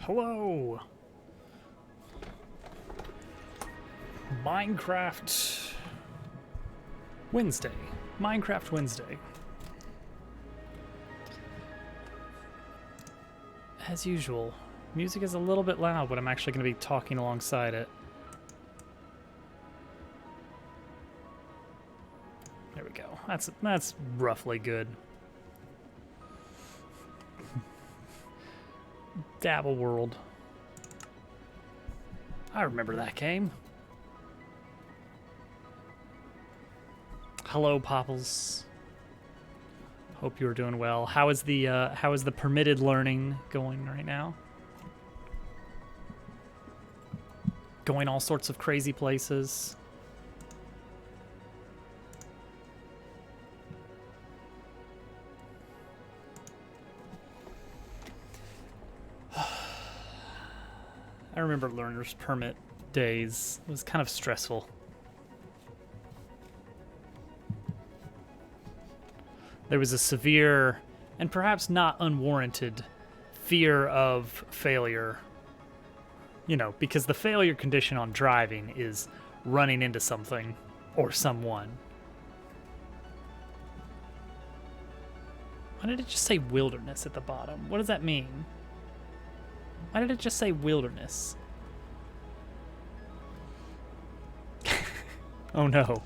Hello! Minecraft Wednesday. Minecraft Wednesday. As usual, music is a little bit loud when I'm actually going to be talking alongside it. There we go. That's roughly good. Dabble World. I remember that game. Hello, Popples. Hope you're doing well. How is the permitted learning going right now? Going all sorts of crazy places. I remember learner's permit days. It was kind of stressful. There was a severe, and perhaps not unwarranted, fear of failure. You know, because the failure condition on driving is running into something or someone. Why did it just say wilderness at the bottom? What does that mean? Why did it just say wilderness? Oh no.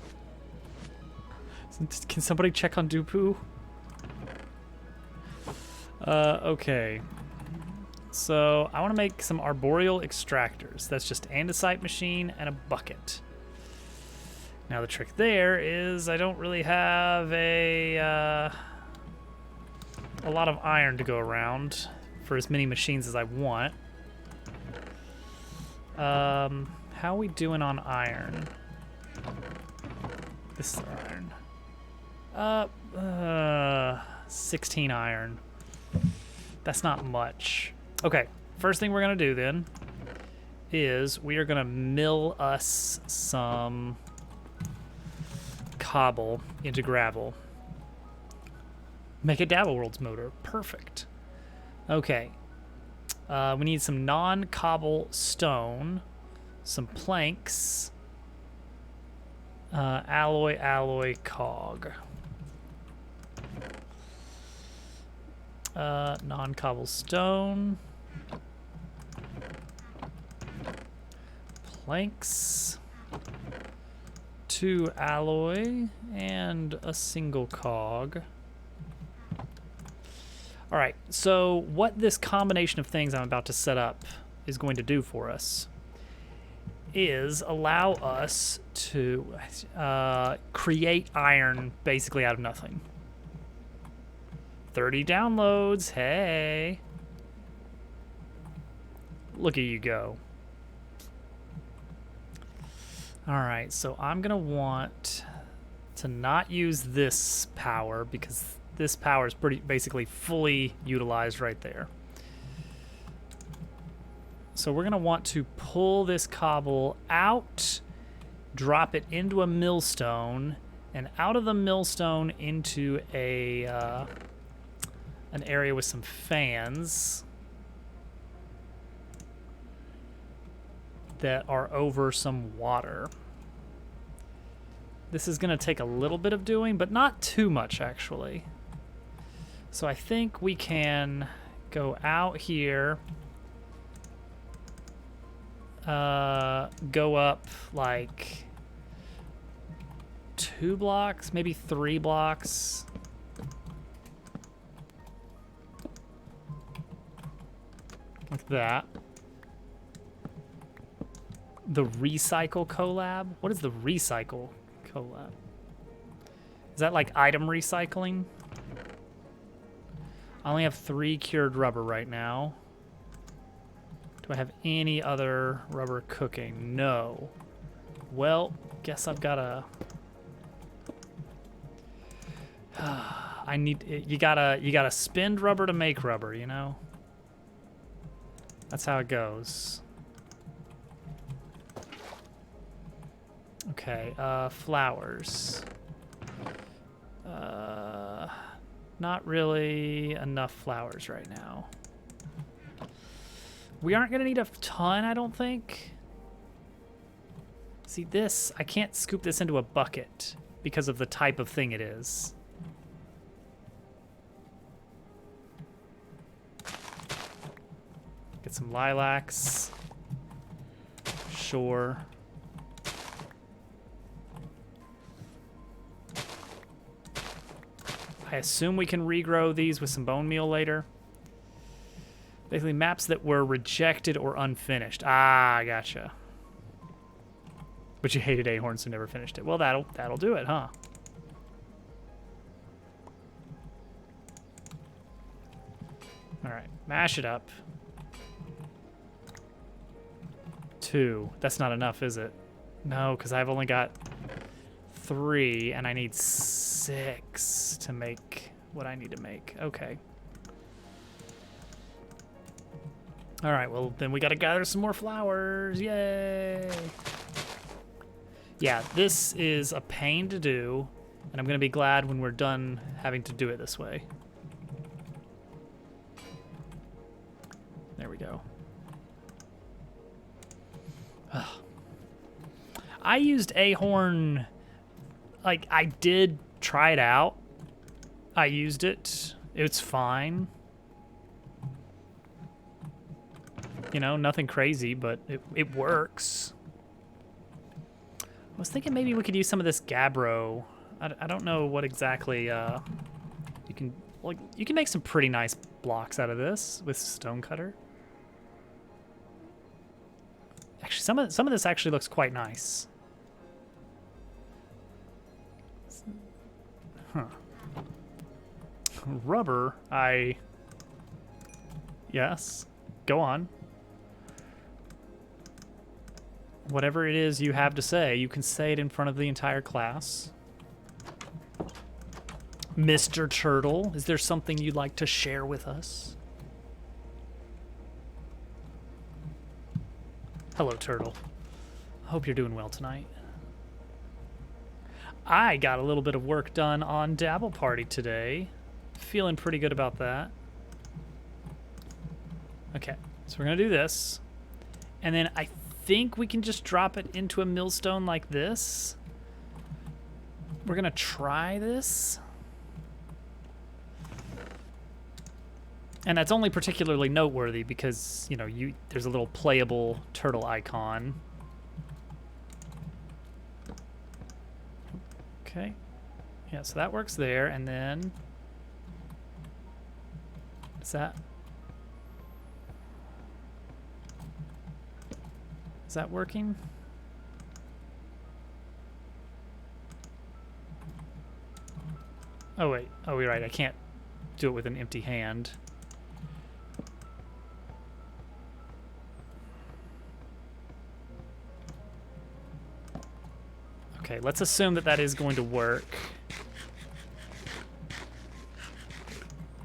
Can somebody check on Dupu? Okay. So I want to make some arboreal extractors. That's just andesite machine and a bucket. Now the trick there is I don't really have a lot of iron to go around for as many machines as I want. How are we doing on iron? This is iron. 16 iron. That's not much. Okay, first thing we're gonna do then is we are gonna mill us some cobble into gravel. Make a Dabble Worlds motor. Perfect. Okay. We need some non-cobble stone, some planks, alloy cog. Non-cobble stone, planks, 2 alloy, and a single cog. All right, so what this combination of things I'm about to set up is going to do for us is allow us to create iron basically out of nothing. 30 downloads, hey. Look at you go. All right, so I'm gonna want to not use this power because this power is basically fully utilized right there. So we're gonna want to pull this cobble out, drop it into a millstone, and out of the millstone into an area with some fans that are over some water. This is gonna take a little bit of doing, but not too much actually. So I think we can go out here, go up like 2 blocks, maybe 3 blocks. Like that. The Recycle collab? What is the Recycle collab? Is that like item recycling? I only have 3 cured rubber right now. Do I have any other rubber cooking? No. Well, guess I've gotta... you gotta spend rubber to make rubber, you know? That's how it goes. Okay, flowers. Not really enough flowers right now. We aren't going to need a ton, I don't think. See this, I can't scoop this into a bucket because of the type of thing it is. Get some lilacs. Sure. I assume we can regrow these with some bone meal later. Basically, maps that were rejected or unfinished. Ah, gotcha. But you hated Ahorn, so never finished it. Well, that'll do it, huh? All right, mash it up. 2. That's not enough, is it? No, because I've only got 3, and I need 6 to make what I need to make. Okay. All right, well, then we got to gather some more flowers. Yay! Yeah, this is a pain to do, and I'm going to be glad when we're done having to do it this way. There we go. Ugh. I used Ahorn, like, I did try it out. I used it. It's fine. You know, nothing crazy, but it works. I was thinking maybe we could use some of this gabbro. I don't know what exactly you can, like, you can make some pretty nice blocks out of this with stonecutter. Actually, some of this actually looks quite nice. Huh. Rubber, yes, go on. Whatever it is you have to say, you can say it in front of the entire class. Mr. Turtle, is there something you'd like to share with us? Hello, Turtle. I hope you're doing well tonight. I got a little bit of work done on Dabble Party today. Feeling pretty good about that. Okay, so we're gonna do this. And then I think we can just drop it into a millstone like this. We're gonna try this. And that's only particularly noteworthy because, you know, there's a little playable turtle icon. Okay. Yeah, so that works there, and then is that working? Oh wait, oh you're right, I can't do it with an empty hand. Okay, let's assume that that is going to work.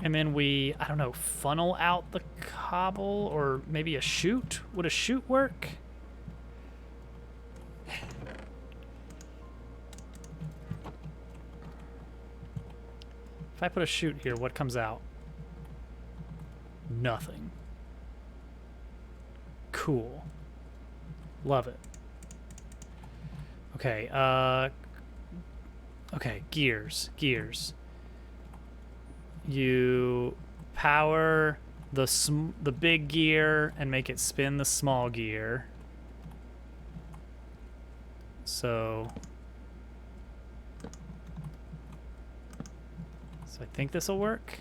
And then we, I don't know, funnel out the cobble or maybe a chute? Would a chute work? If I put a chute here, what comes out? Nothing. Cool. Love it. Okay, okay, gears. You power the big gear and make it spin the small gear. So I think this will work.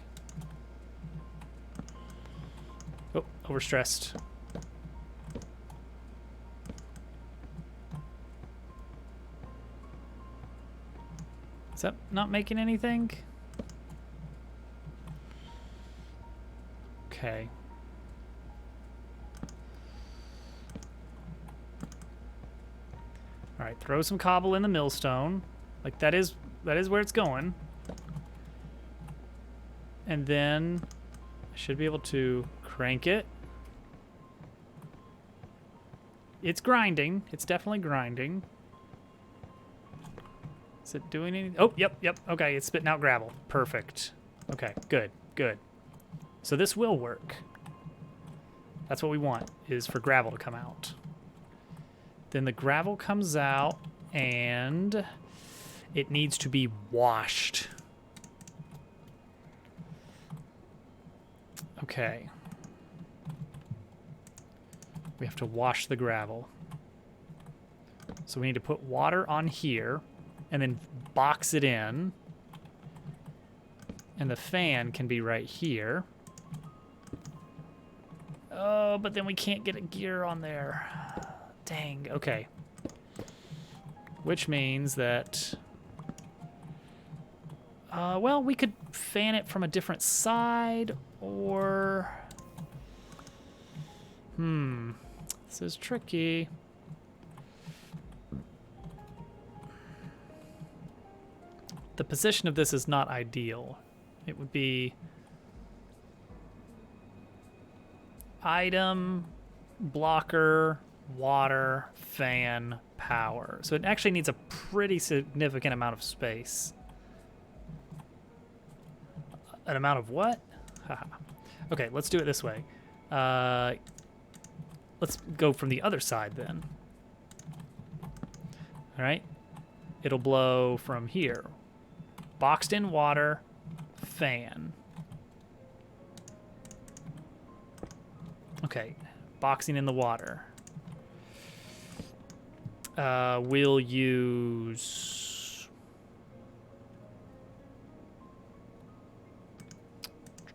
Oh, overstressed. Is that not making anything? Okay. All right, throw some cobble in the millstone. Like that is where it's going. And then I should be able to crank it. It's grinding. It's definitely grinding. Is it doing anything? Oh, yep. Okay, it's spitting out gravel. Perfect. Okay, good. So this will work. That's what we want, is for gravel to come out. Then the gravel comes out, and it needs to be washed. Okay. We have to wash the gravel. So we need to put water on here and then box it in. And the fan can be right here. Oh, but then we can't get a gear on there. Dang, okay. Which means that... well, we could fan it from a different side, or... This is tricky. The position of this is not ideal. It would be... item, blocker, water, fan, power. So it actually needs a pretty significant amount of space. An amount of what? Okay, let's do it this way. Let's go from the other side then. All right. It'll blow from here. Boxed in water, fan. Okay, boxing in the water. We'll use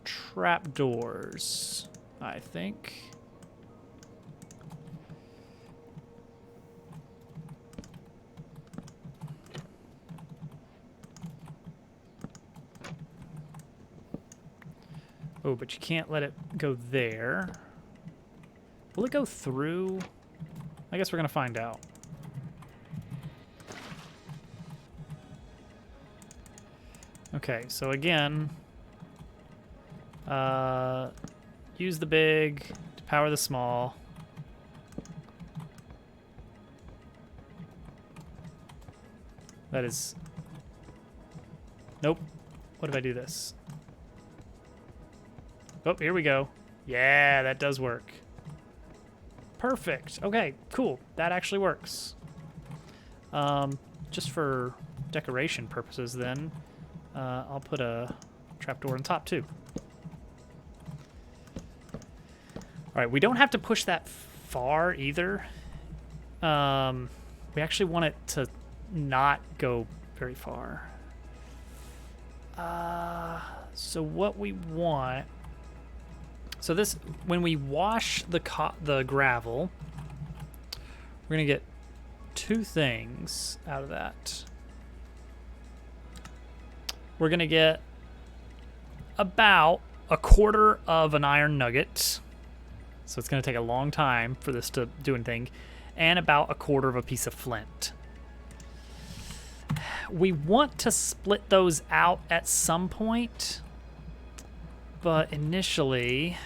trapdoors, I think. Oh, but you can't let it go there. Will it go through? I guess we're gonna find out. Okay, so again, use the big to power the small. That is... Nope. What if I do this? Oh, here we go. Yeah, that does work. Perfect. Okay, cool. That actually works. Just for decoration purposes then, I'll put a trapdoor on top too. All right, we don't have to push that far either. We actually want it to not go very far. So what we want... So this, when we wash the gravel, we're going to get two things out of that. We're going to get about a quarter of an iron nugget. So it's going to take a long time for this to do anything. And about a quarter of a piece of flint. We want to split those out at some point. But initially,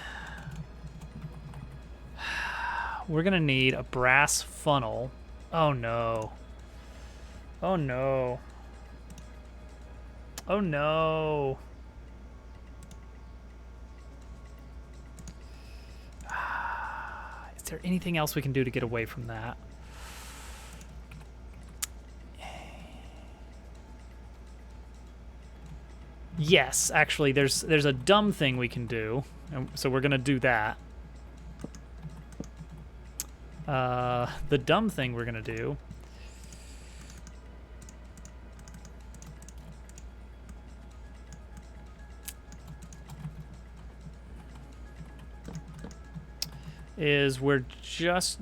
we're going to need a brass funnel. Oh no. Oh no. Oh no. Is there anything else we can do to get away from that? Yes, actually, there's a dumb thing we can do, and so we're gonna do that. The dumb thing we're gonna do is we're just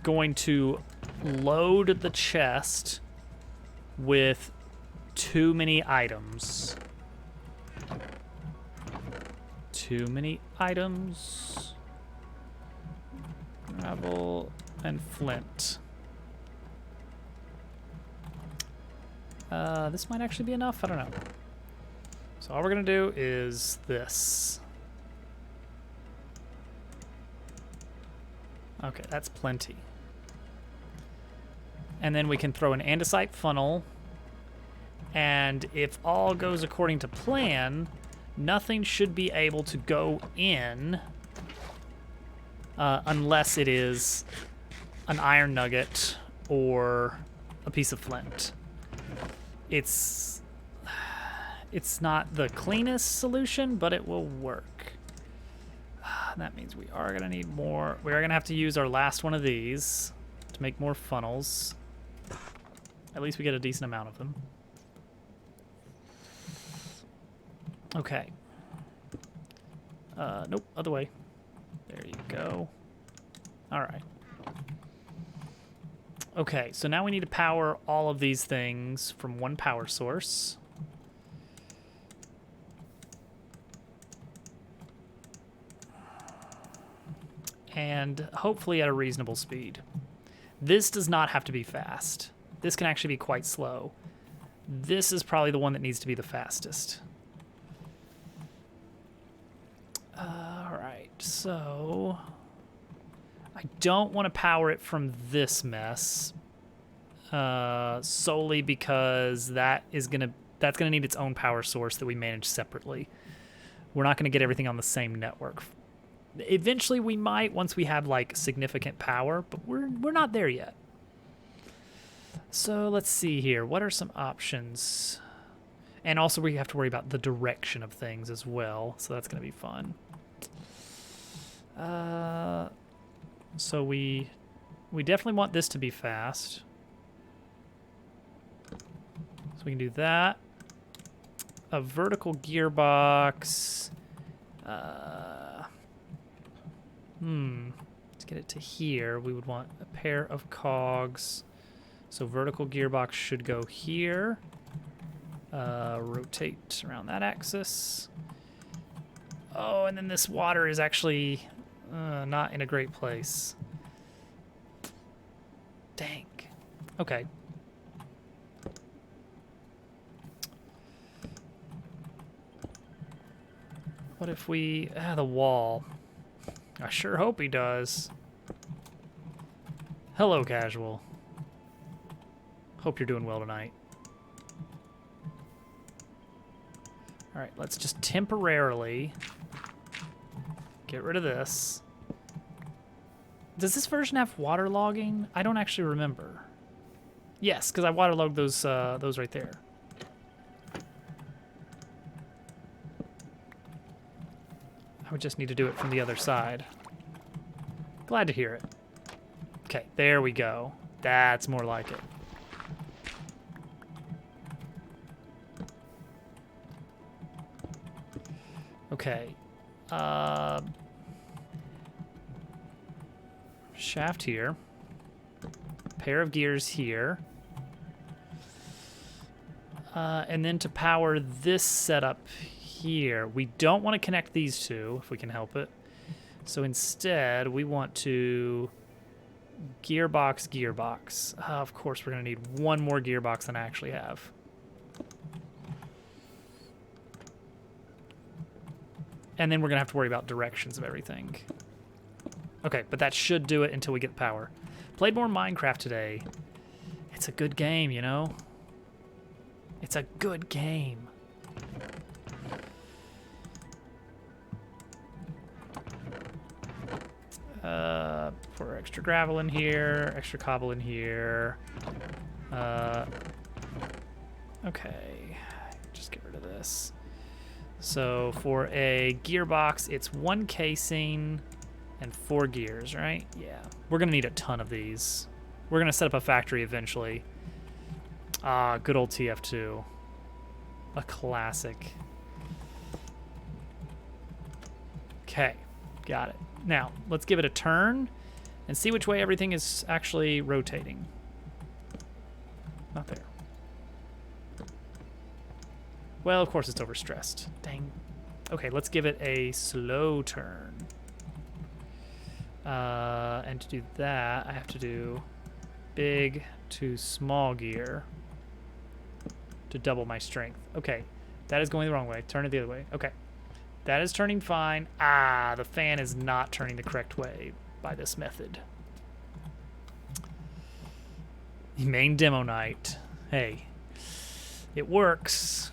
going to load the chest with too many items. Too many items. Gravel and flint. This might actually be enough. I don't know. So all we're gonna do is this. Okay, that's plenty. And then we can throw an andesite funnel. And if all goes according to plan, nothing should be able to go in unless it is an iron nugget or a piece of flint. It's not the cleanest solution, but it will work. That means we are gonna need more. We are gonna have to use our last one of these to make more funnels. At least we get a decent amount of them. Okay. Nope, other way. There you go. All right. Okay, so now we need to power all of these things from one power source. And hopefully at a reasonable speed. This does not have to be fast. This can actually be quite slow. This is probably the one that needs to be the fastest. Alright, so I don't want to power it from this mess solely because that's gonna need its own power source that we manage separately. We're not gonna get everything on the same network. Eventually we might once we have like significant power, but we're not there yet. So let's see here. What are some options? And also we have to worry about the direction of things as well, so that's going to be fun. So we definitely want this to be fast. So we can do that. A vertical gearbox. Let's get it to here. We would want a pair of cogs. So vertical gearbox should go here. Rotate around that axis. Oh, and then this water is actually not in a great place. Dang. Okay. What if we... the wall. I sure hope he does. Hello, casual. Hope you're doing well tonight. All right, let's just temporarily get rid of this. Does this version have waterlogging? I don't actually remember. Yes, because I waterlogged those right there. I would just need to do it from the other side. Glad to hear it. Okay, there we go. That's more like it. Okay. Shaft here. Pair of gears here. And then to power this setup here, we don't want to connect these two if we can help it. So instead, we want to gearbox. Of course, we're going to need one more gearbox than I actually have. And then we're going to have to worry about directions of everything. Okay, but that should do it until we get power. Played more Minecraft today. It's a good game, you know? It's a good game. Pour extra gravel in here, extra cobble in here. Okay, just get rid of this. So for a gearbox, it's 1 casing and 4 gears, right? Yeah. We're gonna need a ton of these. We're gonna set up a factory eventually. Ah, good old TF2. A classic. Okay, got it. Now, let's give it a turn and see which way everything is actually rotating. Not there. Well, of course it's overstressed. Dang. Okay, let's give it a slow turn. And to do that, I have to do big to small gear to double my strength. Okay, that is going the wrong way. Turn it the other way. Okay, that is turning fine. Ah, the fan is not turning the correct way by this method. Main demo night. Hey, it works.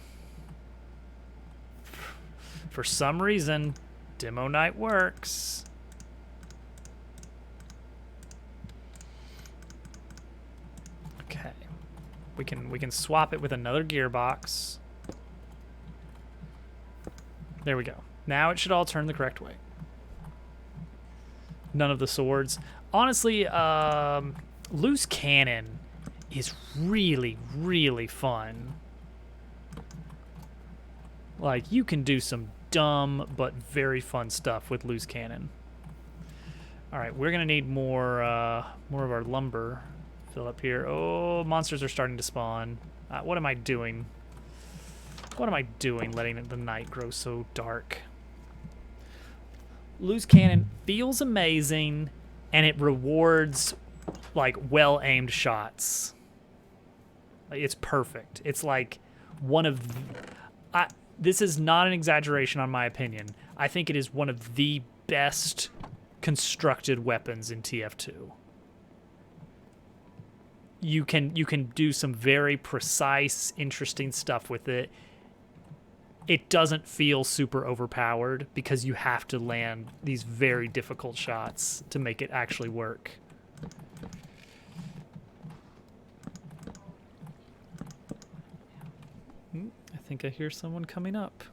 For some reason, demo night works. We can swap it with another gearbox. There we go. Now it should all turn the correct way. None of the swords. Honestly, loose cannon is really, really fun. Like, you can do some dumb but very fun stuff with loose cannon. All right, we're gonna need more of our lumber. Fill up here. Oh, monsters are starting to spawn. What am I doing? What am I doing letting the night grow so dark? Loose cannon feels amazing, and it rewards, like, well-aimed shots. Like, it's perfect. It's like one of... this is not an exaggeration on my opinion. I think it is one of the best constructed weapons in TF2. You can do some very precise, interesting stuff with it. It doesn't feel super overpowered because you have to land these very difficult shots to make it actually work. I think I hear someone coming up.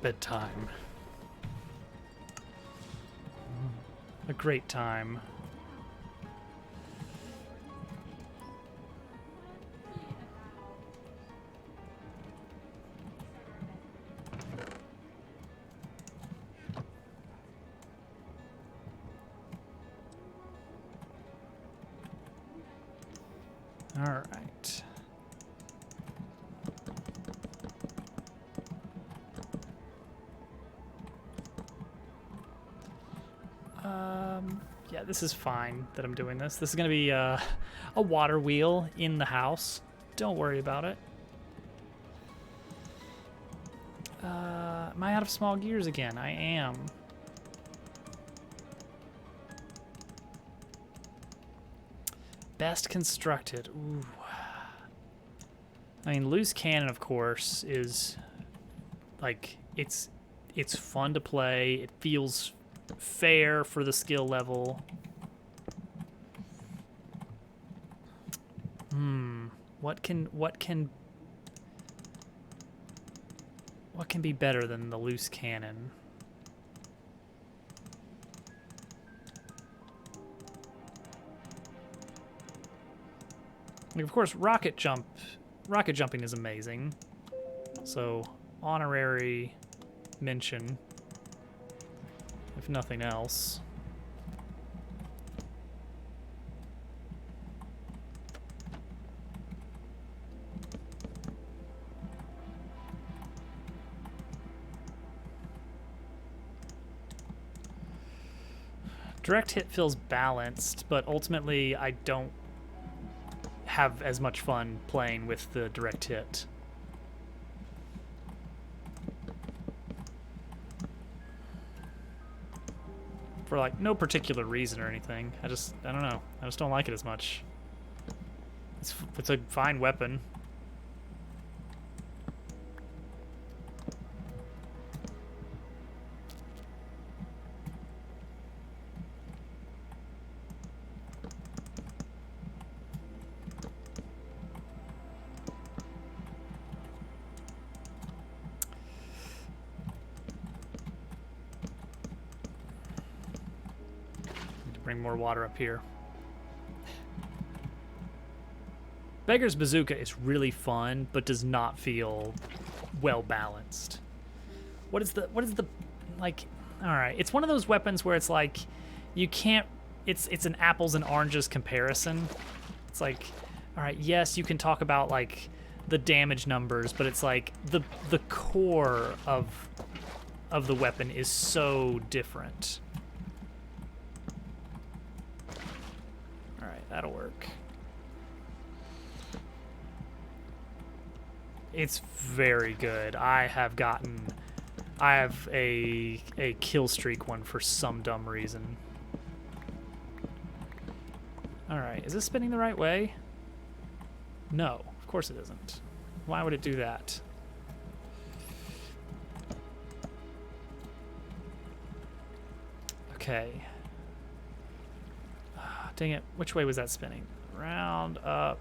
Bedtime. A great time. All right. Yeah, this is fine that I'm doing this. This is going to be a water wheel in the house. Don't worry about it. Am I out of small gears again? I am. Best constructed. Ooh. I mean, loose cannon, of course, is like it's fun to play. It feels fair for the skill level. What can be better than the loose cannon? Like, of course, rocket jumping is amazing. So, honorary mention, if nothing else. Direct hit feels balanced, but ultimately I don't have as much fun playing with the direct hit. For like no particular reason or anything. I don't know. I just don't like it as much. It's a fine weapon. Bring more water up here. Beggar's Bazooka is really fun, but does not feel well balanced. What is the like? All right, it's one of those weapons where it's like you can't it's an apples and oranges comparison. It's like, all right, yes, you can talk about like the damage numbers, but it's like the core of the weapon is so different. All right, that'll work. It's very good. I have a kill streak one for some dumb reason. All right, is this spinning the right way? No, of course it isn't. Why would it do that? Okay. Dang it, which way was that spinning? Round, up,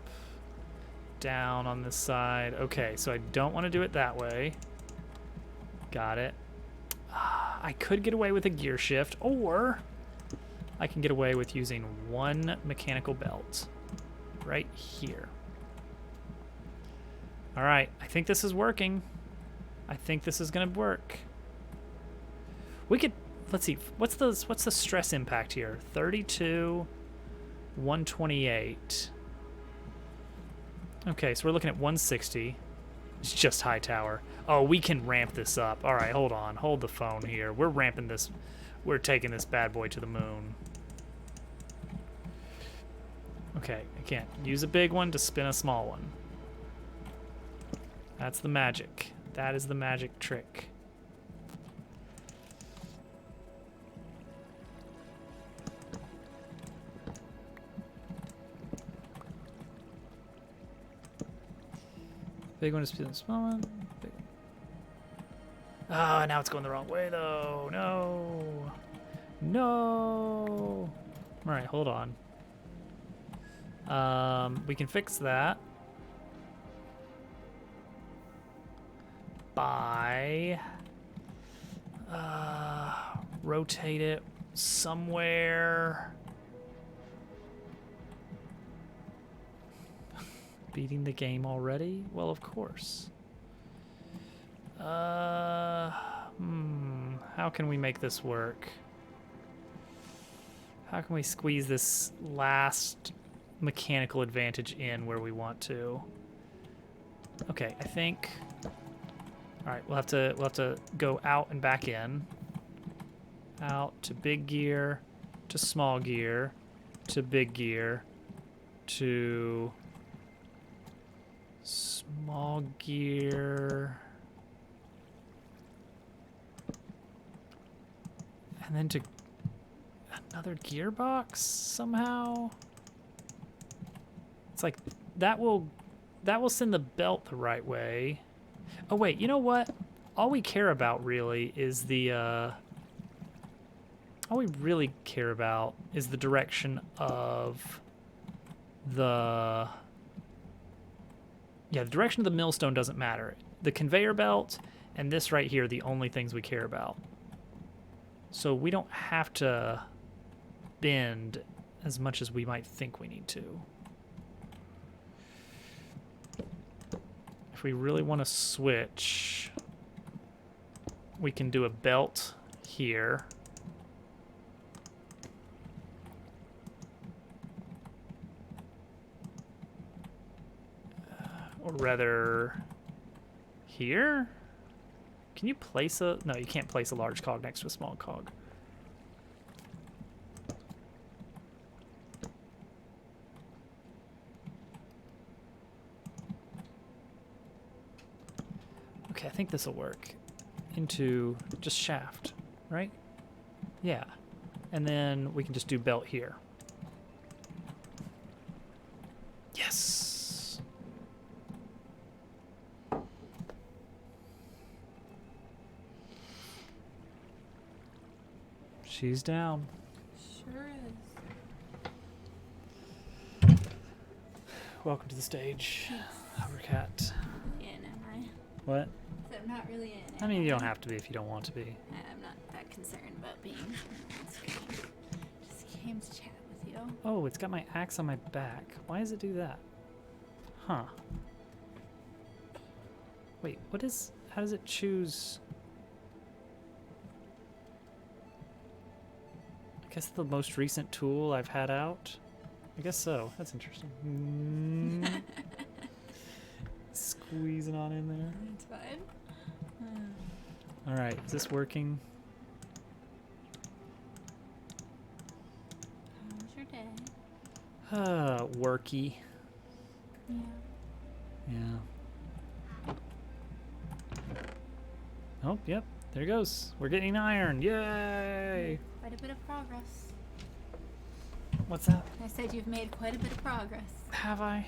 down on this side. Okay, so I don't want to do it that way. Got it. I could get away with a gear shift, or I can get away with using one mechanical belt right here. All right, I think this is working. I think this is gonna work. We could, let's see, what's the stress impact here? 32, 128. Okay, so we're looking at 160. It's just high tower. Oh, we can ramp this up. All right, hold on. Hold the phone here. We're ramping this. We're taking this bad boy to the moon. Okay, I can't use a big one to spin a small one. That's the magic. That is the magic trick. Big one is spinning small one. Big. Ah, now it's going the wrong way though. No. No. All right, hold on. We can fix that by rotate it somewhere. Beating the game already? Well, of course. How can we make this work? How can we squeeze this last mechanical advantage in where we want to? Okay, I think. All right, we'll have to go out and back in. Out to big gear, to small gear, to big gear, to small gear, and then to another gearbox somehow. It's like that will send the belt the right way. Oh wait, you know what? All we care about really is the all we really care about is the direction of the the direction of the millstone doesn't matter. The conveyor belt and this right here are the only things we care about. So we don't have to bend as much as we might think we need to. If we really want to switch, we can do a belt here. Or rather, here? Can you place a... No, you can't place a large cog next to a small cog. Okay, I think this will work. Into just shaft, right? Yeah. And then we can just do belt here. Yes! She's down. Sure is. Welcome to the stage, Hovercat. In, am I? What? So I'm not really in. I mean, you don't have to be if you don't want to be. I'm not that concerned about being in this game. Just came to chat with you. Oh, it's got my axe on my back. Why does it do that? Huh. Wait, what is... How does it choose... guess the most recent tool I've had out. I guess so. That's interesting. Squeezing on in there. It's fine. All right, is this working? How was your day? Worky. Yeah. Yeah. Oh, yep. There it goes. We're getting iron. Yay! Quite a bit of progress. What's that? I said you've made quite a bit of progress. Have I?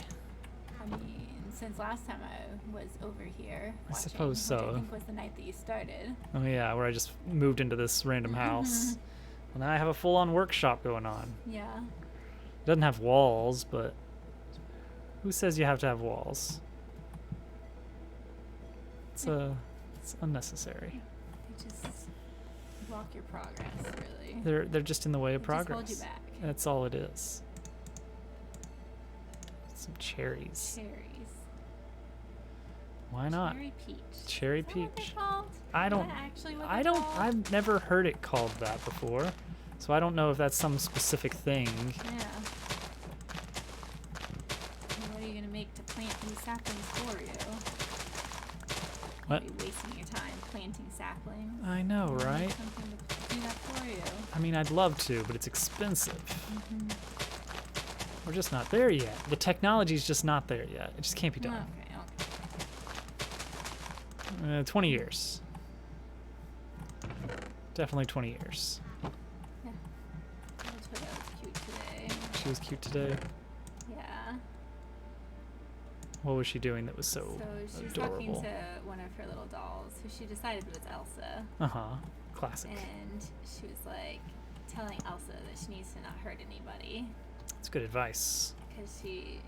I mean, since last time I was over here I watching, suppose which so. I think was the night that you started. Oh yeah, where I just moved into this random house. Well, now I have a full-on workshop going on. Yeah. It doesn't have walls, but who says you have to have walls? It's unnecessary. They just block your progress, really. They're just in the way of They progress. just hold you back. That's all it is. Some cherries. Cherries. Why not? Cherry peach. Cherry Is that what they're peach. called? I Is don't. that actually what I they're don't. called? I've never heard it called that before, so I don't know if that's some specific thing. Yeah. And what are you gonna make to plant these saplings for you? What? You'll be wasting your time planting saplings. I know, You need right? Something to do that for you. I mean, I'd love to, but it's expensive. Mm-hmm. We're just not there yet. The technology's just not there yet. It just can't be done. Okay. 20 years. Definitely 20 years. Yeah. That's what was cute today. She was cute today. Yeah. What was she doing that was so So she was adorable? talking to one of her little dolls, who she decided was Elsa, Uh-huh. Classic. and she was like telling Elsa that she needs to not hurt anybody It's good advice. because she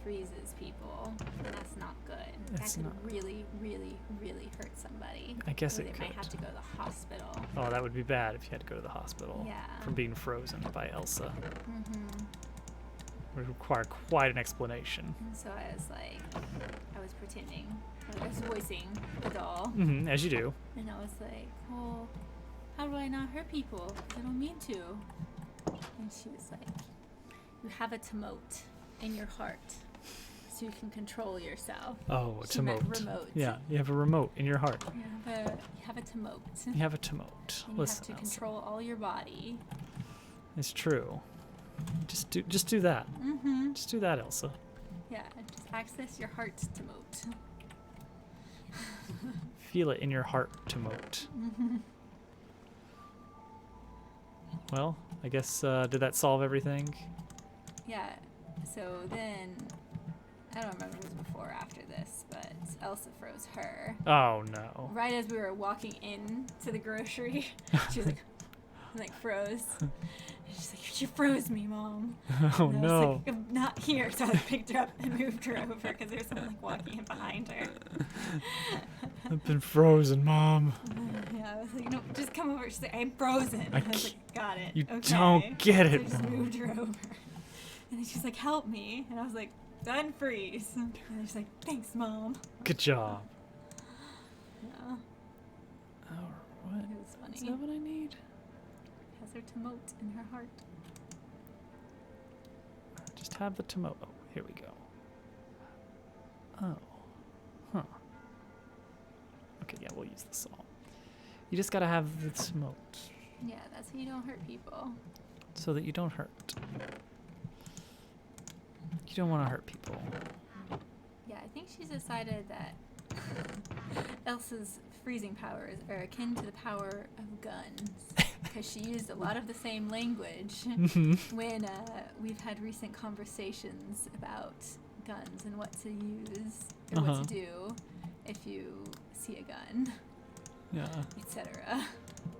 freezes people, and that's not good. It's that could not. really, really, really hurt somebody. I guess where it they might could. have to go to the hospital. Oh, that would be bad if you had to go to the hospital Yeah. from being frozen by Elsa. Mm-hmm. Would require quite an explanation. And so I was like, I was pretending, I was voicing the doll, Mm-hmm, as you do. and I was like, well, how do I not hurt people? 'Cause I don't mean to. And she was like, you have a Tomote in your heart, so you can control yourself. Oh, a She meant Tomote. remote. Yeah, you have a remote in your heart. You have a Tomote. You have a Tomote. And you Listen, have to Elsa. control all your body. It's true. Just do that. Mm-hmm. Just do that, Elsa. Yeah, just access your heart Tomote. Feel it in your heart, Tomote. Mm-hmm. Well, I guess did that solve everything? Yeah, so then, I don't remember if it was before or after this, but Elsa froze her. Oh no. Right as we were walking in to the grocery, she was like froze. And she's like, you froze me, Mom. Oh And I was no. like, I'm not here. So I picked her up and moved her over because there was someone like walking in behind her. I've been frozen, Mom. Yeah, I was like, no, just come over. She's like, I'm frozen. I I was like, got it. You okay. don't get So I it, just Mom. moved her over. And then she's like, help me. And I was like, unfreeze. And then she's like, thanks, Mom. Good job. Yeah, Oh, what? it was funny. Is that what I need? Has her Tomote in her heart. Just have the Tomote. Oh, here we go. Oh. Huh. Okay, yeah, we'll use the salt. You just gotta have the Tomote Yeah, that's how you don't hurt people. so that you don't hurt. You don't want to hurt people. Yeah, I think she's decided that Elsa's freezing powers are akin to the power of guns. Because she used a lot of the same language when we've had recent conversations about guns and what to use or Uh-huh. what to do if you see a gun, Yeah. etc.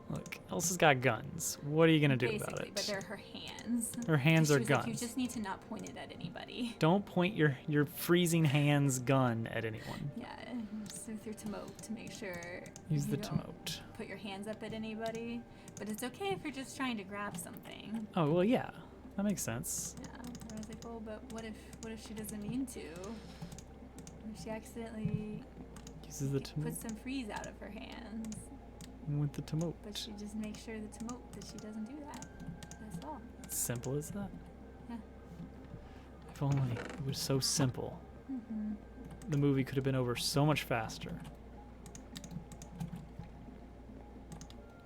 Look, Elsa's got guns. What are you gonna do Basically, about it? but they're her hands. Her hands She are was guns. like, you just need to not point it at anybody. Don't point your freezing hands gun at anyone. Yeah, just with your Tomote to make sure Use you the don't Tomote. put your hands up at anybody. But it's okay if you're just trying to grab something. Oh well, yeah, that makes sense. Yeah. And I was like, well, but what if she doesn't mean to? What if she accidentally Uses the puts Tomote some freeze out of her hands? with the Tomote. But she just makes sure the Tomote that she doesn't do that. That's Simple as that. Yeah. If only it was so simple. Mm-hmm. The movie could have been over so much faster.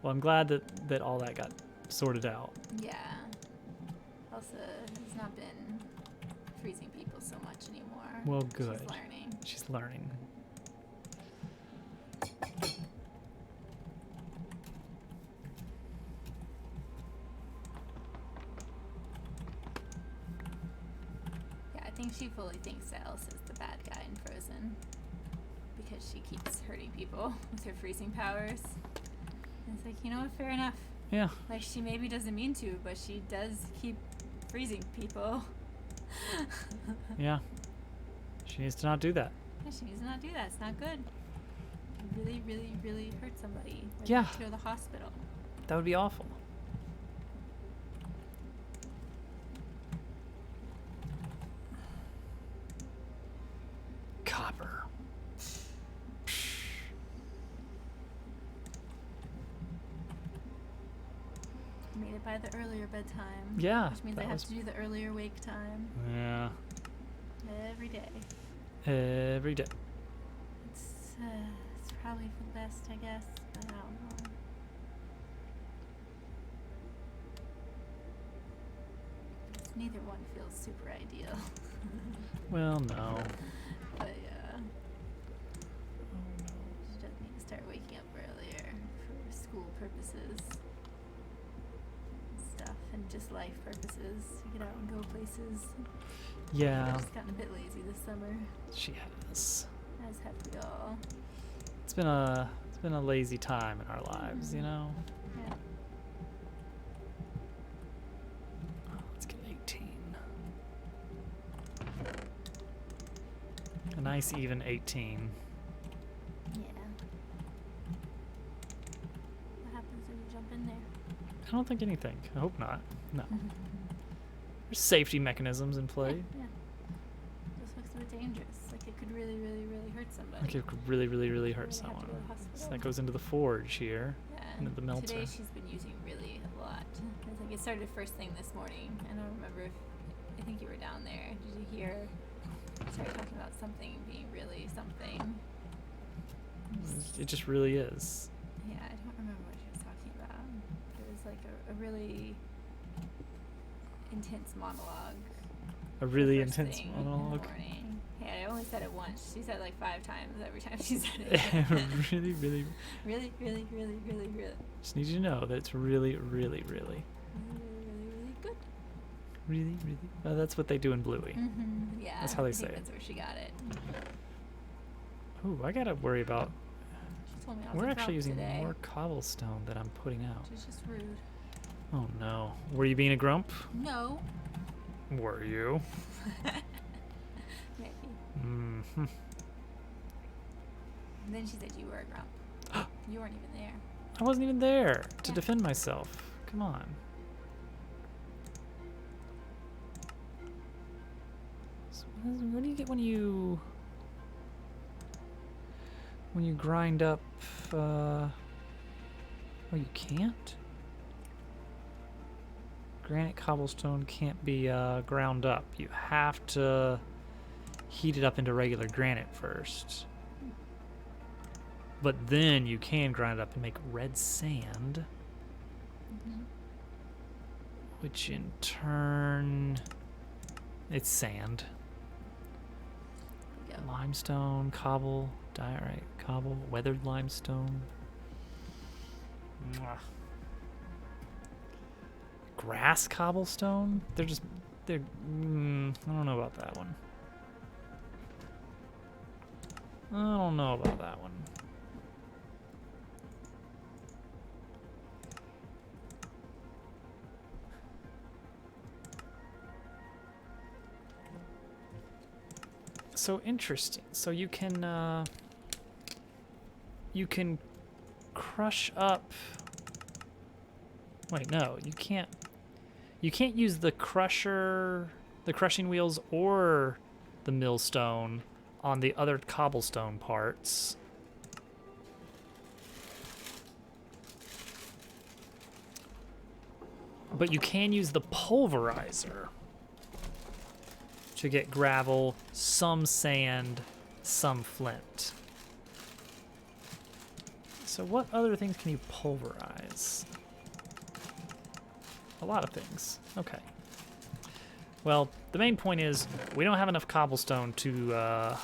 Well, I'm glad that all that got sorted out. Yeah. Elsa has not been freezing people so much anymore. Well, good. She's learning. She's learning. Yeah, I think she fully thinks that Elsa's the bad guy in Frozen because she keeps hurting people with her freezing powers. And it's like, you know what, fair enough. Yeah. Like, she maybe doesn't mean to, but she does keep freezing people. Yeah. She needs to not do that. Yeah, she needs to not do that. It's not good. It really, really, really hurt somebody. Or Yeah. To go to the hospital. That would be awful. Copper. Made it by the earlier bedtime. Yeah, Which means that I have was- to do the earlier wake time Yeah. every day. Every day. It's probably for the best, I guess, but I don't know. Neither one feels super ideal. Well, no. But yeah, she does need to start waking up earlier for school purposes and stuff, and just life purposes to get out and go places. Yeah, I've just gotten a bit lazy this summer, she has. as have we all. It's been a lazy time in our lives, you know. Yeah. Oh, let's get 18. A nice even 18. Yeah. What happens when you jump in there? I don't think anything. I hope not. No. There's safety mechanisms in play. Yeah. This looks a bit dangerous. Like it could really, really, really hurt somebody. Like it could really, really, really hurt Really have to someone. go to the So hospital. that goes into the forge here. Yeah. into the melter. Today she's been using really a lot. It's like it started first thing this morning. I don't remember if I think you were down there. Did you hear? Started talking about something being really something. It just really is. Yeah, I don't remember what she was talking about. It was like a really intense monologue. A really the first intense thing in the monologue. morning. Yeah, I only said it once. She said it like 5 times every time she said it. really, really. Really, really, really, really, really, Just need you to know that it's really, really, really, really, really, really good. really, really. That's what they do in Bluey. Mm-hmm. Yeah, That's how they I think say it. That's where she got it. Ooh, I gotta worry about. She told me I was We're a actually grump using today. more cobblestone that I'm putting out. Which is just rude. Oh no. Were you being a grump? No. Were you? Maybe. Mm-hmm. And then she said you were a grump. You weren't even there. I wasn't even there to Yeah. defend myself. Come on. So what do you get when you grind up? Oh, you can't. Granite cobblestone can't be ground up. You have to heat it up into regular granite first. But then you can grind it up and make red sand, Mm-hmm. which in turn, it's sand. There you go. Limestone, cobble, diorite, cobble, weathered limestone. Mwah. Grass cobblestone? I don't know about that one. I don't know about that one. So interesting. So you can crush up. Wait, no, you can't. You can't use the crushing wheels or the millstone on the other cobblestone parts. But you can use the pulverizer to get gravel, some sand, some flint. So what other things can you pulverize? A lot of things. Okay. Well, the main point is we don't have enough cobblestone to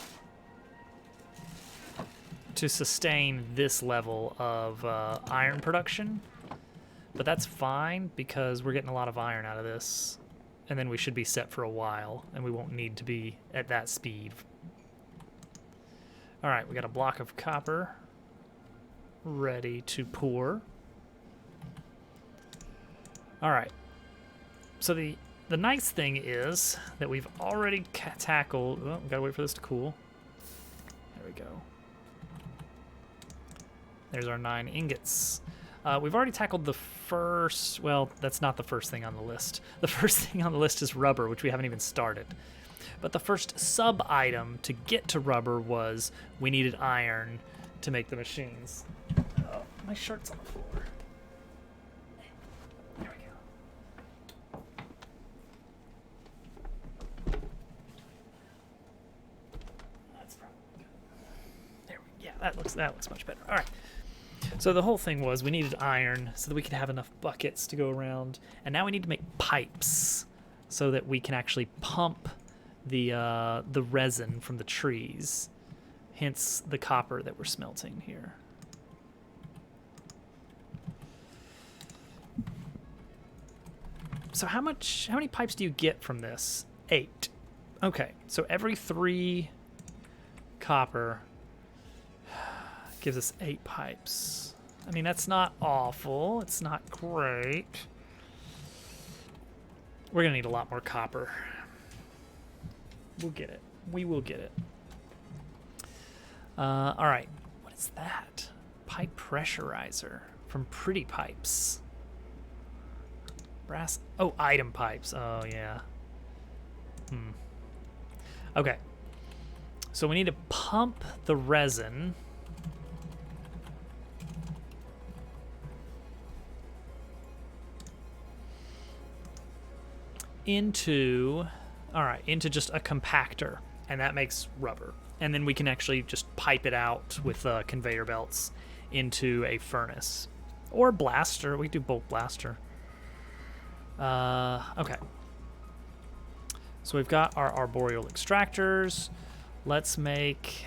sustain this level of iron production, but that's fine because we're getting a lot of iron out of this, and then we should be set for a while, and we won't need to be at that speed. All right, we got a block of copper ready to pour. All right, so the nice thing is that we've already tackled, oh, we gotta wait for this to cool. There we go. There's our 9 ingots. We've already tackled the first, well, that's not the first thing on the list. The first thing on the list is rubber, which we haven't even started. But the first sub-item to get to rubber was we needed iron to make the machines. Oh, my shirt's on the floor. There we go. That's probably good. There we go. Yeah, that looks much better. All right. So the whole thing was we needed iron so that we could have enough buckets to go around, and now we need to make pipes so that we can actually pump the resin from the trees, hence the copper that we're smelting here. So how many pipes do you get from this? 8. Okay, so every 3 copper gives us 8 pipes. I mean, that's not awful. It's not great. We're gonna need a lot more copper. We'll get it. We will get it. All right. What is that? Pipe pressurizer from Pretty Pipes. Brass. Oh, item pipes. Oh, yeah. Okay. So we need to pump the resin into just a compactor, and that makes rubber, and then we can actually just pipe it out with conveyor belts into a furnace or blaster. We do both blaster. Okay, so we've got our arboreal extractors. Let's make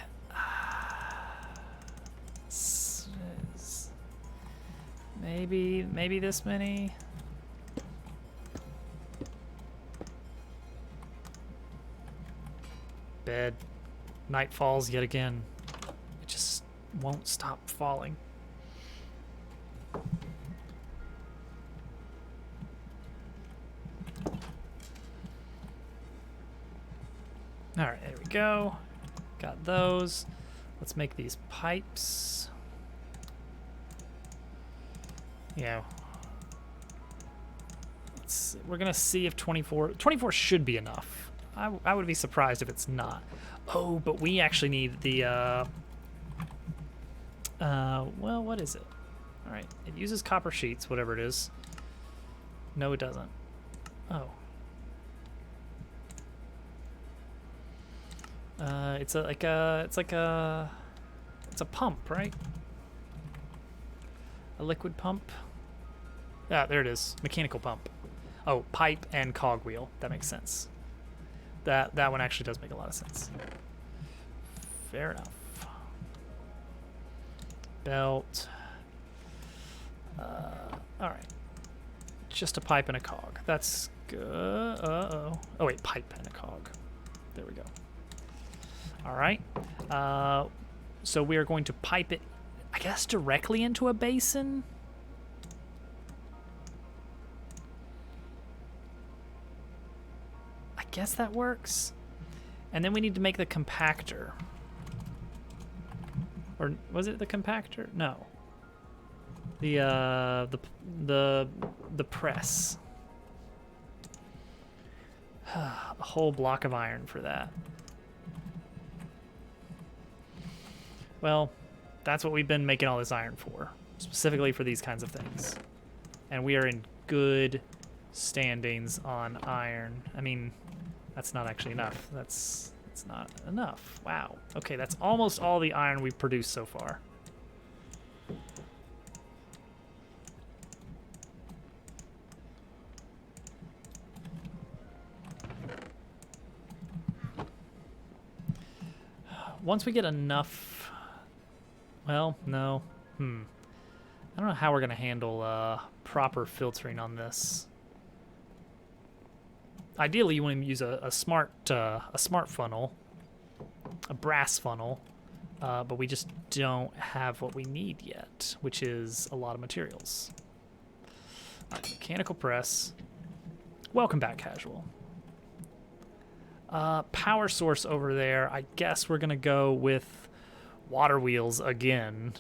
maybe this many. Bed. Night falls yet again. It just won't stop falling. All right, there we go. Got those. Let's make these pipes. Yeah. We're gonna see if 24 should be enough. I would be surprised if it's not. Oh, but we actually need the, well, what is it? All right, it uses copper sheets, whatever it is. No, it doesn't. Oh. It's a pump, right? A liquid pump? Ah, there it is, mechanical pump. Oh, pipe and cogwheel, that makes sense. That one actually does make a lot of sense. Fair enough. Belt. All right. Just a pipe and a cog. That's good. Oh wait, pipe and a cog. There we go. All right. So we are going to pipe it, I guess, directly into a basin. Guess that works. And then we need to make the compactor. Or was it the compactor? No. The press. A whole block of iron for that. Well, that's what we've been making all this iron for, specifically for these kinds of things. And we are in good standings on iron. I mean, that's not actually enough. That's not enough. Wow. Okay, that's almost all the iron we've produced so far. Once we get enough... Well, no. I don't know how we're going to handle proper filtering on this. Ideally, you want to use a smart funnel, a brass funnel, but we just don't have what we need yet, which is a lot of materials. All right, mechanical press. Welcome back, casual. Power source over there. I guess we're gonna go with water wheels again,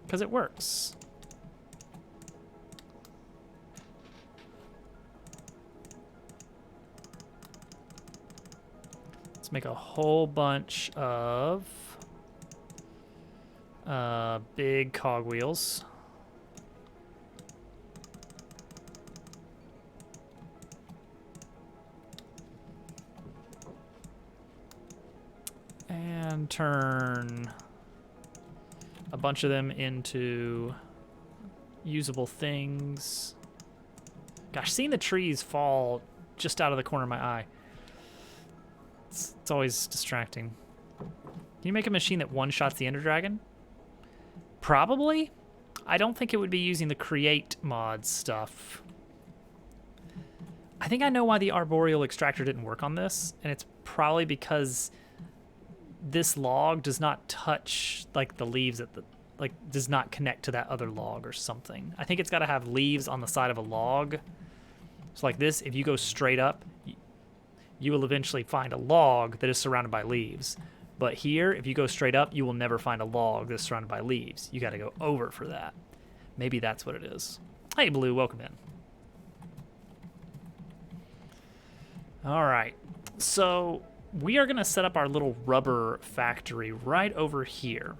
because it works. Let's make a whole bunch of big cogwheels. And turn a bunch of them into usable things. Gosh, seeing the trees fall just out of the corner of my eye. It's always distracting. Can you make a machine that one-shots the Ender Dragon? Probably. I don't think it would be using the create mod stuff. I think I know why the arboreal extractor didn't work on this, and it's probably because this log does not touch like the leaves at the does not connect to that other log or something. I think it's got to have leaves on the side of a log. So like this, if you go straight up, you will eventually find a log that is surrounded by leaves. But here, if you go straight up, you will never find a log that's surrounded by leaves. You got to go over for that. Maybe that's what it is. Hey, Blue, welcome in. All right, so we are going to set up our little rubber factory right over here.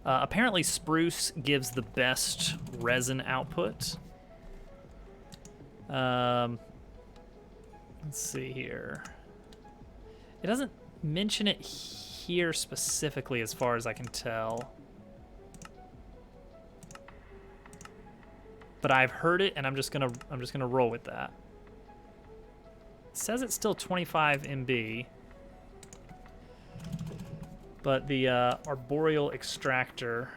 Apparently, spruce gives the best resin output. Let's see here. It doesn't mention it here specifically, as far as I can tell. But I've heard it, and I'm just gonna roll with that. It says it's still 25 MB. But the arboreal extractor,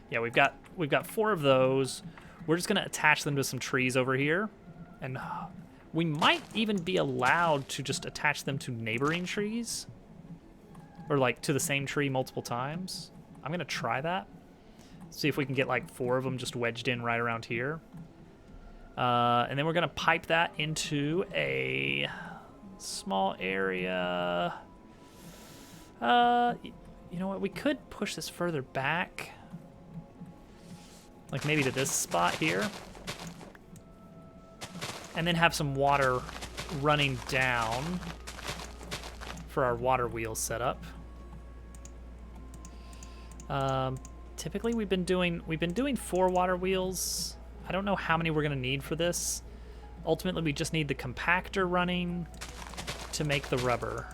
yeah, we've got 4 of those. We're just gonna attach them to some trees over here, and we might even be allowed to just attach them to neighboring trees, or like to the same tree multiple times. I'm gonna try that. See if we can get like 4 of them just wedged in right around here, and then we're gonna pipe that into a small area. You know what? We could push this further back, like maybe to this spot here, and then have some water running down for our water wheel setup. Typically, we've been doing 4 water wheels. I don't know how many we're gonna need for this. Ultimately, we just need the compactor running to make the rubber.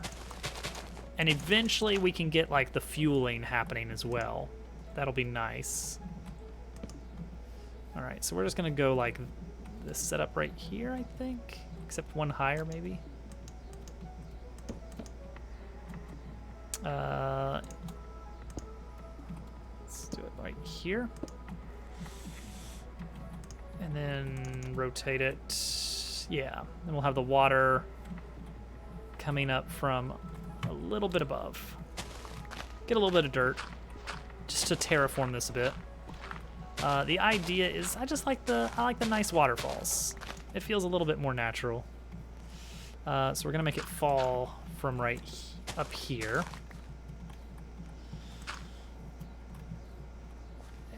And eventually we can get like the fueling happening as well. That'll be nice. All right, so we're just gonna go like this setup right here, I think. Except one higher, maybe. Let's do it right here. And then rotate it. Yeah, then we'll have the water coming up from a little bit above. Get a little bit of dirt just to terraform this a bit. The idea is I like the nice waterfalls. It feels a little bit more natural. So we're gonna make it fall from right up here.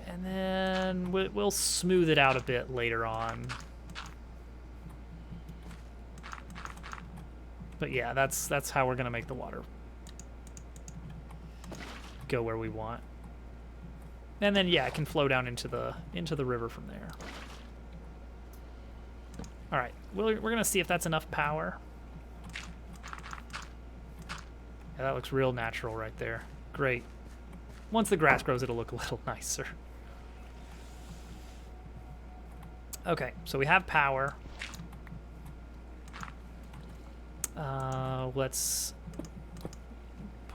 And then we'll smooth it out a bit later on. But yeah, that's how we're gonna make the water go where we want. And then, yeah, it can flow down into the river from there. All right, we're going to see if that's enough power. Yeah, that looks real natural right there. Great. Once the grass grows, it'll look a little nicer. Okay, so we have power. Let's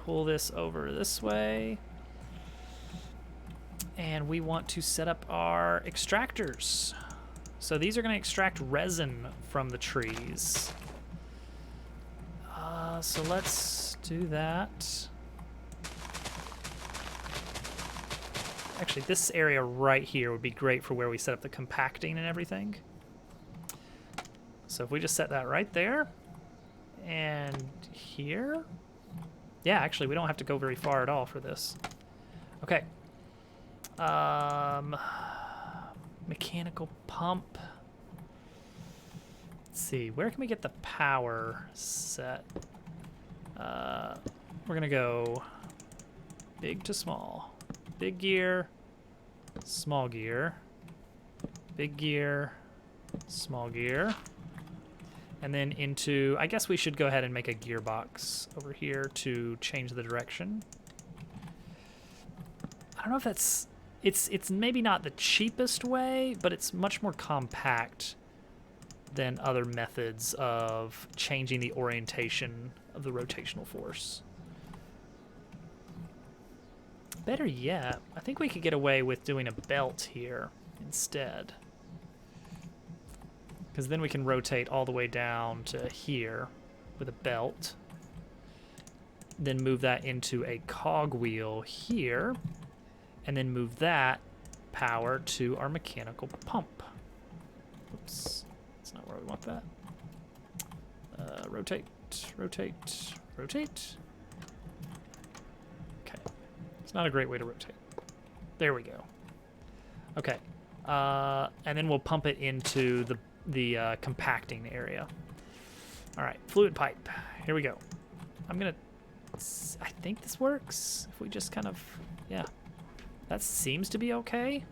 pull this over this way. And we want to set up our extractors. So these are going to extract resin from the trees. So let's do that. Actually, this area right here would be great for where we set up the compacting and everything. So if we just set that right there and here. Yeah, actually, we don't have to go very far at all for this. Okay. Mechanical pump. Let's see, where can we get the power set? We're gonna go big to small. Big gear, small gear, big gear, small gear. And then into, I guess we should go ahead and make a gearbox over here to change the direction. I don't know if that's, it's maybe not the cheapest way, but it's much more compact than other methods of changing the orientation of the rotational force. Better yet, I think we could get away with doing a belt here instead. Because then we can rotate all the way down to here with a belt. Then move that into a cogwheel here. And then move that power to our mechanical pump. Oops, that's not where we want that. Rotate, rotate, rotate. Okay, it's not a great way to rotate. There we go. Okay, and then we'll pump it into the compacting area. All right, fluid pipe, here we go. I think this works. If we just kind of, yeah. That seems to be okay.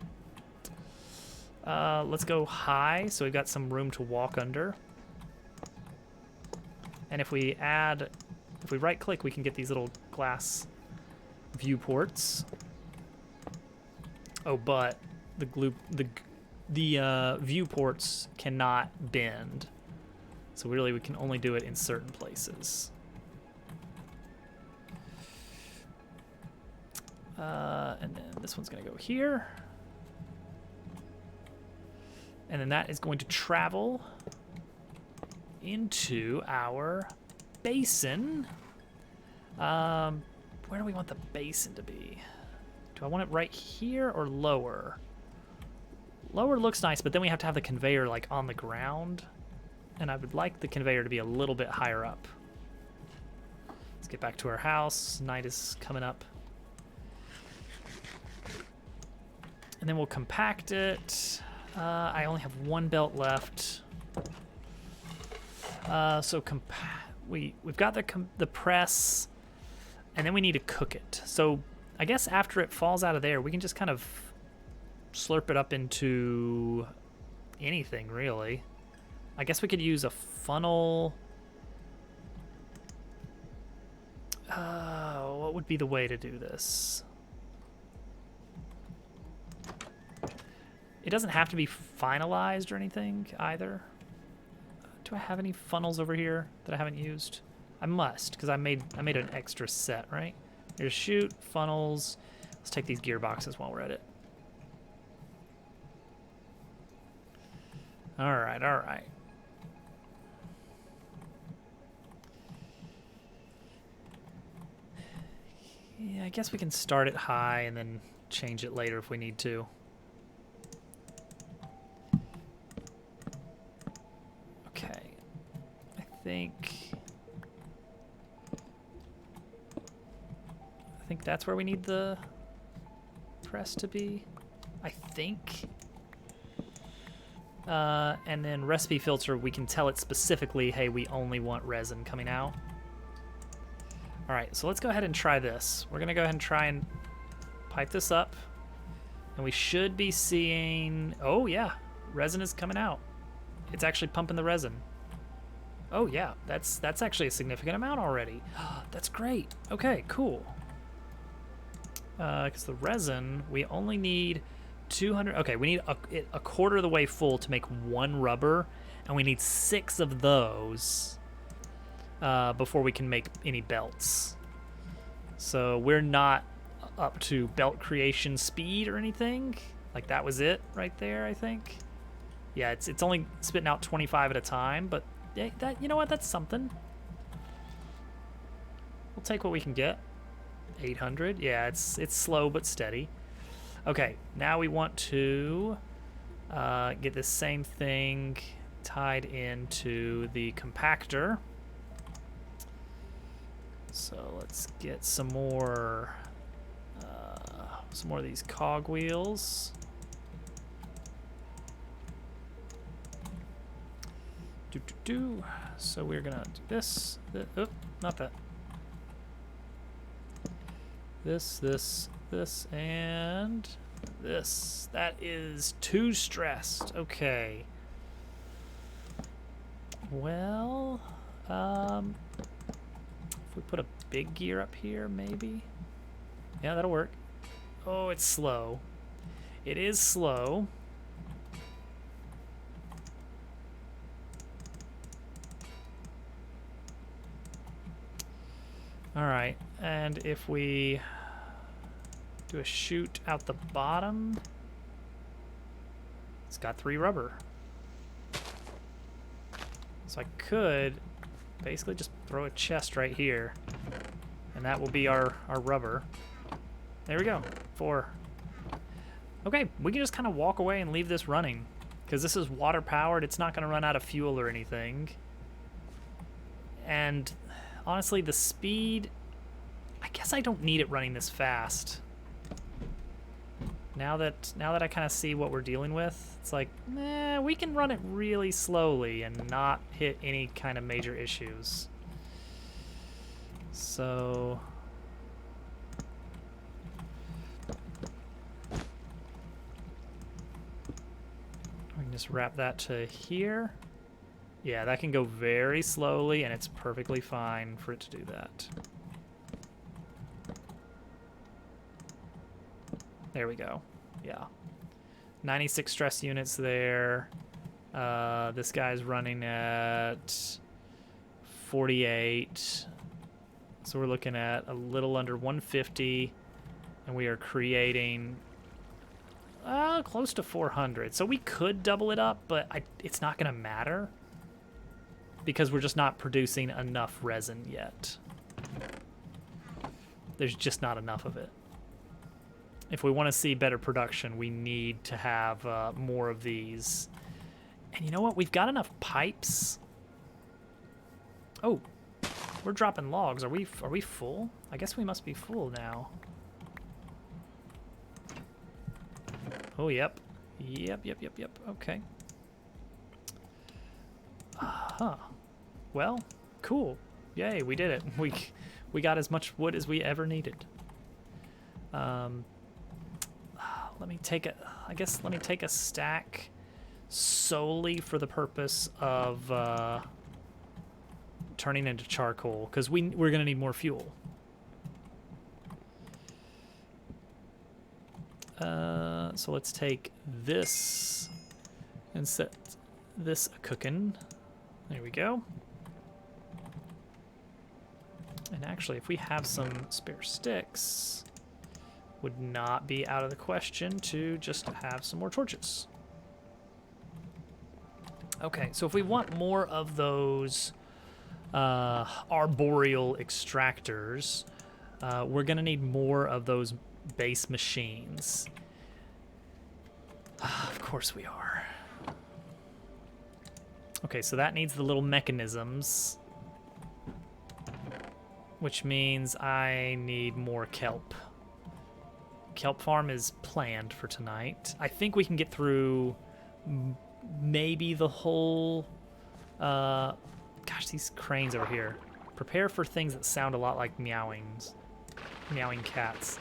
Let's go high, so we've got some room to walk under. And if we right-click, we can get these little glass viewports. Oh, but the viewports cannot bend, so really we can only do it in certain places. And then this one's going to go here. And then that is going to travel into our basin. Where do we want the basin to be? Do I want it right here or lower? Lower looks nice, but then we have to have the conveyor like on the ground. And I would like the conveyor to be a little bit higher up. Let's get back to our house. Night is coming up. And then we'll compact it. I only have one belt left. So we've got the press, and then we need to cook it. So I guess after it falls out of there, we can just kind of slurp it up into anything, really. I guess we could use a funnel. What would be the way to do this? It doesn't have to be finalized or anything either. Do I have any funnels over here that I haven't used? I must, because I made an extra set, right? Here's chute, funnels. Let's take these gearboxes while we're at it. All right, all right. Yeah, I guess we can start it high and then change it later if we need to. I think that's where we need the press to be. I think. And then recipe filter, we can tell it specifically, hey, we only want resin coming out. All right, so let's go ahead and try this. We're gonna go ahead and try and pipe this up. And we should be seeing... Oh, yeah. Resin is coming out. It's actually pumping the resin. Oh, yeah. That's actually a significant amount already. That's great. Okay, cool. Because the resin, we only need 200... Okay, we need a quarter of the way full to make 1 rubber. And we need 6 of those before we can make any belts. So we're not up to belt creation speed or anything. Like, that was it right there, I think. Yeah, it's only spitting out 25 at a time, but yeah, that, you know what, that's something. We'll take what we can get. 800. Yeah, it's slow but steady. Okay, now we want to get this same thing tied into the compactor. So let's get some more of these cogwheels. So we're gonna do this. Oh, not that. This, and this. That is too stressed. Okay. Well, if we put a big gear up here, maybe. Yeah, that'll work. Oh, it's slow. It is slow. All right, and if we do a chute out the bottom, it's got 3 rubber. So I could basically just throw a chest right here, and that will be our rubber. There we go, 4. Okay, we can just kind of walk away and leave this running, because this is water powered. It's not going to run out of fuel or anything. And honestly, the speed, I guess I don't need it running this fast. Now that I kind of see what we're dealing with, it's like, we can run it really slowly and not hit any kind of major issues. So we can just wrap that to here. Yeah, that can go very slowly, and it's perfectly fine for it to do that. There we go. Yeah. 96 stress units there. This guy's running at 48. So we're looking at a little under 150, and we are creating close to 400. So we could double it up, but it's not going to matter, because we're just not producing enough resin yet. There's just not enough of it. If we want to see better production, we need to have more of these. And you know what? We've got enough pipes. Oh, we're dropping logs. Are we full? I guess we must be full now. Oh, yep. Yep. Okay. Well, cool. Yay, we did it. We got as much wood as we ever needed. Let me take a stack solely for the purpose of turning into charcoal, because we're gonna need more fuel. So let's take this and set this cooking. There we go. And actually, if we have some spare sticks, would not be out of the question to just have some more torches. Okay, so if we want more of those arboreal extractors, we're gonna need more of those base machines. Of course we are. Okay, so that needs the little mechanisms, which means I need more kelp. Kelp farm is planned for tonight. I think we can get through maybe the whole... gosh, these cranes over here. Prepare for things that sound a lot like meowing cats.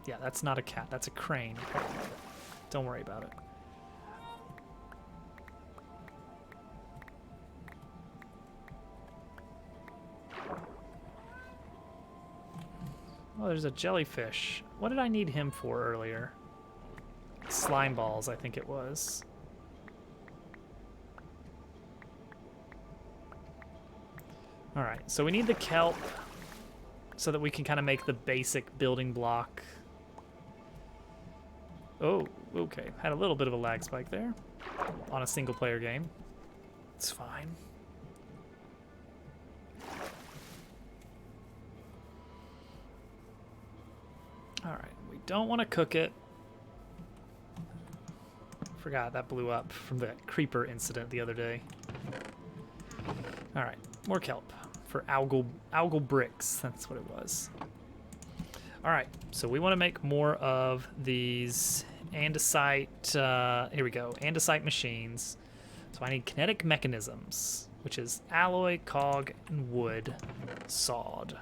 Yeah, that's not a cat. That's a crane. Don't worry about it. Oh, there's a jellyfish. What did I need him for earlier? Slime balls, I think it was. All right, so we need the kelp so that we can kind of make the basic building block. Oh, okay. Had a little bit of a lag spike there on a single player game. It's fine. All right, we don't want to cook it. Forgot that blew up from the creeper incident the other day. All right, more kelp for algal bricks. That's what it was. All right, so we want to make more of these andesite. Here we go, andesite machines. So I need kinetic mechanisms, which is alloy, cog, and wood sawed.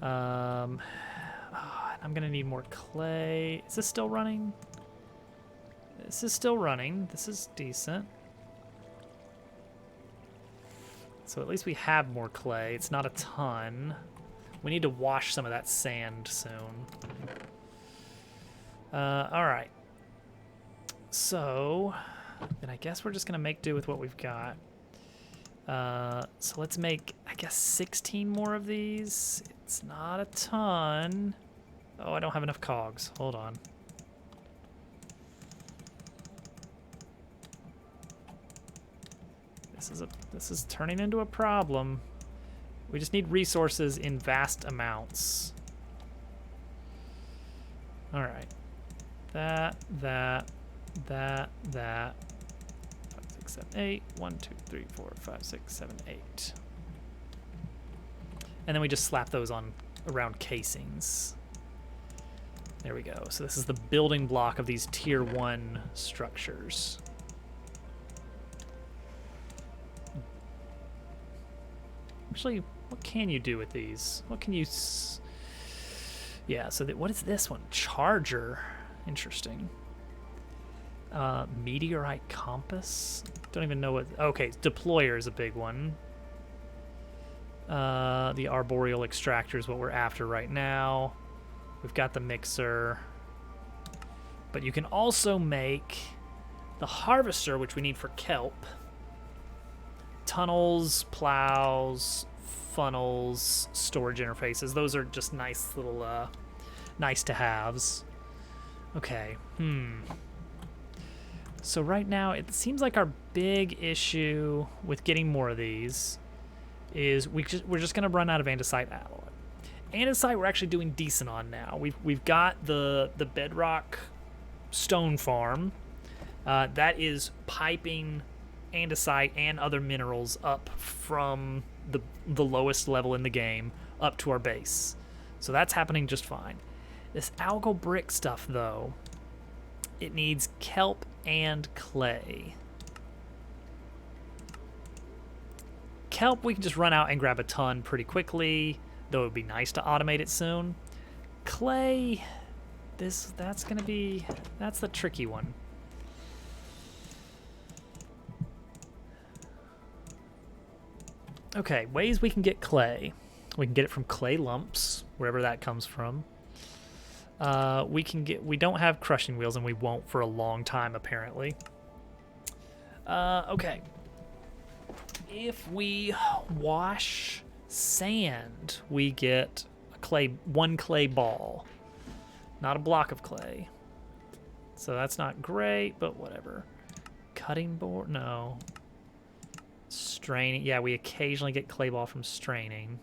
I'm gonna need more clay. Is this still running? This is still running. This is decent. So at least we have more clay. It's not a ton. We need to wash some of that sand soon. All right. So then I guess we're just gonna make do with what we've got. So let's make, I guess, 16 more of these. It's not a ton. Oh, I don't have enough cogs. Hold on. This is turning into a problem. We just need resources in vast amounts. All right. That. 5, 6, 7, 8. 1, 2, 3, 4, 5, 6, 7, 8. And then we just slap those on around casings. There we go. So this is the building block of these tier 1 structures. Actually, what can you do with these? What can you... Yeah, so what is this one? Charger. Interesting. Meteorite compass? Don't even know what... Okay, deployer is a big one. The arboreal extractor is what we're after right now. We've got the mixer. But you can also make the harvester, which we need for kelp. Tunnels, plows, funnels, storage interfaces. Those are just nice little nice to haves. Okay. So right now it seems like our big issue with getting more of these is we're just gonna run out of andesite alloy. Andesite we're actually doing decent on now. We've got the bedrock stone farm that is piping andesite and other minerals up from the lowest level in the game up to our base. So that's happening just fine. This algal brick stuff though, it needs kelp and clay. Kelp we can just run out and grab a ton pretty quickly, though it would be nice to automate it soon. Clay, that's the tricky one. Okay, ways we can get clay. We can get it from clay lumps, wherever that comes from. We don't have crushing wheels, and we won't for a long time, apparently. Okay. If we wash sand, we get one clay ball, not a block of clay. So that's not great, but whatever. Cutting board? No. Straining. Yeah, we occasionally get clay ball from straining.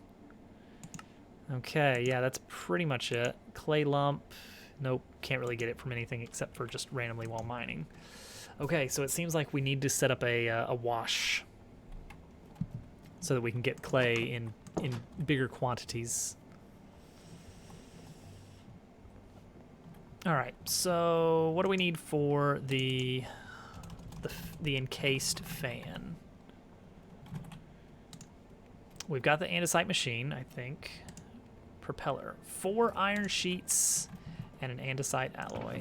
Okay, yeah, that's pretty much it. Clay lump. Nope, can't really get it from anything except for just randomly while mining. Okay, so it seems like we need to set up a wash so that we can get clay in bigger quantities. All right, so what do we need for the encased fan? We've got the andesite machine, I think. propeller. 4 iron sheets and an andesite alloy.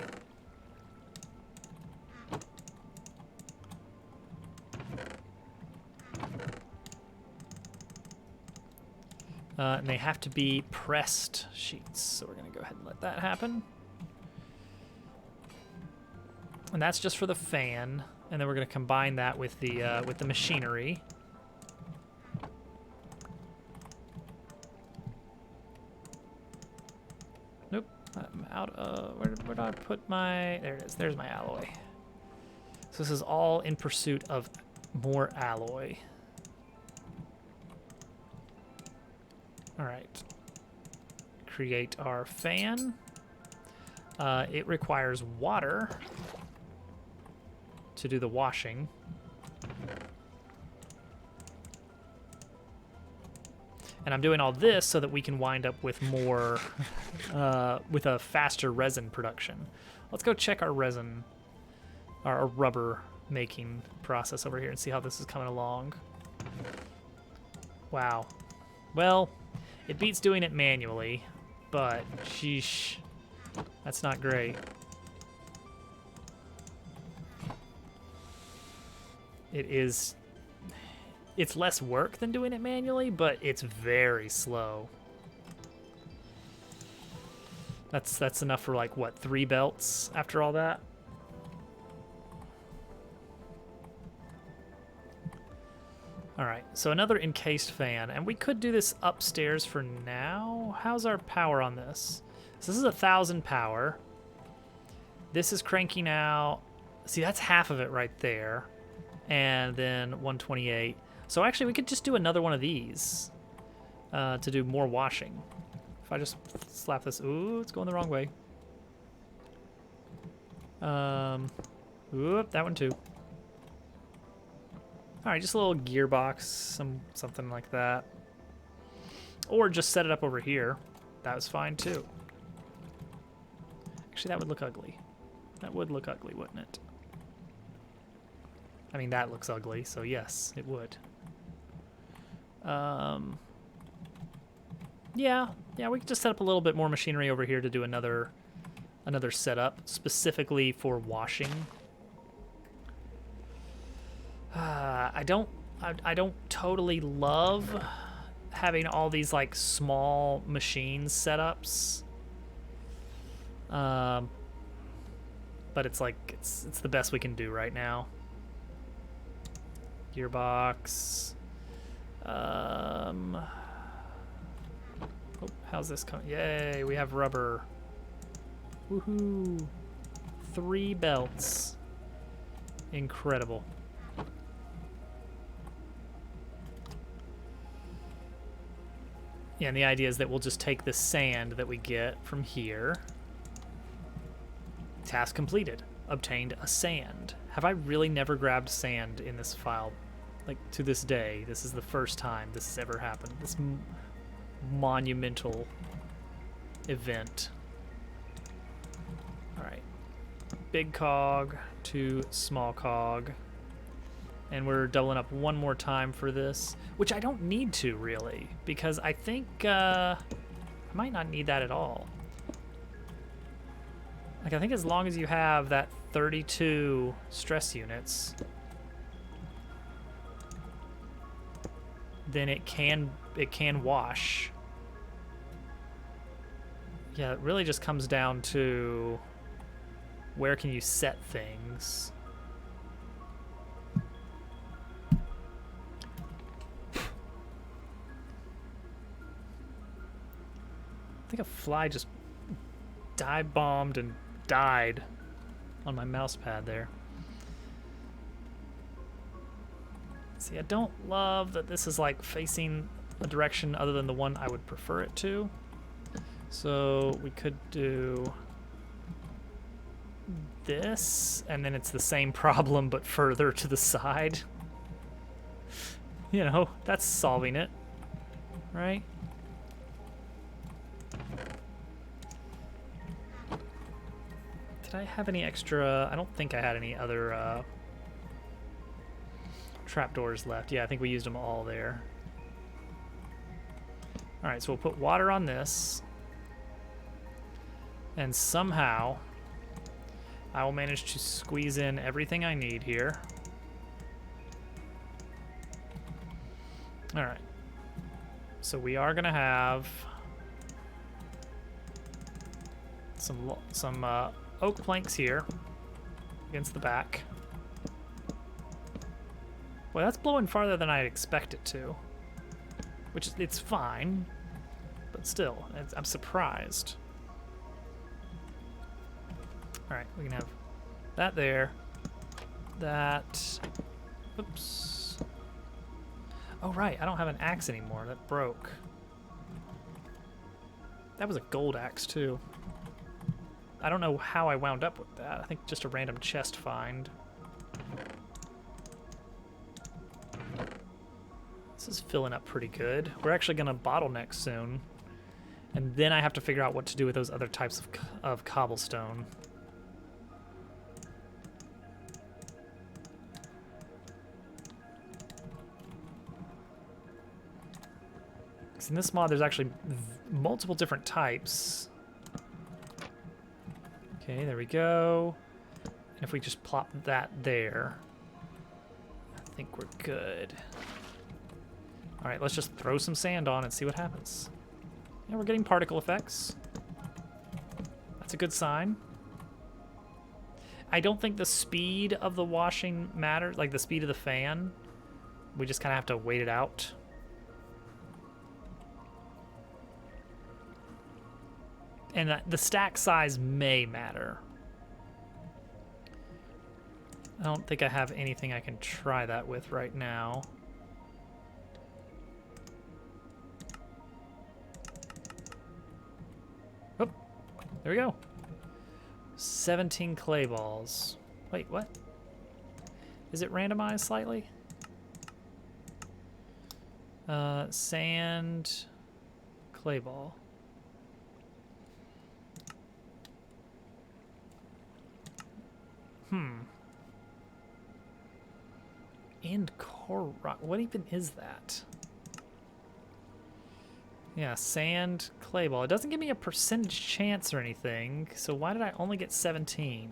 And they have to be pressed sheets, so we're going to go ahead and let that happen. And that's just for the fan, and then we're going to combine that with the machinery. Nope, I'm out of where did I put my? There it is. There's my alloy. So this is all in pursuit of more alloy. All right. Create our fan. It requires water to do the washing. And I'm doing all this so that we can wind up with more, with a faster resin production. Let's go check our resin, our rubber making process over here and see how this is coming along. Wow. Well, it beats doing it manually, but sheesh, that's not great. It's less work than doing it manually, but it's very slow. That's enough for like what, 3 belts after all that? All right, so another encased fan, and we could do this upstairs for now. How's our power on this? So this is 1,000 power. This is cranking out. See, that's half of it right there. And then 128. So actually, we could just do another one of these to do more washing. If I just slap this, ooh, it's going the wrong way. Oop, that one too. All right, just a little gearbox, something like that. Or just set it up over here. That was fine too. Actually, that would look ugly. That would look ugly, wouldn't it? I mean, that looks ugly, so yes, it would. Yeah, we could just set up a little bit more machinery over here to do another setup specifically for washing. I don't totally love having all these like small machine setups. But it's like it's the best we can do right now. Gearbox. Oh, how's this coming? Yay, we have rubber. Woohoo! 3 belts. Incredible. Yeah, and the idea is that we'll just take the sand that we get from here. Task completed. Obtained a sand. Have I really never grabbed sand in this file? Like, to this day, this is the first time this has ever happened. This monumental event. All right. Big cog to small cog. And we're doubling up one more time for this, which I don't need to, really, because I think I might not need that at all. Like, I think as long as you have that 32 stress units, then it can wash. Yeah, it really just comes down to where can you set things. I think a fly just dive bombed and died on my mouse pad there. See, I don't love that this is like facing a direction other than the one I would prefer it to. So we could do this, and then it's the same problem but further to the side. You know, that's solving it, right? Did I have any extra? I don't think I had any other trapdoors left. Yeah, I think we used them all there. All right, so we'll put water on this. And somehow I will manage to squeeze in everything I need here. All right. So we are going to have some oak planks here against the back. Well, that's blowing farther than I'd expect it to, which it's fine, but still, I'm surprised. All right, we can have that there, that, oops. Oh, right, I don't have an axe anymore, that broke. That was a gold axe, too. I don't know how I wound up with that. I think just a random chest find. This is filling up pretty good. We're actually gonna bottleneck soon. And then I have to figure out what to do with those other types of cobblestone. In this mod, there's actually multiple different types. Okay, there we go. And if we just plop that there, I think we're good. All right, let's just throw some sand on and see what happens. Yeah, we're getting particle effects. That's a good sign. I don't think the speed of the washing matters, like the speed of the fan. We just kind of have to wait it out. And the stack size may matter. I don't think I have anything I can try that with right now. Oh, there we go. 17 clay balls. Wait, what? Is it randomized slightly? Sand, clay ball. And core rock. What even is that? Yeah, sand, clay ball. It doesn't give me a percentage chance or anything, so why did I only get 17?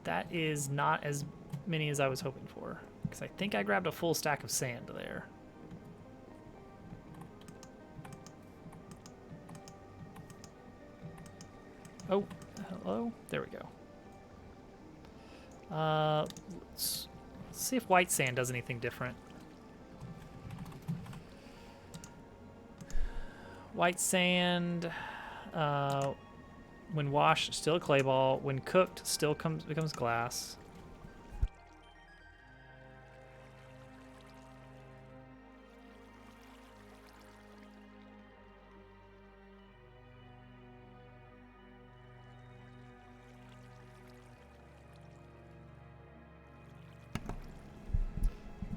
That is not as many as I was hoping for, because I think I grabbed a full stack of sand there. Oh, hello? There we go. Let's see if white sand does anything different. White sand, when washed, still a clay ball. When cooked, still becomes glass.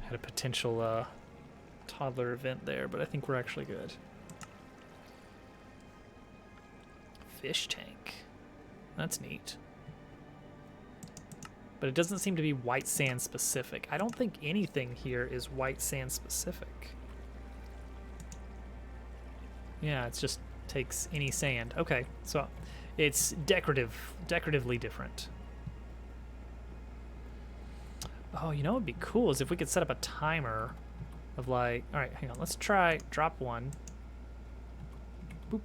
Had a potential toddler event there, but I think we're actually good. Fish tank. That's neat. But it doesn't seem to be white sand specific. I don't think anything here is white sand specific. Yeah, it just takes any sand. Okay, so it's decoratively different. Oh, you know what would be cool is if we could set up a timer of like, all right, hang on, let's try drop one. Boop.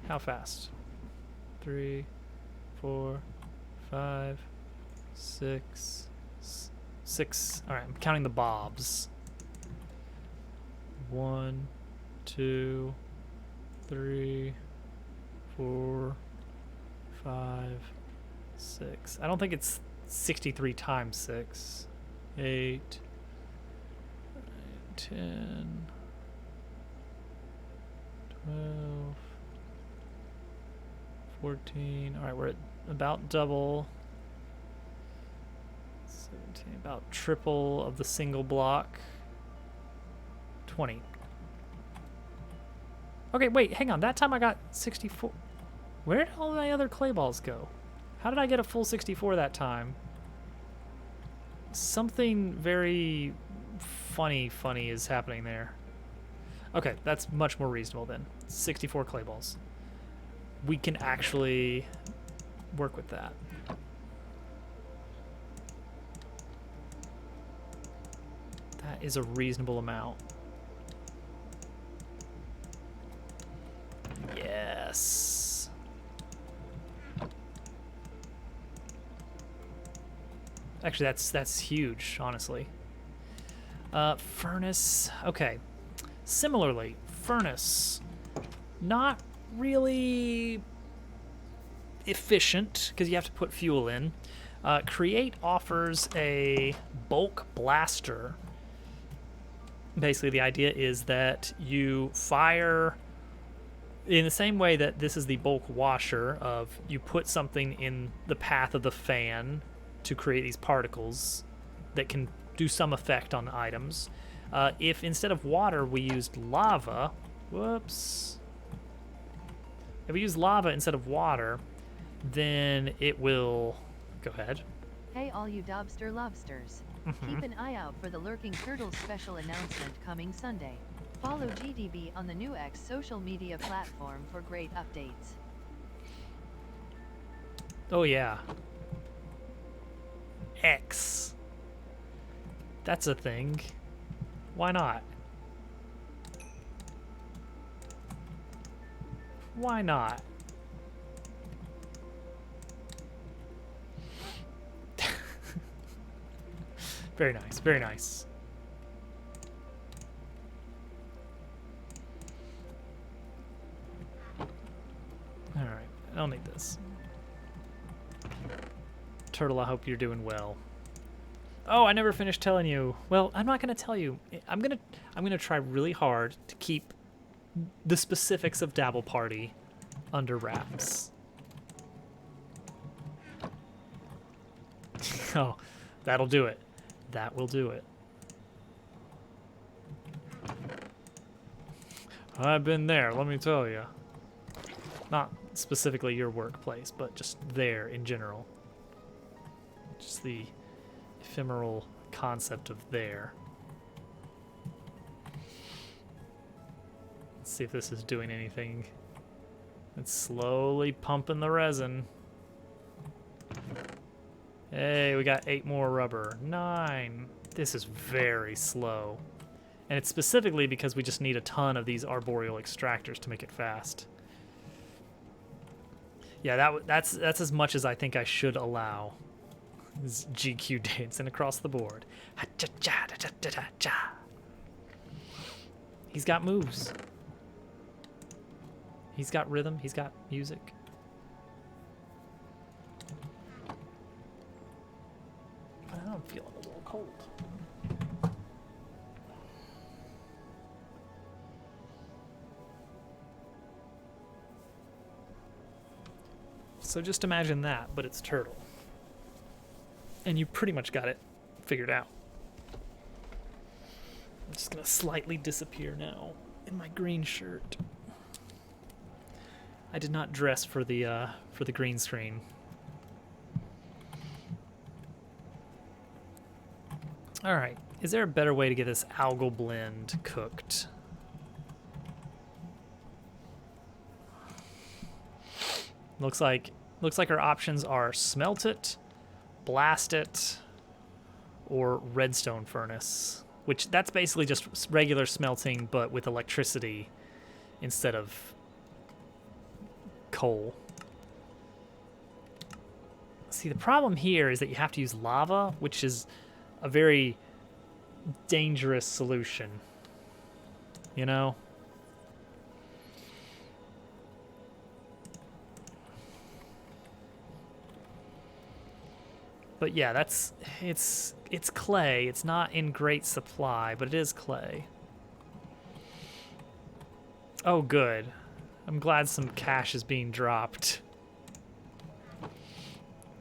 How fast? 3, 4, 5, 6, 6. All right, I'm counting the bobs. 1, 2, 3, 4, 5, 6. I don't think it's 63 times 6. 8, 9, 10, 12, 14. All right, we're at about double. 17, about triple of the single block. 20. Okay, wait, hang on. That time I got 64. Where did all my other clay balls go? How did I get a full 64 that time? Something very funny is happening there. Okay, that's much more reasonable then. 64 clay balls. We can actually work with that. That is a reasonable amount. Yes. Actually, that's huge, honestly. Furnace. Okay. Similarly, furnace. Not really efficient because you have to put fuel in. Create offers a bulk blaster. Basically, the idea is that you fire in the same way that this is the bulk washer of you put something in the path of the fan to create these particles that can do some effect on items. If instead of water we used lava, whoops. If we use lava instead of water, then it will, go ahead. Hey all you Dobster lobsters. Keep an eye out for the Lurking Turtles special announcement coming Sunday. Follow GDB on the new X social media platform for great updates. Oh yeah. X. That's a thing. Why not? Why not? Very nice, very nice. All right, I don't need this. Turtle, I hope you're doing well. Oh, I never finished telling you. Well, I'm not gonna tell you. I'm gonna try really hard to keep the specifics of Dabble Party under wraps. Oh, that'll do it. That will do it. I've been there, let me tell you. Not specifically your workplace, but just there in general. Just the ephemeral concept of there. Let's see if this is doing anything. It's slowly pumping the resin. Hey, we got 8 more rubber. 9. This is very slow. And it's specifically because we just need a ton of these arboreal extractors to make it fast. Yeah, that's as much as I think I should allow. This GQ dancing across the board. He's got moves. He's got rhythm. He's got music. I'm feeling a little cold. So just imagine that, but it's turtle. And you pretty much got it figured out. I'm just gonna slightly disappear now in my green shirt. I did not dress for the green screen. All right, is there a better way to get this algal blend cooked? Looks like our options are smelt it, blast it, or redstone furnace, which that's basically just regular smelting but with electricity instead of coal. See, the problem here is that you have to use lava, which is a very dangerous solution, you know? But yeah, it's clay. It's not in great supply, but it is clay. Oh, good. I'm glad some cash is being dropped.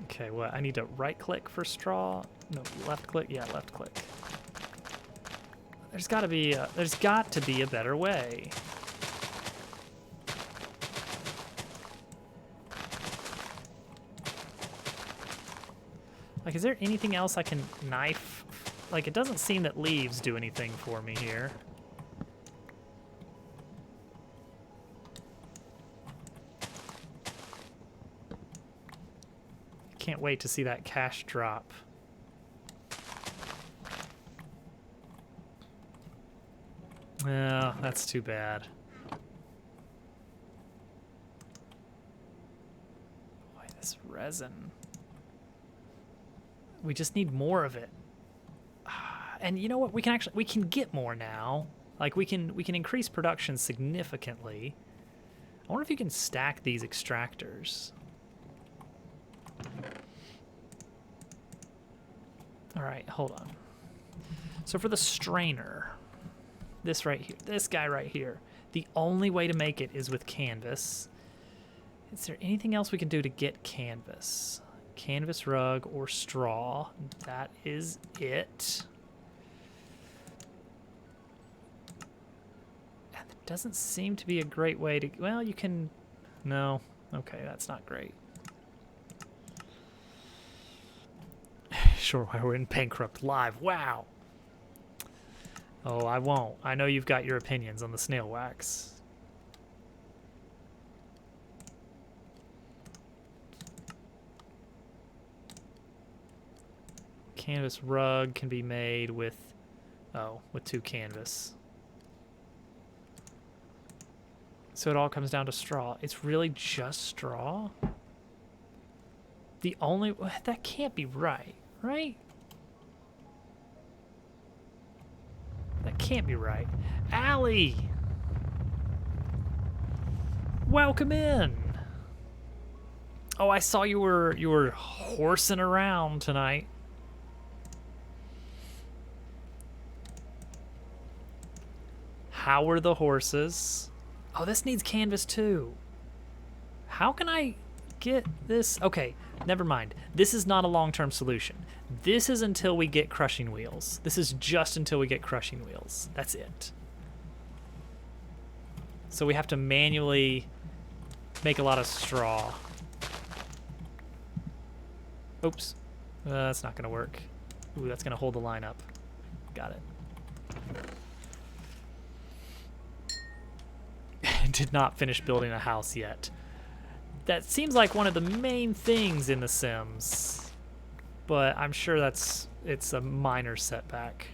Okay, what? I need to right-click for straw? No, left-click? Yeah, left-click. There's got to be a better way. Like, is there anything else I can knife? Like, it doesn't seem that leaves do anything for me here. can't wait to see that cash drop. Yeah, that's too bad. Boy, this resin. We just need more of it. And you know what? We can get more now. Like we can increase production significantly. I wonder if you can stack these extractors. All right, hold on. So for the strainer, this right here, this guy right here, the only way to make it is with canvas. Is there anything else we can do to get canvas? Canvas rug or straw. That is it. And there doesn't seem to be a great way to... Well, you can... No. Okay, that's not great. Sure, why we're in Bankrupt Live. Wow. Oh, I won't. I know you've got your opinions on the snail wax. Canvas rug can be made with, with 2 canvas. So it all comes down to straw. It's really just straw? The only... That can't be right, right? That can't be right. Allie! Welcome in! Oh, I saw you were horsing around tonight. How are the horses? Oh, this needs canvas too. How can I get this? Okay, never mind. This is not a long-term solution. This is until we get crushing wheels. This is just until we get crushing wheels. That's it. So we have to manually make a lot of straw. Oops. That's not going to work. Ooh, that's going to hold the line up. Got it. Did not finish building a house yet. That seems like one of the main things in The Sims, but I'm sure it's a minor setback.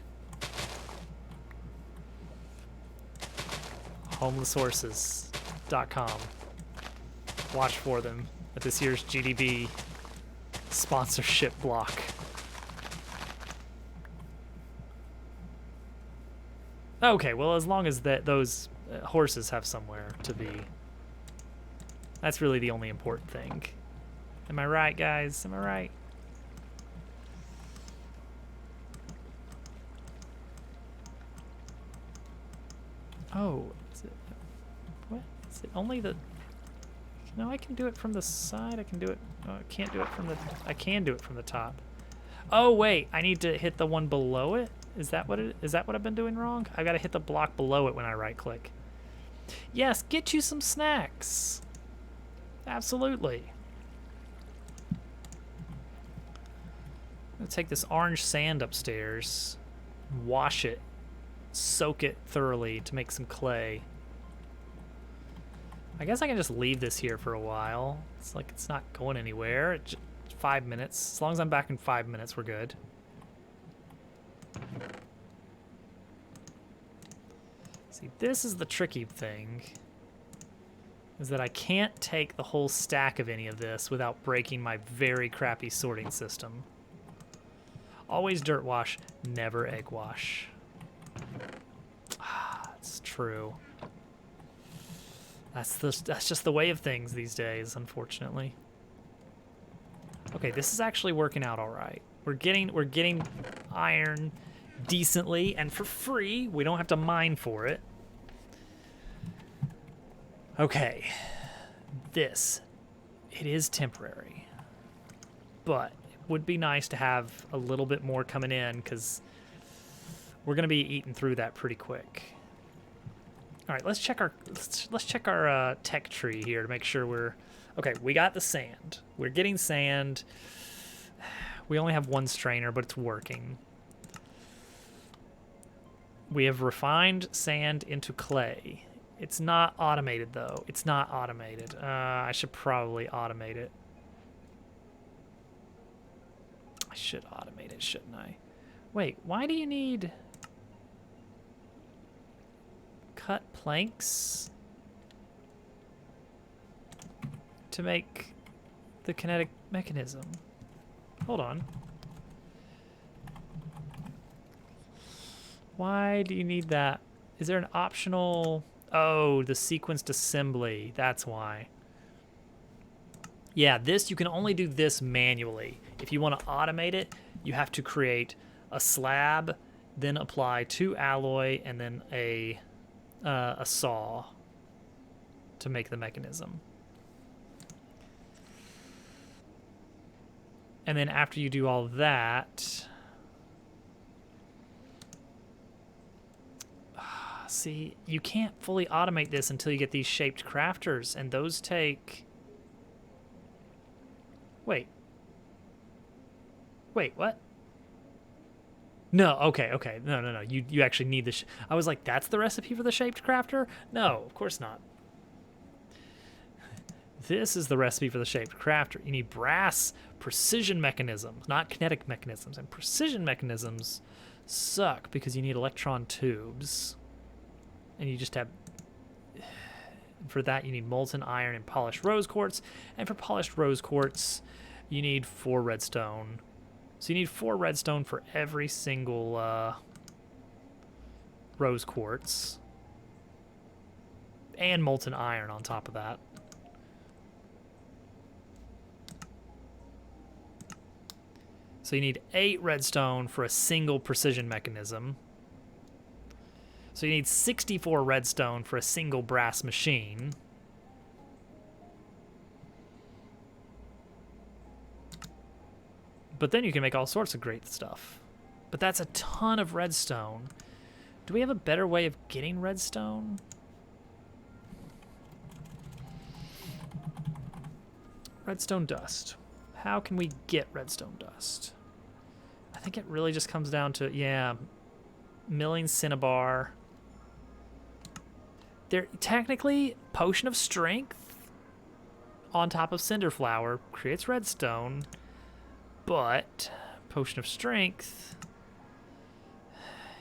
Homelesshorses.com. Watch for them at this year's GDB sponsorship block. Okay, well, as long as those horses have somewhere to be. That's really the only important thing. Am I right, guys? Am I right? Oh, is it... What? Is it only the... No, I can do it from the side. I can do it... Oh, I can't do it from the... I can do it from the top. Oh, wait. I need to hit the one below it? Is that what I've been doing wrong? I gotta hit the block below it when I right-click. Yes, get you some snacks. Absolutely. I'm gonna take this orange sand upstairs, wash it, soak it thoroughly to make some clay. I guess I can just leave this here for a while. It's like it's not going anywhere. 5 minutes. As long as I'm back in 5 minutes, we're good. See, this is the tricky thing, is that I can't take the whole stack of any of this without breaking my very crappy sorting system. Always dirt wash, never egg wash. Ah, it's true. That's just the way of things these days, unfortunately. Okay, this is actually working out all right. We're getting iron decently and for free. We don't have to mine for it. Okay, it is temporary, but it would be nice to have a little bit more coming in because we're gonna be eating through that pretty quick. All right, let's check our tech tree here to make sure we're okay. We got the sand. We're getting sand. We only have one strainer, but it's working. We have refined sand into clay. It's not automated, though. It's not automated. I should probably automate it. I should automate it, shouldn't I? Wait, why do you need cut planks to make the kinetic mechanism? Hold on. Why do you need that? Is there an optional... Oh, the sequenced assembly. That's why. Yeah, this, you can only do this manually. If you want to automate it, you have to create a slab, then apply 2 alloy, and then a saw to make the mechanism. And then after you do all that... See, you can't fully automate this until you get these shaped crafters, and those take... Wait, what? No, okay. No. You actually need the... I was like, that's the recipe for the shaped crafter? No, of course not. This is the recipe for the shaped crafter. You need brass precision mechanisms, not kinetic mechanisms. And precision mechanisms suck because you need electron tubes. And you just have... For that, you need molten iron and polished rose quartz. And for polished rose quartz, you need 4 redstone. So you need 4 redstone for every single rose quartz. And molten iron on top of that. So you need 8 redstone for a single precision mechanism. So you need 64 redstone for a single brass machine. But then you can make all sorts of great stuff. But that's a ton of redstone. Do we have a better way of getting redstone? Redstone dust. How can we get redstone dust? I think it really just comes down to, yeah, milling cinnabar. There, technically, potion of strength on top of cinder flower creates redstone, but potion of strength,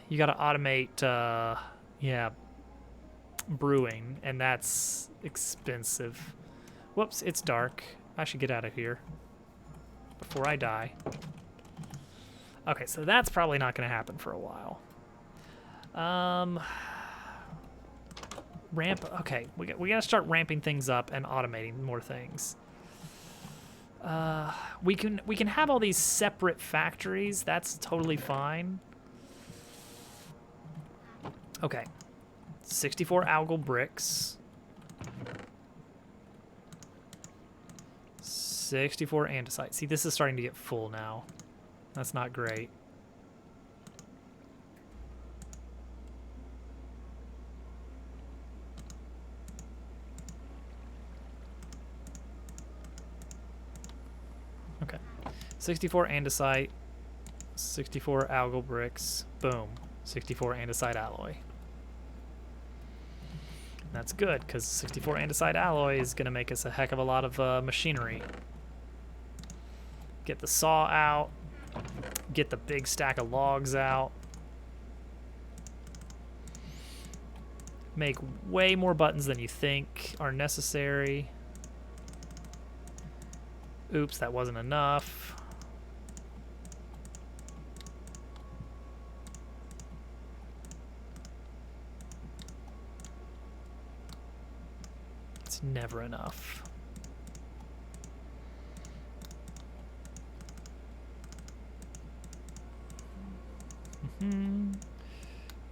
you got to automate, yeah, brewing, and that's expensive. Whoops, it's dark. I should get out of here before I die. Okay, so that's probably not going to happen for a while. Ramp. Okay, we got to start ramping things up and automating more things. We can have all these separate factories. That's totally fine. Okay, 64 algal bricks. 64 andesite. See, this is starting to get full now. That's not great. Okay. 64 andesite, 64 algal bricks, boom. 64 andesite alloy. That's good, because 64 andesite alloy is going to make us a heck of a lot of machinery. Get the saw out. Get the big stack of logs out. Make way more buttons than you think are necessary. Oops, that wasn't enough. It's never enough.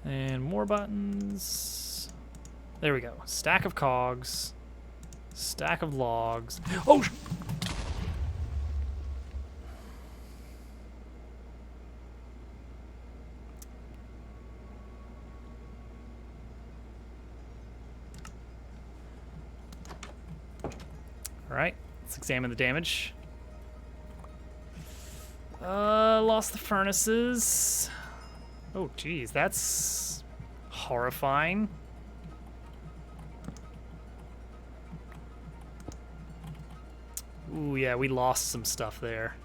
And more buttons. There we go. Stack of cogs. Stack of logs. Oh! Alright, let's examine the damage. Lost the furnaces. Oh, geez, that's horrifying. Ooh, yeah, we lost some stuff there.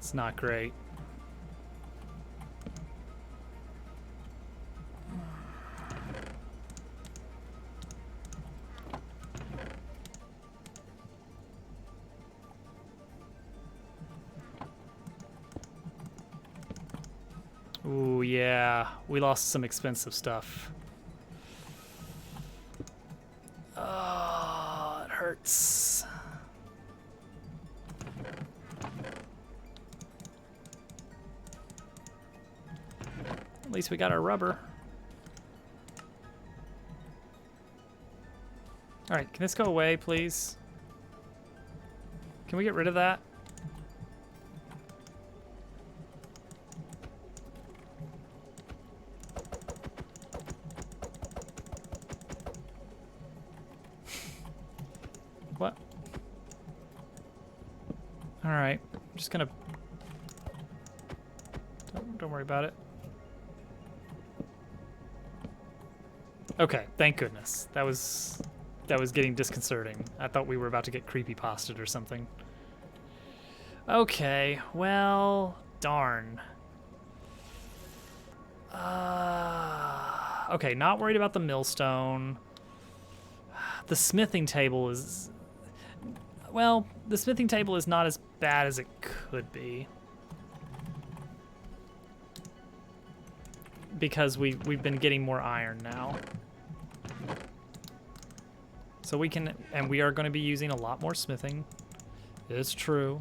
It's not great. Ooh, yeah. We lost some expensive stuff. Oh, it hurts. At least we got our rubber. All right, can this go away, please? Can we get rid of that? What? All right, I'm just gonna. Don't worry about it. Okay, thank goodness. That was getting disconcerting. I thought we were about to get creepypasted or something. Okay, well, darn. Okay, not worried about the millstone. The smithing table is... Well, the smithing table is not as bad as it could be. Because we've been getting more iron now. So we can, and we are going to be using a lot more smithing. It's true.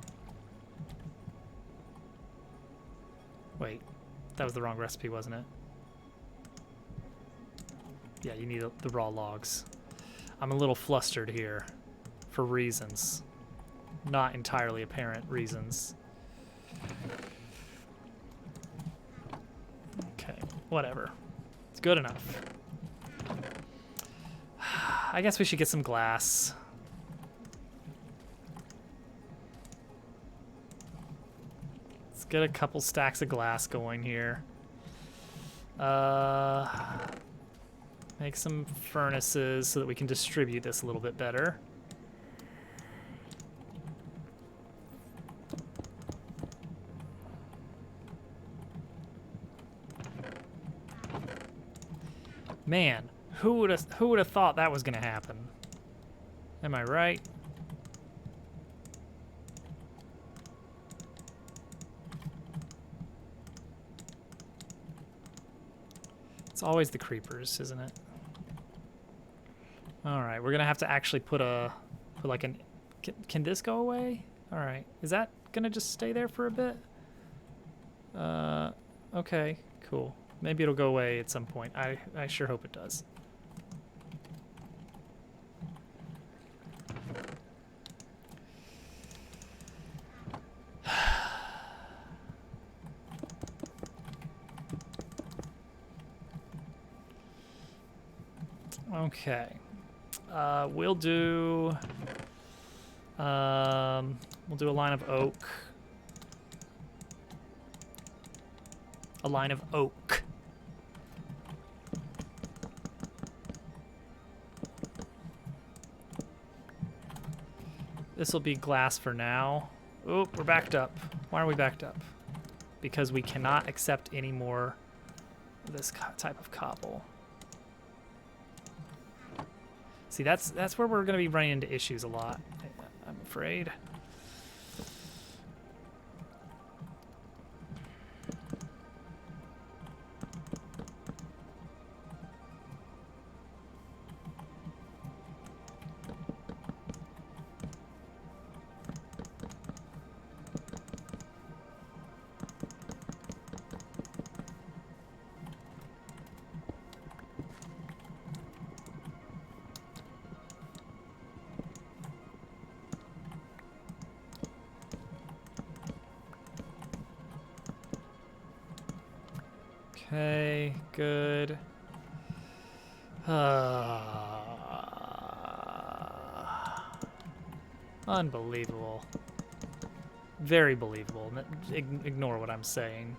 Wait, that was the wrong recipe, wasn't it? Yeah, you need the raw logs. I'm a little flustered here for reasons. Not entirely apparent reasons. Okay, whatever. It's good enough. I guess we should get some glass. Let's get a couple stacks of glass going here. Make some furnaces so that we can distribute this a little bit better. Man, who would have thought that was gonna happen? Am I right? It's always the creepers, isn't it? All right, we're gonna have to actually put like an. Can this go away? All right, is that gonna just stay there for a bit? Okay, cool. Maybe it'll go away at some point. I sure hope it does. Okay. We'll do a line of oak. A line of oak. This will be glass for now. Oh, we're backed up. Why are we backed up? Because we cannot accept any more of this type of cobble. See, that's where we're going to be running into issues a lot, I'm afraid. Okay, good. Unbelievable. Very believable. Ignore what I'm saying.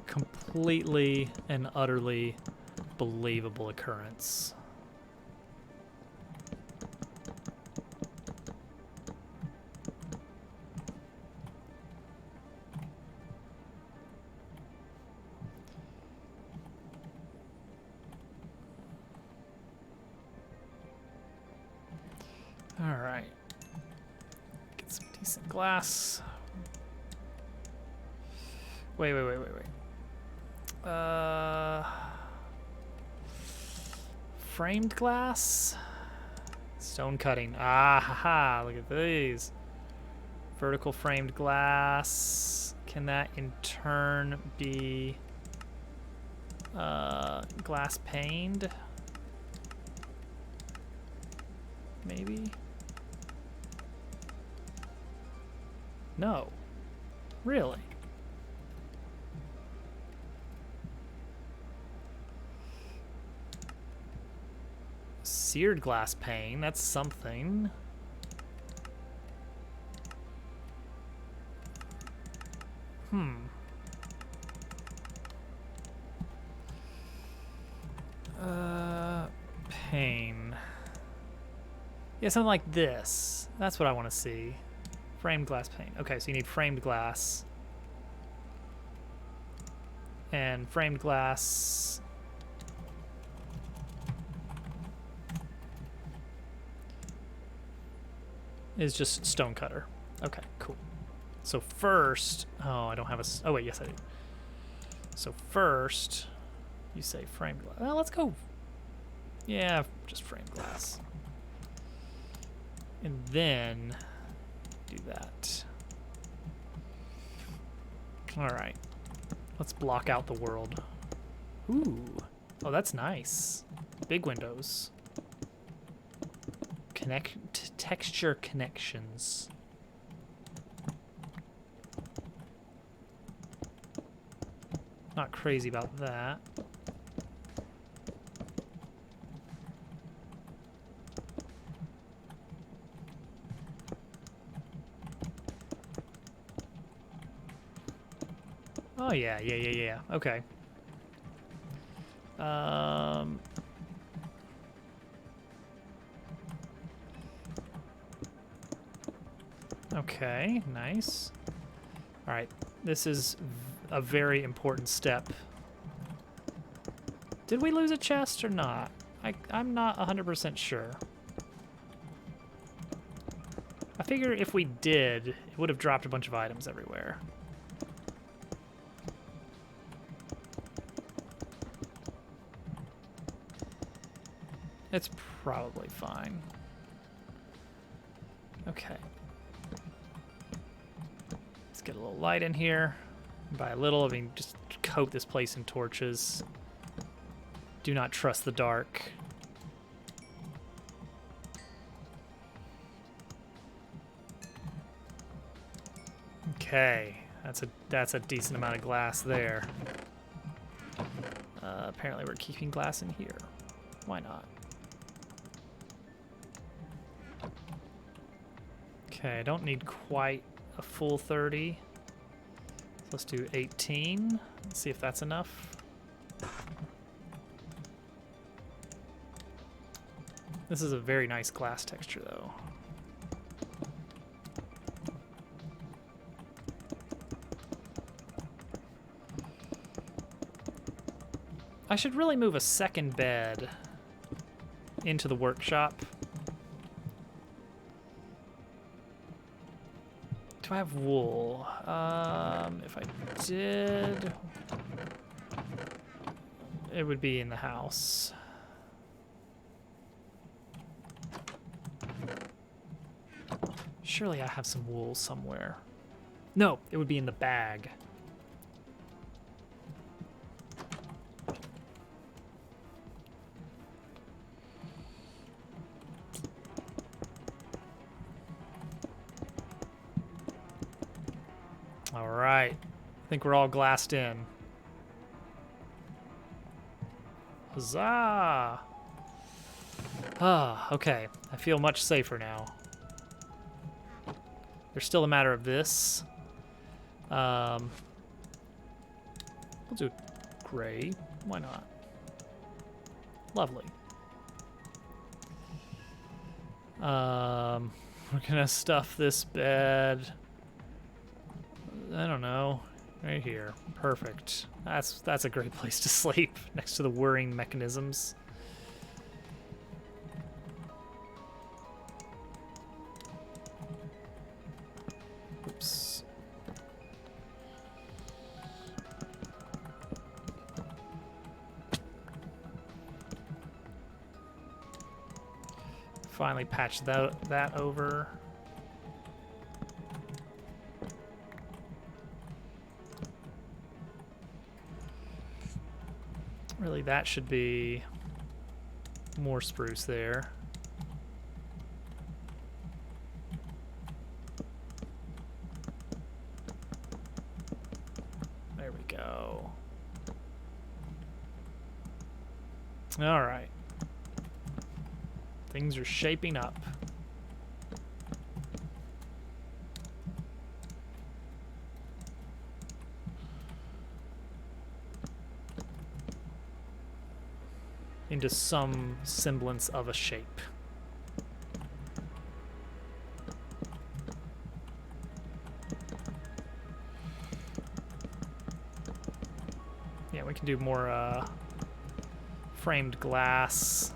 Completely and utterly believable occurrence. All right. Get some decent glass. Wait. Framed glass? Stone cutting. Ah, haha, look at these. Vertical framed glass. Can that in turn be glass paned? Maybe? No. Really? Seared glass pane, that's something. Pane. Yeah, something like this. That's what I want to see. Framed glass pane. Okay, so you need framed glass. And framed glass. Is just stone cutter. Okay, cool. So first, oh, I don't have a, oh wait, yes I do. So first, you say framed glass. Well, let's go, yeah, just framed glass. And then do that. All right, let's block out the world. Ooh, oh, that's nice. Big windows. Texture connections. Not crazy about that. Oh yeah. Okay. Okay, nice. All right, this is a very important step. Did we lose a chest or not? I'm not 100% sure. I figure if we did, it would have dropped a bunch of items everywhere. It's probably fine. Okay. Let's get a little light in here. By a little, I mean just coat this place in torches. Do not trust the dark. Okay, that's a decent amount of glass there. Apparently we're keeping glass in here. Why not? Okay, I don't need quite a full 30. So let's do 18. Let's see if that's enough. This is a very nice glass texture, though. I should really move a second bed into the workshop. Do I have wool? If I did, it would be in the house. Surely I have some wool somewhere. No, it would be in the bag. All right, I think we're all glassed in. Huzzah! Ah, okay, I feel much safer now. There's still a matter of this. We'll do gray. Why not? Lovely. We're gonna stuff this bed. I don't know. Right here. Perfect. That's a great place to sleep, next to the whirring mechanisms. Finally patch that over. Really, that should be more spruce there. There we go. All right. Things are shaping up. Into some semblance of a shape. Yeah, we can do more framed glass.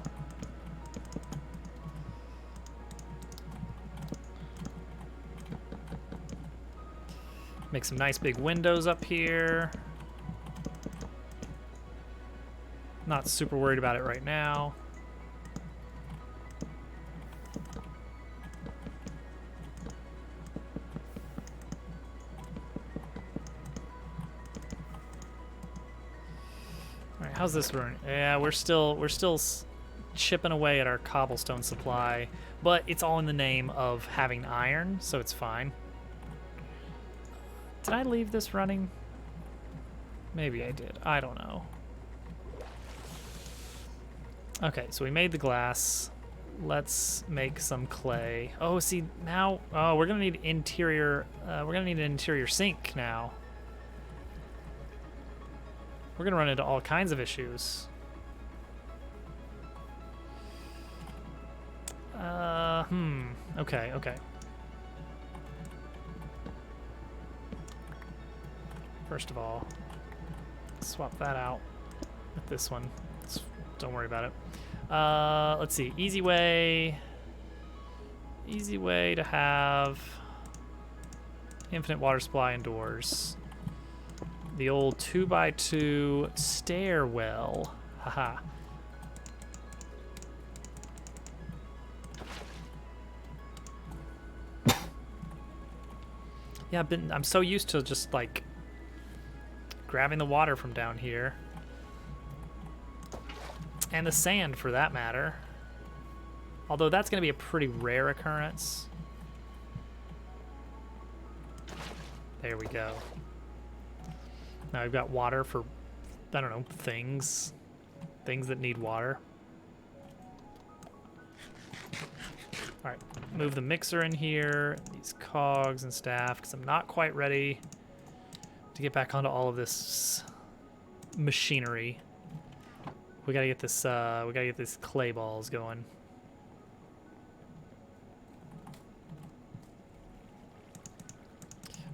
Make some nice big windows up here. Not super worried about it right now. All right, how's this run? Yeah, we're still chipping away at our cobblestone supply, but it's all in the name of having iron, so it's fine. Did I leave this running? Maybe I did. I don't know. Okay, so we made the glass. Let's make some clay. Oh, see now. Oh, we're gonna need interior. We're gonna need an interior sink now. We're gonna run into all kinds of issues. Okay, okay. First of all, swap that out with this one. Don't worry about it. Let's see. Easy way to have infinite water supply indoors. The old 2x2 stairwell. Haha. Yeah, I'm so used to just like grabbing the water from down here. And the sand, for that matter. Although that's going to be a pretty rare occurrence. There we go. Now we've got water for, I don't know, things that need water. All right, move the mixer in here, these cogs and stuff, because I'm not quite ready to get back onto all of this machinery. We gotta get this clay balls going.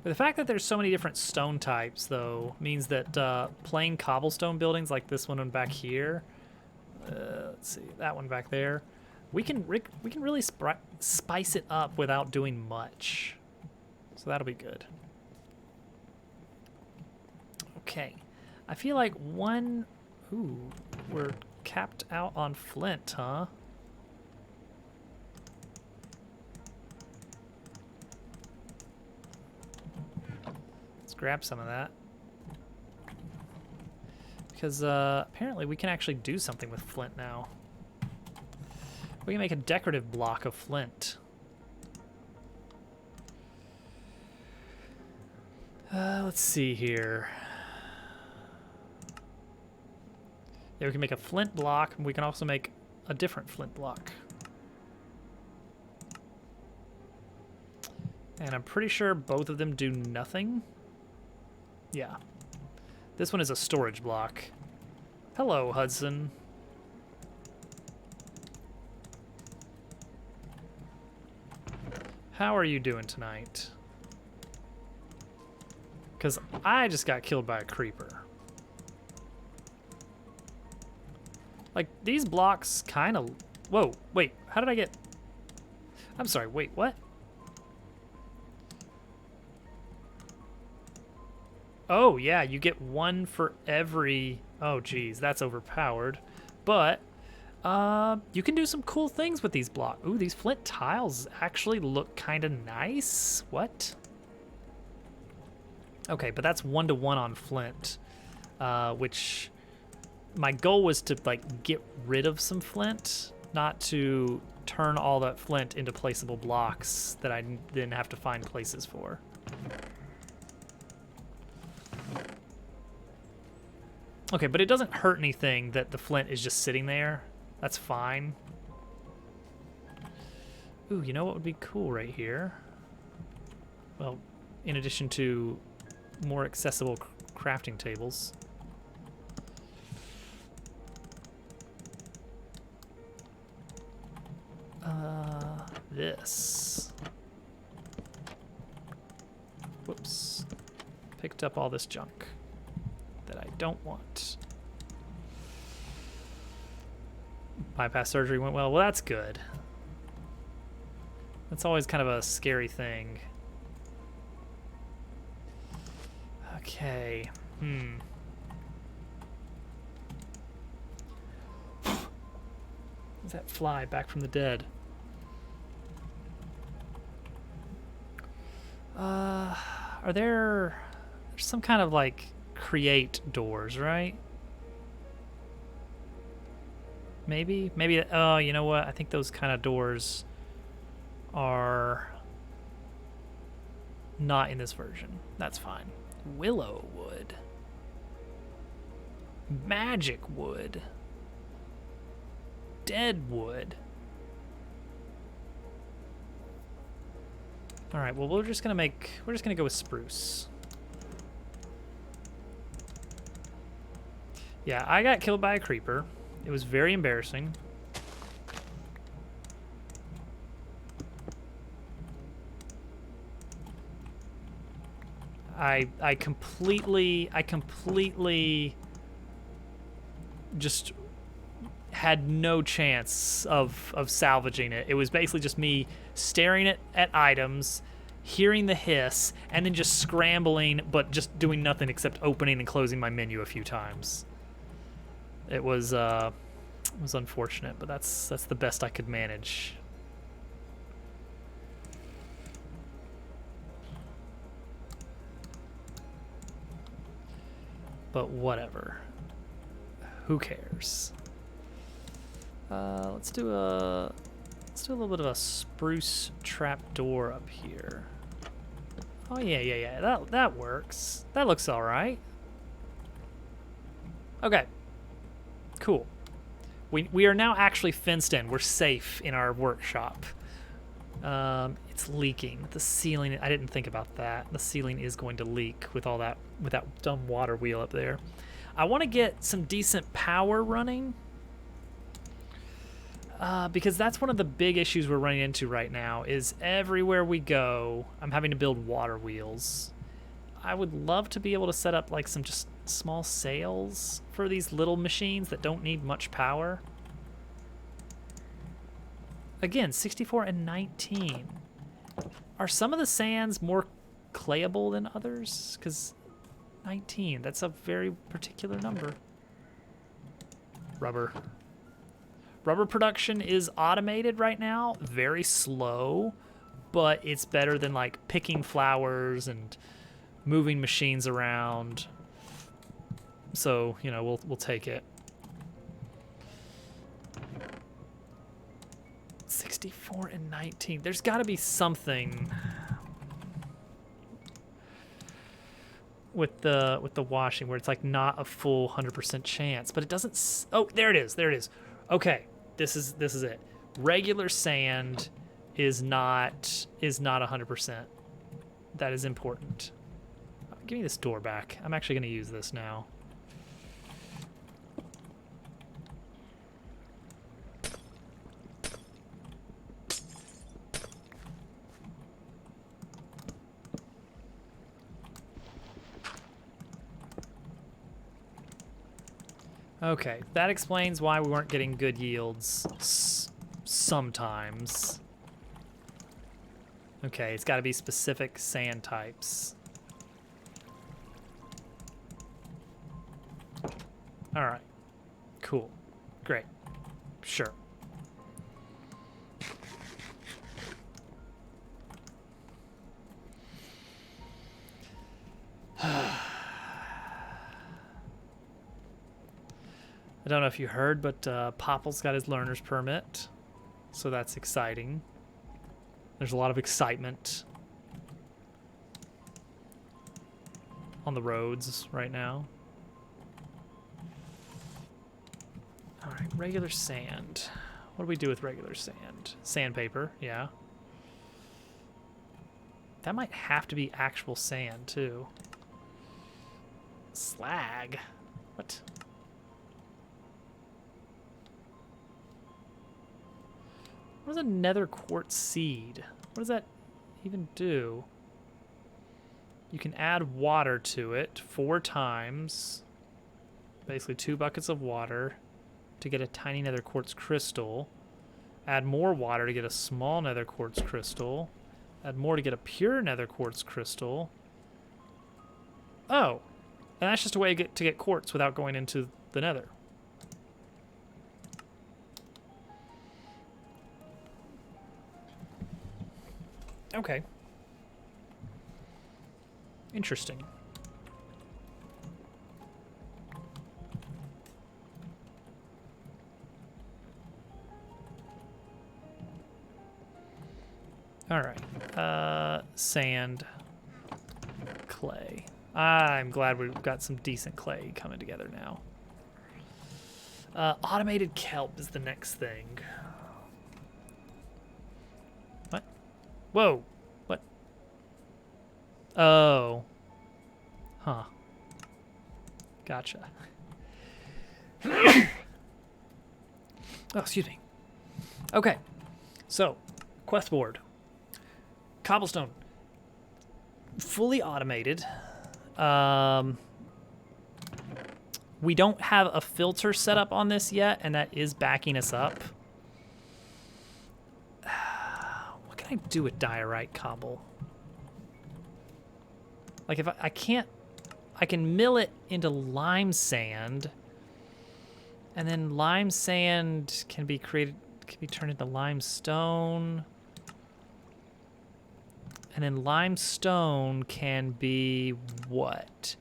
But the fact that there's so many different stone types, though, means that plain cobblestone buildings like this one back here, let's see, that one back there, we can really spice it up without doing much. So that'll be good. Okay, I feel like one. Ooh, we're capped out on flint, huh? Let's grab some of that. Because apparently we can actually do something with flint now. We can make a decorative block of flint. Let's see here. Yeah, we can make a flint block, and we can also make a different flint block. And I'm pretty sure both of them do nothing. Yeah. This one is a storage block. Hello, Hudson. How are you doing tonight? Because I just got killed by a creeper. Like, these blocks kind of... Whoa, wait, how did I get... I'm sorry, wait, what? Oh, yeah, you get one for every... Oh, geez, that's overpowered. But You can do some cool things with these blocks. Ooh, these flint tiles actually look kind of nice. What? Okay, but that's 1-to-1 on flint, which my goal was to like get rid of some flint, not to turn all that flint into placeable blocks that I then have to find places for. Okay, but it doesn't hurt anything that the flint is just sitting there. That's fine. Ooh, you know what would be cool right here? Well, in addition to more accessible crafting tables. This. Whoops. Picked up all this junk that I don't want. Bypass surgery went well. Well, that's good. That's always kind of a scary thing. Okay. Where's that fly back from the dead? Are there's some kind of like create doors, right? Maybe, oh, you know what? I think those kind of doors are not in this version. That's fine. Willow wood. Magic wood. Dead wood. All right, well, we're just gonna go with spruce. Yeah, I got killed by a creeper. It was very embarrassing. I completely just had no chance of salvaging it. It was basically just me staring at items, hearing the hiss, and then just scrambling, but just doing nothing except opening and closing my menu a few times. It was unfortunate, but that's the best I could manage. But whatever. Who cares? Let's do a little bit of a spruce trapdoor up here. Oh yeah. That works. That looks all right. Okay. Cool. We are now actually fenced in. We're safe in our workshop. It's leaking. The ceiling, I didn't think about that. The ceiling is going to leak with all that, with that dumb water wheel up there. I want to get some decent power running. Because that's one of the big issues we're running into right now is everywhere we go, I'm having to build water wheels. I would love to be able to set up like some just small sails for these little machines that don't need much power. Again, 64 and 19. Are some of the sands more clayable than others? Because 19, that's a very particular number. Rubber. Rubber production is automated right now, very slow, but it's better than like picking flowers and moving machines around. So, you know, we'll take it. 64 and 19. There's got to be something with the washing where it's like not a full 100% chance, but it doesn't. Oh, there it is. There it is. Okay, this is it. Regular sand is not 100%. That is important. Give me this door back. I'm actually going to use this now. Okay, that explains why we weren't getting good yields sometimes. Okay, it's got to be specific sand types. All right, cool, great. Sure. I don't know if you heard, but Popple's got his learner's permit, so that's exciting. There's a lot of excitement on the roads right now. All right, regular sand. What do we do with regular sand? Sandpaper, yeah. That might have to be actual sand, too. Slag? What? What is a nether quartz seed? What does that even do? You can add water to it 4 times. Basically 2 buckets of water to get a tiny nether quartz crystal. Add more water to get a small nether quartz crystal. Add more to get a pure nether quartz crystal. Oh, and that's just a way to get quartz without going into the nether. Okay. Interesting. All right. Sand. Clay. I'm glad we've got some decent clay coming together now. Automated kelp is the next thing. What? Whoa. What? Oh. Huh. Gotcha. Oh, excuse me. Okay. So, quest board. Cobblestone. Fully automated. We don't have a filter set up on this yet, and that is backing us up. What can I do with diorite cobble? Like if I can't, I can mill it into lime sand, and then lime sand can be turned into limestone. And then limestone can be what?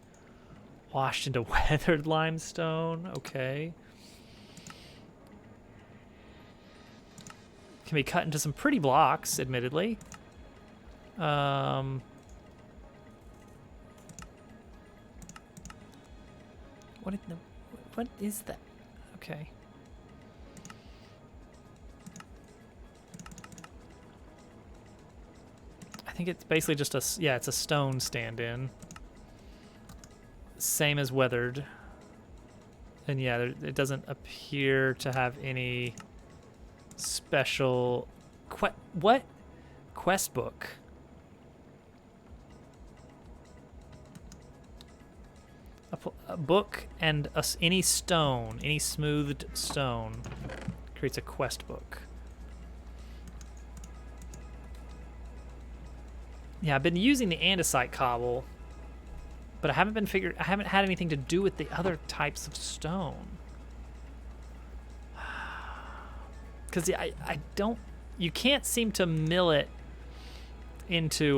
Washed into weathered limestone. Okay. Can be cut into some pretty blocks, admittedly. What is that? Okay. I think it's basically just it's a stone stand-in. Same as weathered. And yeah, it doesn't appear to have any special... what? Quest book. A book and any stone, any smoothed stone creates a quest book. Yeah, I've been using the andesite cobble, but I haven't had anything to do with the other types of stone. Because I don't, you can't seem to mill it into,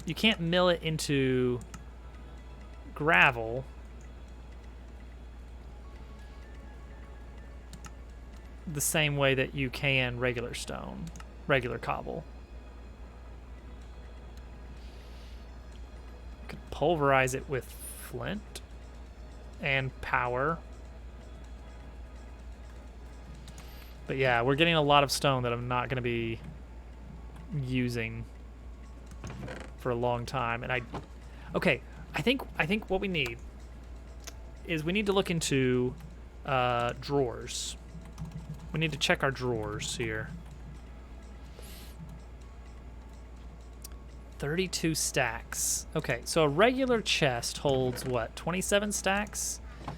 you can't mill it into gravel the same way that you can regular stone. Regular cobble. Could pulverize it with flint and power. But yeah, we're getting a lot of stone that I'm not going to be using for a long time. And I think what we need is we need to look into drawers. We need to check our drawers here. 32 stacks. Okay, so a regular chest holds what, 27 stacks? And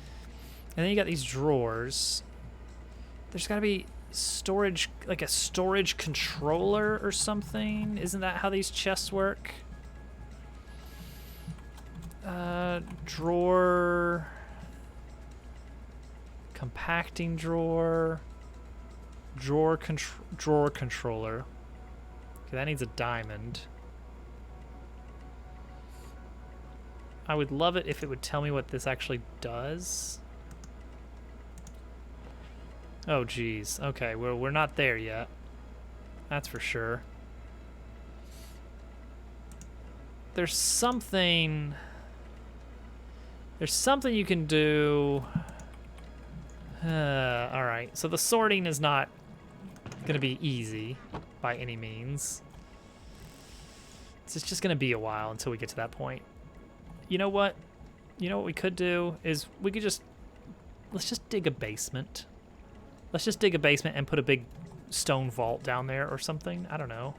then you got these drawers. There's got to be storage, like a storage controller or something. Isn't that how these chests work? Drawer. Compacting drawer. Drawer controller. Okay, that needs a diamond. I would love it if it would tell me what this actually does. Oh, geez. Okay, well, we're not there yet. That's for sure. There's something you can do. Alright, so the sorting is not going to be easy by any means. It's just going to be a while until we get to that point. You know what? You know what we could do is we could let's just dig a basement. Let's just dig a basement and put a big stone vault down there or something. I don't know.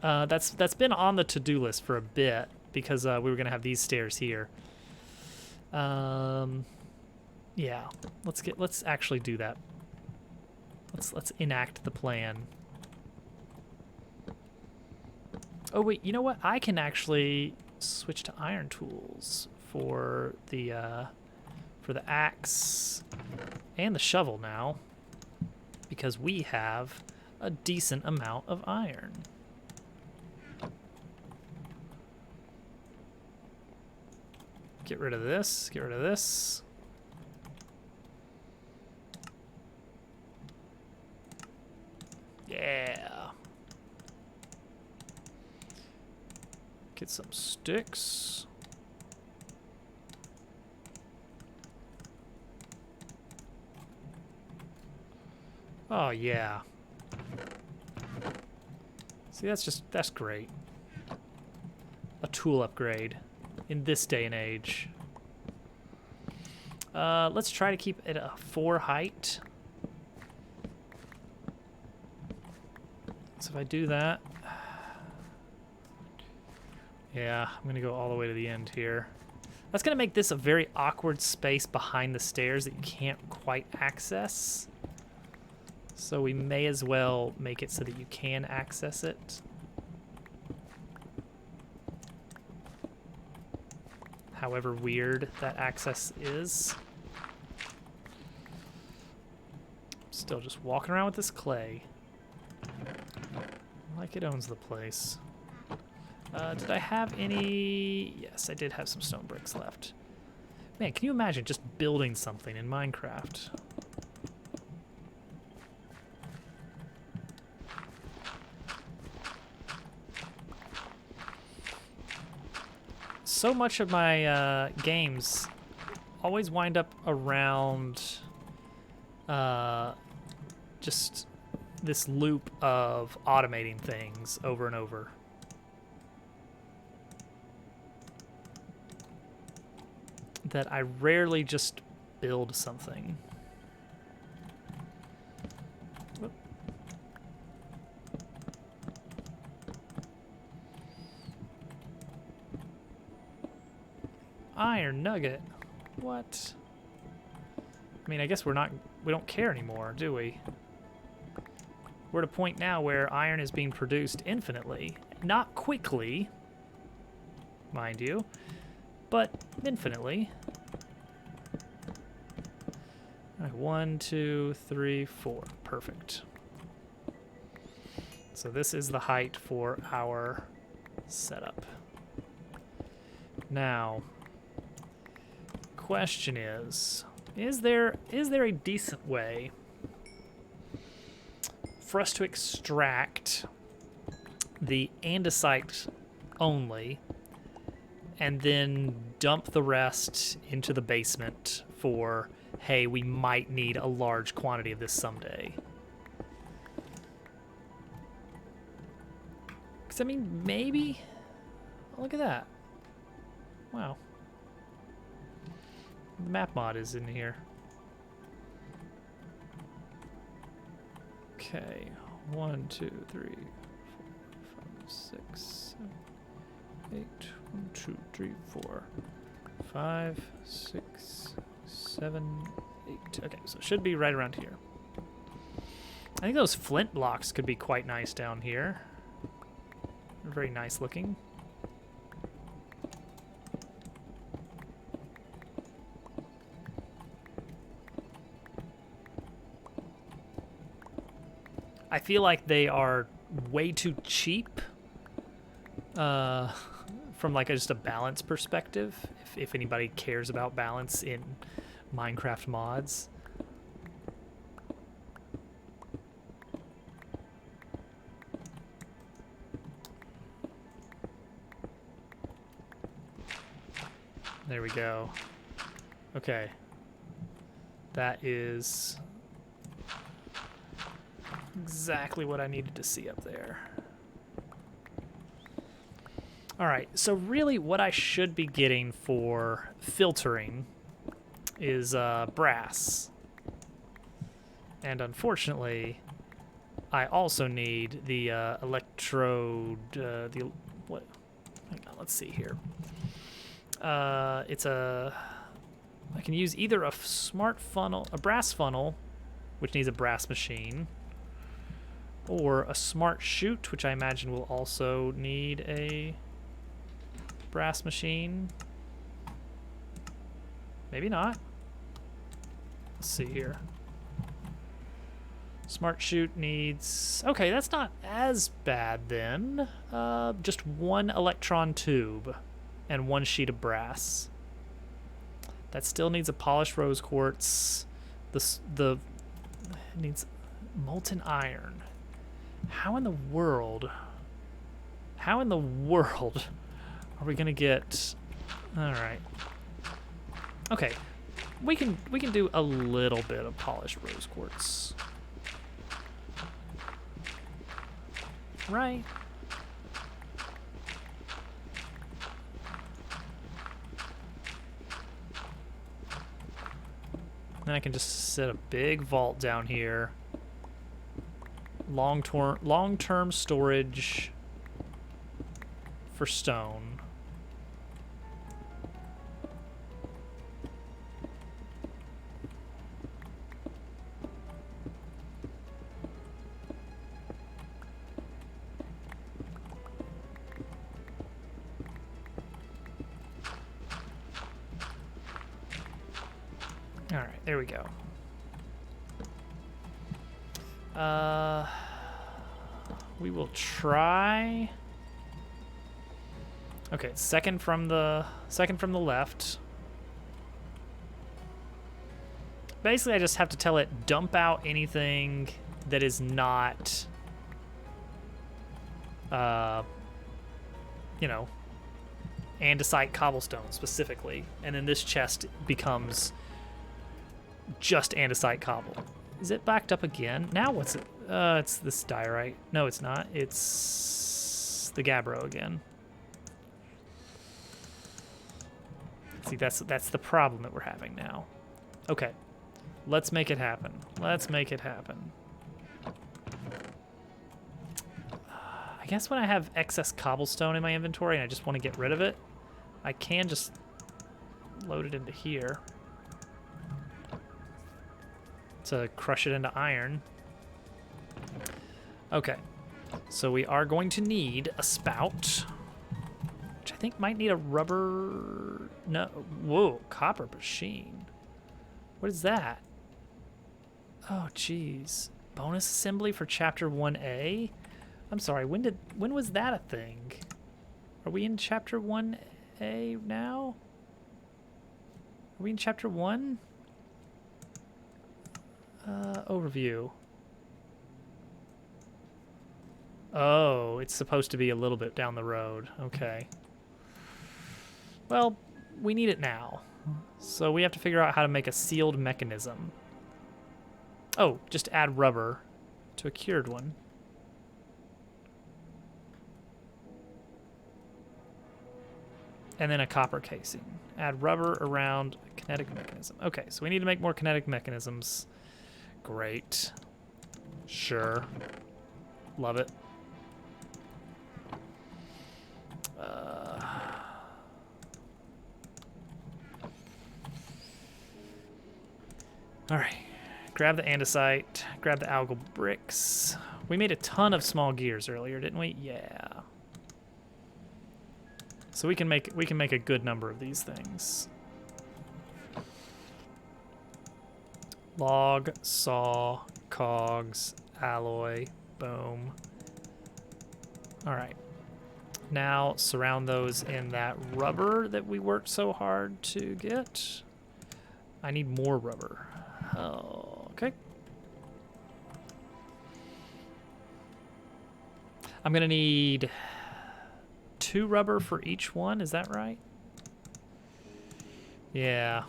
That's been on the to-do list for a bit because we were gonna have these stairs here. Yeah, let's actually do that. Let's enact the plan. Oh wait, you know what? I can actually switch to iron tools for the axe and the shovel now because we have a decent amount of iron. Get rid of this, get rid of this. Yeah. Get some sticks. Oh yeah. See, that's great. A tool upgrade in this day and age. Let's try to keep it a 4 height. So if I do that, yeah, I'm gonna go all the way to the end here. That's gonna make this a very awkward space behind the stairs that you can't quite access. So we may as well make it so that you can access it. However weird that access is. Still just walking around with this clay. Like it owns the place. Did I have any? Yes, I did have some stone bricks left. Man, can you imagine just building something in Minecraft? So much of my games always wind up around just this loop of automating things over and over. That I rarely just build something. Whoop. Iron nugget. What? I mean, I guess we don't care anymore, do we? We're at a point now where iron is being produced infinitely. Not quickly, mind you, but infinitely. All right, 1, 2, 3, 4. Perfect. So this is the height for our setup. Now, question is there a decent way for us to extract the andesite only and then dump the rest into the basement for, hey, we might need a large quantity of this someday? Because, I mean, maybe... Oh, look at that. Wow. The map mod is in here. Okay. 1, 2, 3, 4, 5, 6, 7, 8. 1, 2, 3, 4, 5, 6, 7, 8. Okay, so it should be right around here. I think those flint blocks could be quite nice down here. They're very nice looking. I feel like they are way too cheap from like just a balance perspective, if anybody cares about balance in Minecraft mods. There we go. Okay. That is exactly what I needed to see up there. All right, so really what I should be getting for filtering is brass. And unfortunately, I also need the electrode, what? Hang on, let's see here. I can use either a smart funnel, a brass funnel, which needs a brass machine, or a smart chute, which I imagine will also need a brass machine. Maybe not. Let's see here. Smart chute needs... Okay, that's not as bad then. Just one electron tube and one sheet of brass. That still needs a polished rose quartz. It needs molten iron. How in the world are we gonna get... All right. Okay, we can do a little bit of polished rose quartz. Right. Then I can just set a big vault down here. Long-term storage for stone. All right, there we go. We will try. Okay, second from the left. Basically, I just have to tell it dump out anything that is not, you know, andesite cobblestone specifically, and then this chest becomes just andesite cobble. Is it backed up again? Now what's it? It's this diorite. No, it's not. It's the gabbro again. See, that's the problem that we're having now. Okay, let's make it happen. Let's make it happen. I guess when I have excess cobblestone in my inventory and I just want to get rid of it, I can just load it into here to crush it into iron. Okay, so we are going to need a spout, which I think might need a rubber... No, whoa, copper machine. What is that? Oh, geez. Bonus assembly for Chapter 1A? I'm sorry, when was that a thing? Are we in Chapter 1A now? Are we in Chapter 1? Overview. Oh, it's supposed to be a little bit down the road. Okay. Well, we need it now. So we have to figure out how to make a sealed mechanism. Oh, just add rubber to a cured one. And then a copper casing. Add rubber around a kinetic mechanism. Okay, so we need to make more kinetic mechanisms. Great. Sure. Love it. All right. Grab the andesite. Grab the algal bricks. We made a ton of small gears earlier, didn't we? Yeah. So we can make a good number of these things. Log, saw, cogs, alloy. Boom. All right. Now surround those in that rubber that we worked so hard to get. I need more rubber. Oh, okay. I'm gonna need 2 rubber for each one, is that right? Yeah.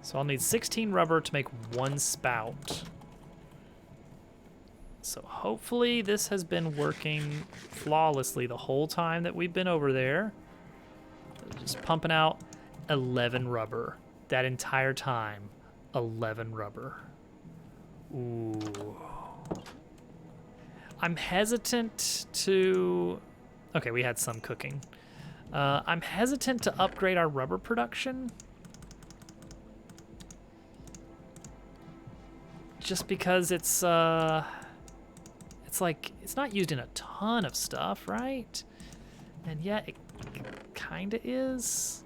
So I'll need 16 rubber to make 1 spout. So hopefully this has been working flawlessly the whole time that we've been over there. Just pumping out 11 rubber. That entire time, 11 rubber. Ooh. I'm hesitant to... Okay, we had some cooking. I'm hesitant to upgrade our rubber production. Just because it's like, it's not used in a ton of stuff, right? And yet it kinda is.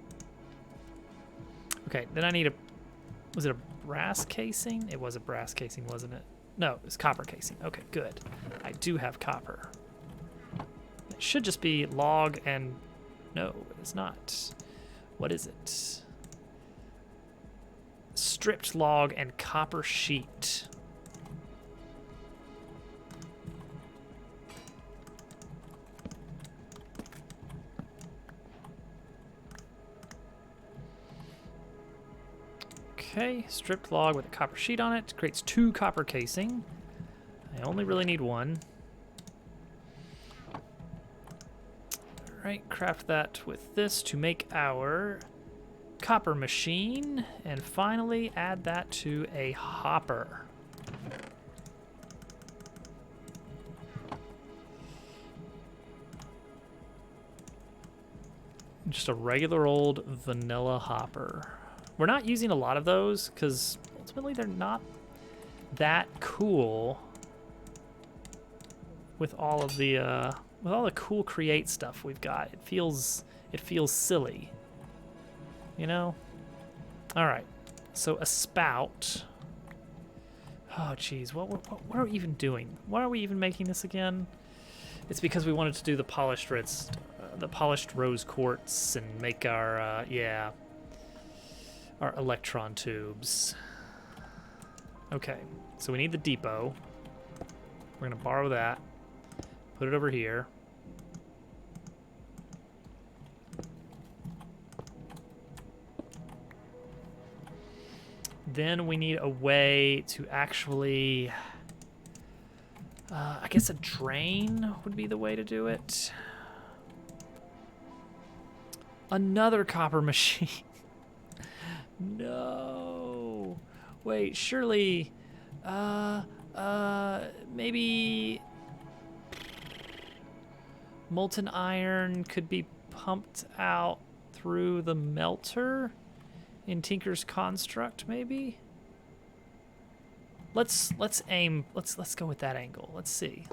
Okay, then I need a, was it a brass casing? It was a brass casing, wasn't it? No, it was copper casing. Okay, good. I do have copper. It should just be log and, no, it's not. What is it? Stripped log and copper sheet. Okay, stripped log with a copper sheet on it. Creates 2 copper casing. I only really need 1. Alright, craft that with this to make our copper machine. And finally add that to a hopper. Just a regular old vanilla hopper. We're not using a lot of those because ultimately they're not that cool with all of the cool create stuff we've got. It feels silly, you know? All right, so a spout. Oh geez, what are we even doing? Why are we even making this again? It's because we wanted to do the polished rose quartz and make our our electron tubes. Okay, so we need the depot. We're gonna borrow that, put it over here. Then we need a way to actually, I guess a drain would be the way to do it. Another copper machine. No. Wait, surely, maybe molten iron could be pumped out through the melter in Tinker's construct, maybe? Let's aim, let's go with that angle. Let's see.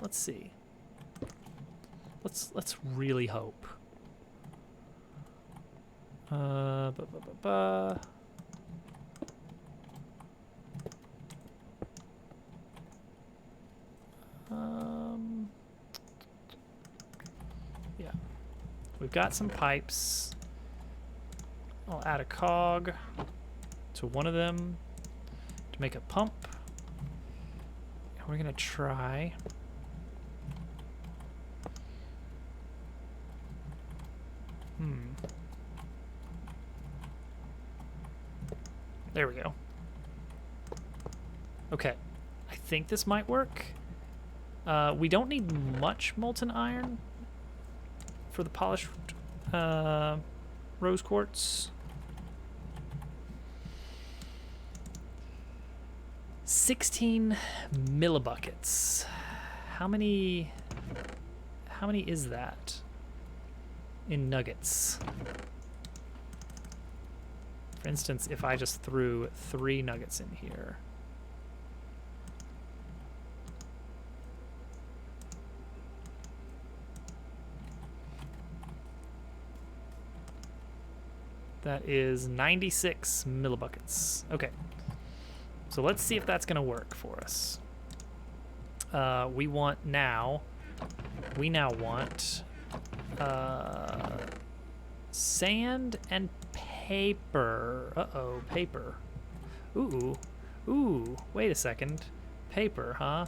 Let's really hope. Yeah, we've got some pipes. I'll add a cog to one of them to make a pump. And we're gonna try there we go. Okay, I think this might work. We don't need much molten iron for the polished rose quartz. 16 millibuckets. How many is that in nuggets? For instance, if I just threw 3 nuggets in here. That is 96 millibuckets. Okay. So let's see if that's going to work for us. we now want sand and paper. Uh-oh, paper. Ooh, wait a second. Paper, huh?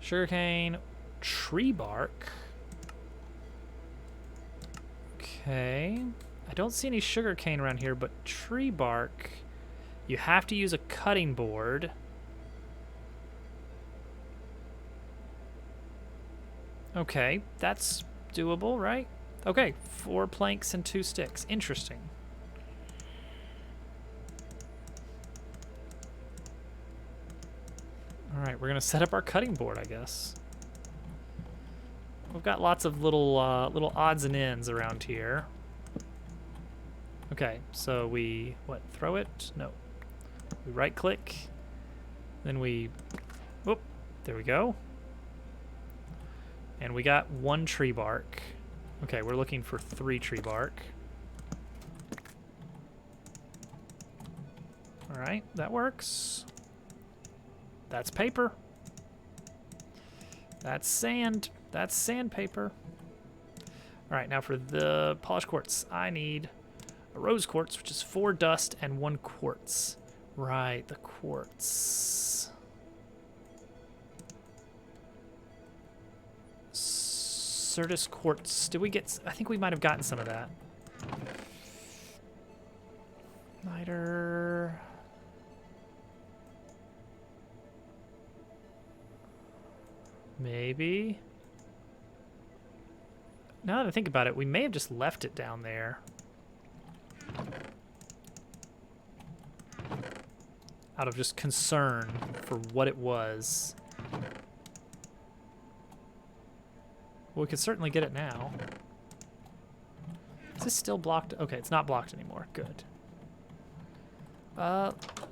Sugarcane, tree bark. Okay. I don't see any sugarcane around here, but tree bark, you have to use a cutting board. Okay, that's doable, right? Okay, 4 planks and 2 sticks. Interesting. All right, we're gonna set up our cutting board, I guess. We've got lots of little odds and ends around here. Okay, so we, throw it? No. We right click, then we, whoop, there we go. And we got 1 tree bark. Okay, we're looking for 3 tree bark. All right, that works. That's paper. That's sand. That's sandpaper. All right, now for the polished quartz, I need a rose quartz, which is 4 dust and 1 quartz. Right, the quartz. Certus quartz. Did we get? I think we might have gotten some of that. Niter. Maybe. Now that I think about it, we may have just left it down there. Out of just concern for what it was. Well, we could certainly get it now. Is this still blocked? Okay, it's not blocked anymore. Good.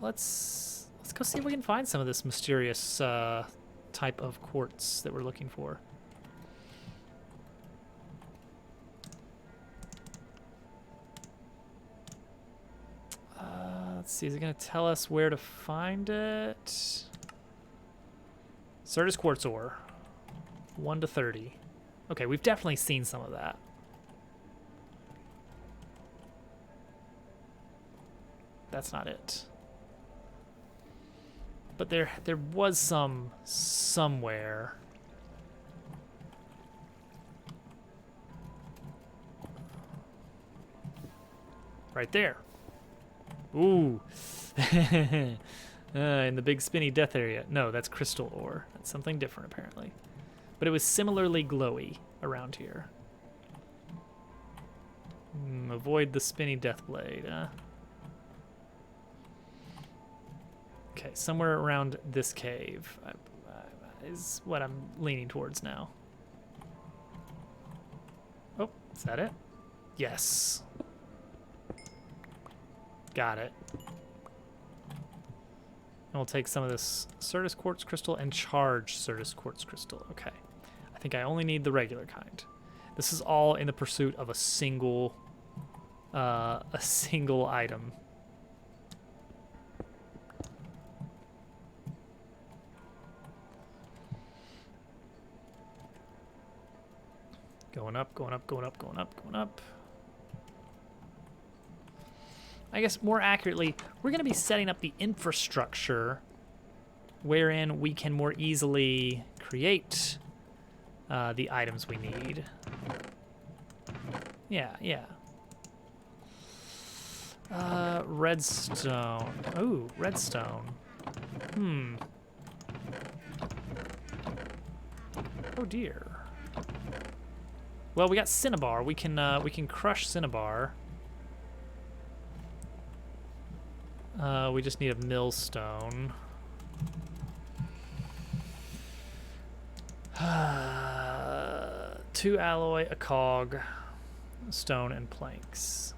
Let's go see if we can find some of this mysterious type of quartz that we're looking for. Let's see, is it gonna tell us where to find it? Certus quartz ore, 1 to 30. Okay, we've definitely seen some of that. That's not it. But there was some somewhere. Right there. Ooh. In the big spinny death area. No, that's crystal ore. That's something different apparently. But it was similarly glowy around here. Avoid the spinny death blade. Okay, somewhere around this cave is what I'm leaning towards now. Oh, is that it? Yes. Got it. And we'll take some of this Certus quartz crystal and charge Certus quartz crystal. Okay. I think I only need the regular kind. This is all in the pursuit of a single item. Going up, going up, going up, going up, going up. I guess more accurately, we're going to be setting up the infrastructure wherein we can more easily create the items we need. Yeah, yeah. Redstone. Ooh, redstone. Oh dear. Well, we got cinnabar. We can crush cinnabar. We just need a millstone. 2 alloy, a cog, stone, and planks.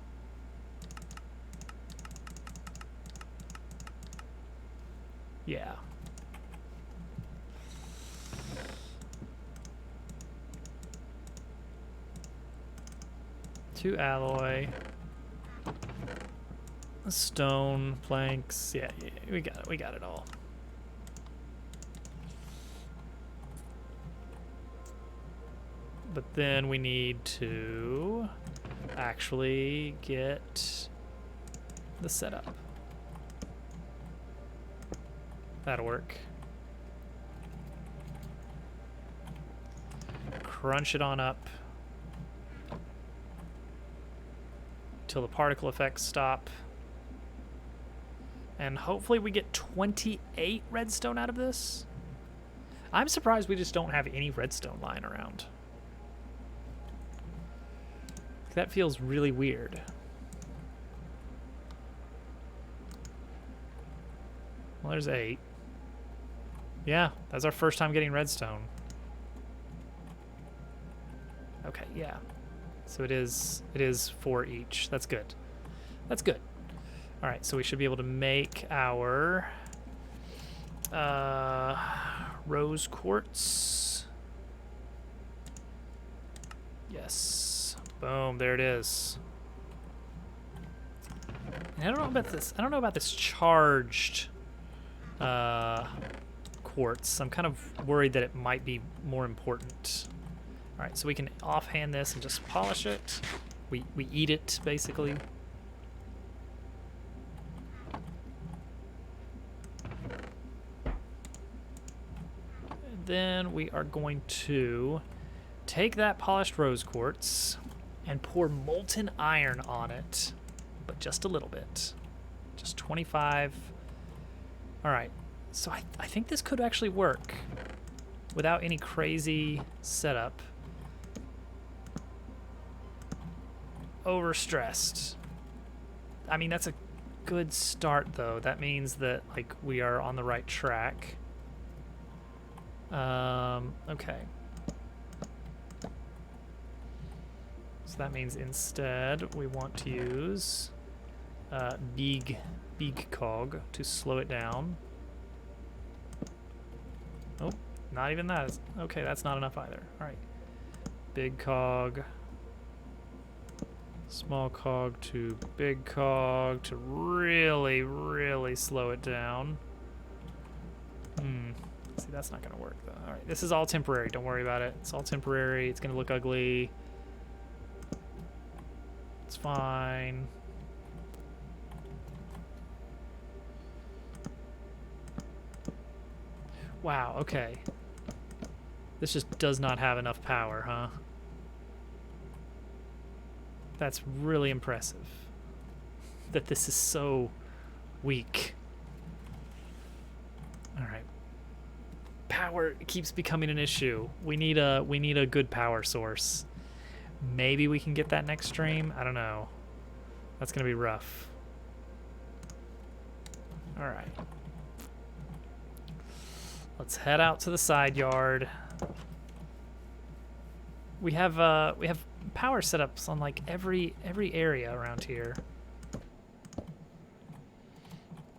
Yeah. Two alloy, stone, planks. Yeah, we got it. We got it all. but then we need to actually get the setup. That'll work. Crunch it on up till the particle effects stop. And hopefully we get 28 redstone out of this. I'm surprised we just don't have any redstone lying around. That feels really weird. Well, there's 8. Yeah, that's our first time getting redstone. Okay, yeah. So it is 4 each. That's good. That's good. All right, so we should be able to make our rose quartz. Yes. Boom, there it is. And I don't know about this. I don't know about this charged quartz. I'm kind of worried that it might be more important. All right, so we can offhand this and just polish it. We eat it, basically. And then we are going to take that polished rose quartz and pour molten iron on it, but just a little bit. Just 25. All right, so I think this could actually work without any crazy setup. Overstressed. I mean, that's a good start, though. That means that, like, we are on the right track. Okay. So that means instead we want to use big cog to slow it down. Oh, not even that. Okay, that's not enough either. All right. Big cog. Small cog to big cog to really, really slow it down. See, that's not going to work, though. All right, this is all temporary. Don't worry about it. It's all temporary. It's going to look ugly. It's fine. Wow, okay. This just does not have enough power, huh? That's really impressive. That this is so weak. All right. Power keeps becoming an issue. We need a good power source. Maybe we can get that next stream. I don't know. That's gonna be rough. All right. Let's head out to the side yard. We have power setups on like every area around here,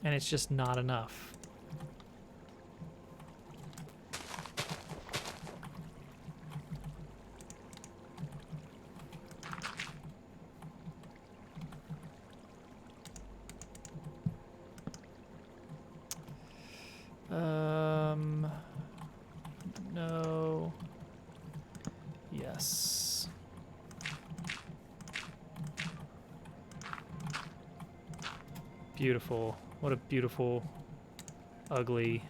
and it's just not enough. No. Yes. Beautiful. What a beautiful, ugly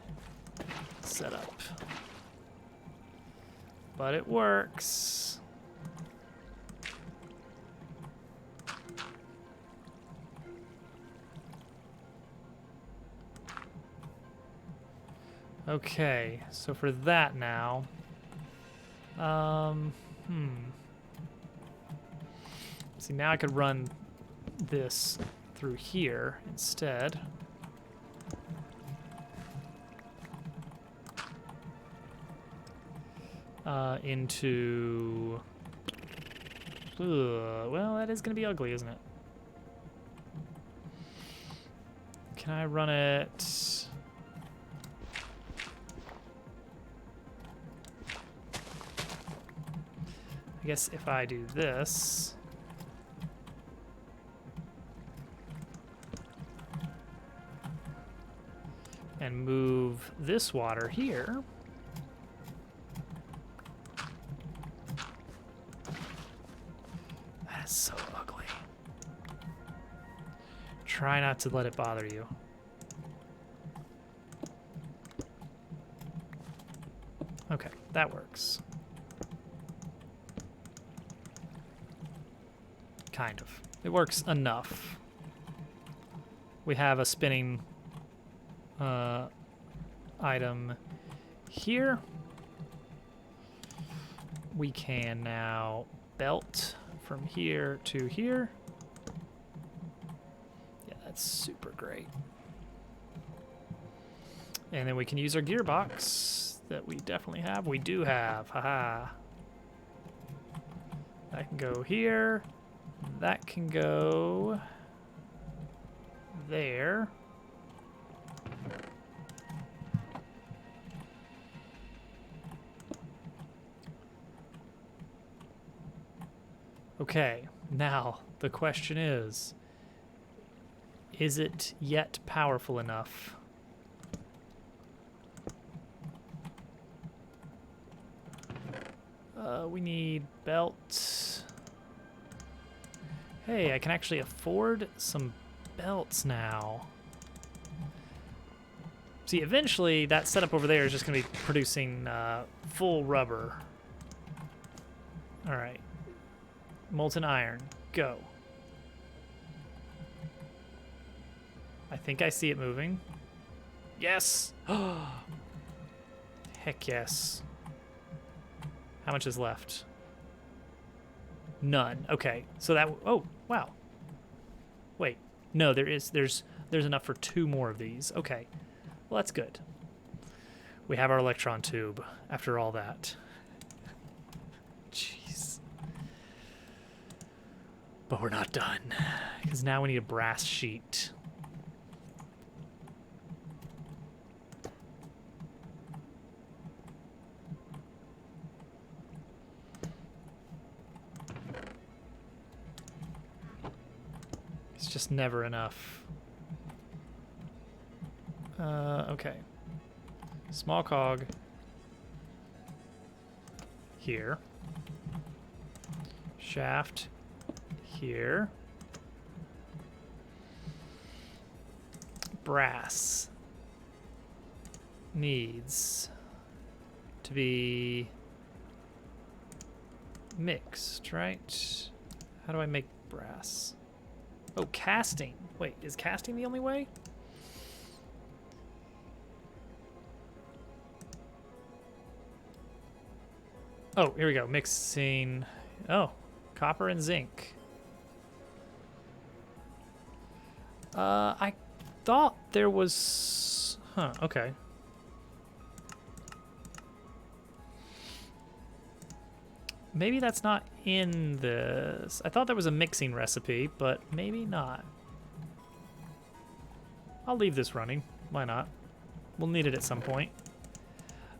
setup. But it works. Okay, so for that now, see, now I could run this through here instead. Into, well, that is gonna be ugly, isn't it? Can I run it? I guess if I do this, and move this water here, Try not to let it bother you. Okay, that works. Kind of. It works enough. We have a spinning item here. We can now belt from here to here. Yeah, that's super great. And then we can use our gearbox that we definitely have. We do have, haha. That can go here. That can go there. Okay, now the question is it yet powerful enough? We need belts. Hey, I can actually afford some belts now. See, eventually that setup over there is just going to be producing full rubber. All right. Molten iron, go. I think I see it moving. Yes! Heck yes. How much is left? None. Okay, so that, oh, wow. Wait, no, there's enough for 2 more of these. Okay, well, that's good. We have our electron tube after all that. Jeez. But we're not done, because now we need a brass sheet. It's just never enough. Okay. Small cog. Here. Shaft. Here. Brass needs to be mixed, right? How do I make brass? Oh, casting. Wait, is casting the only way? Oh, here we go. Mixing. Oh, copper and zinc. I thought there was... Huh, okay. Maybe that's not in this. I thought there was a mixing recipe, but maybe not. I'll leave this running. Why not? We'll need it at some point.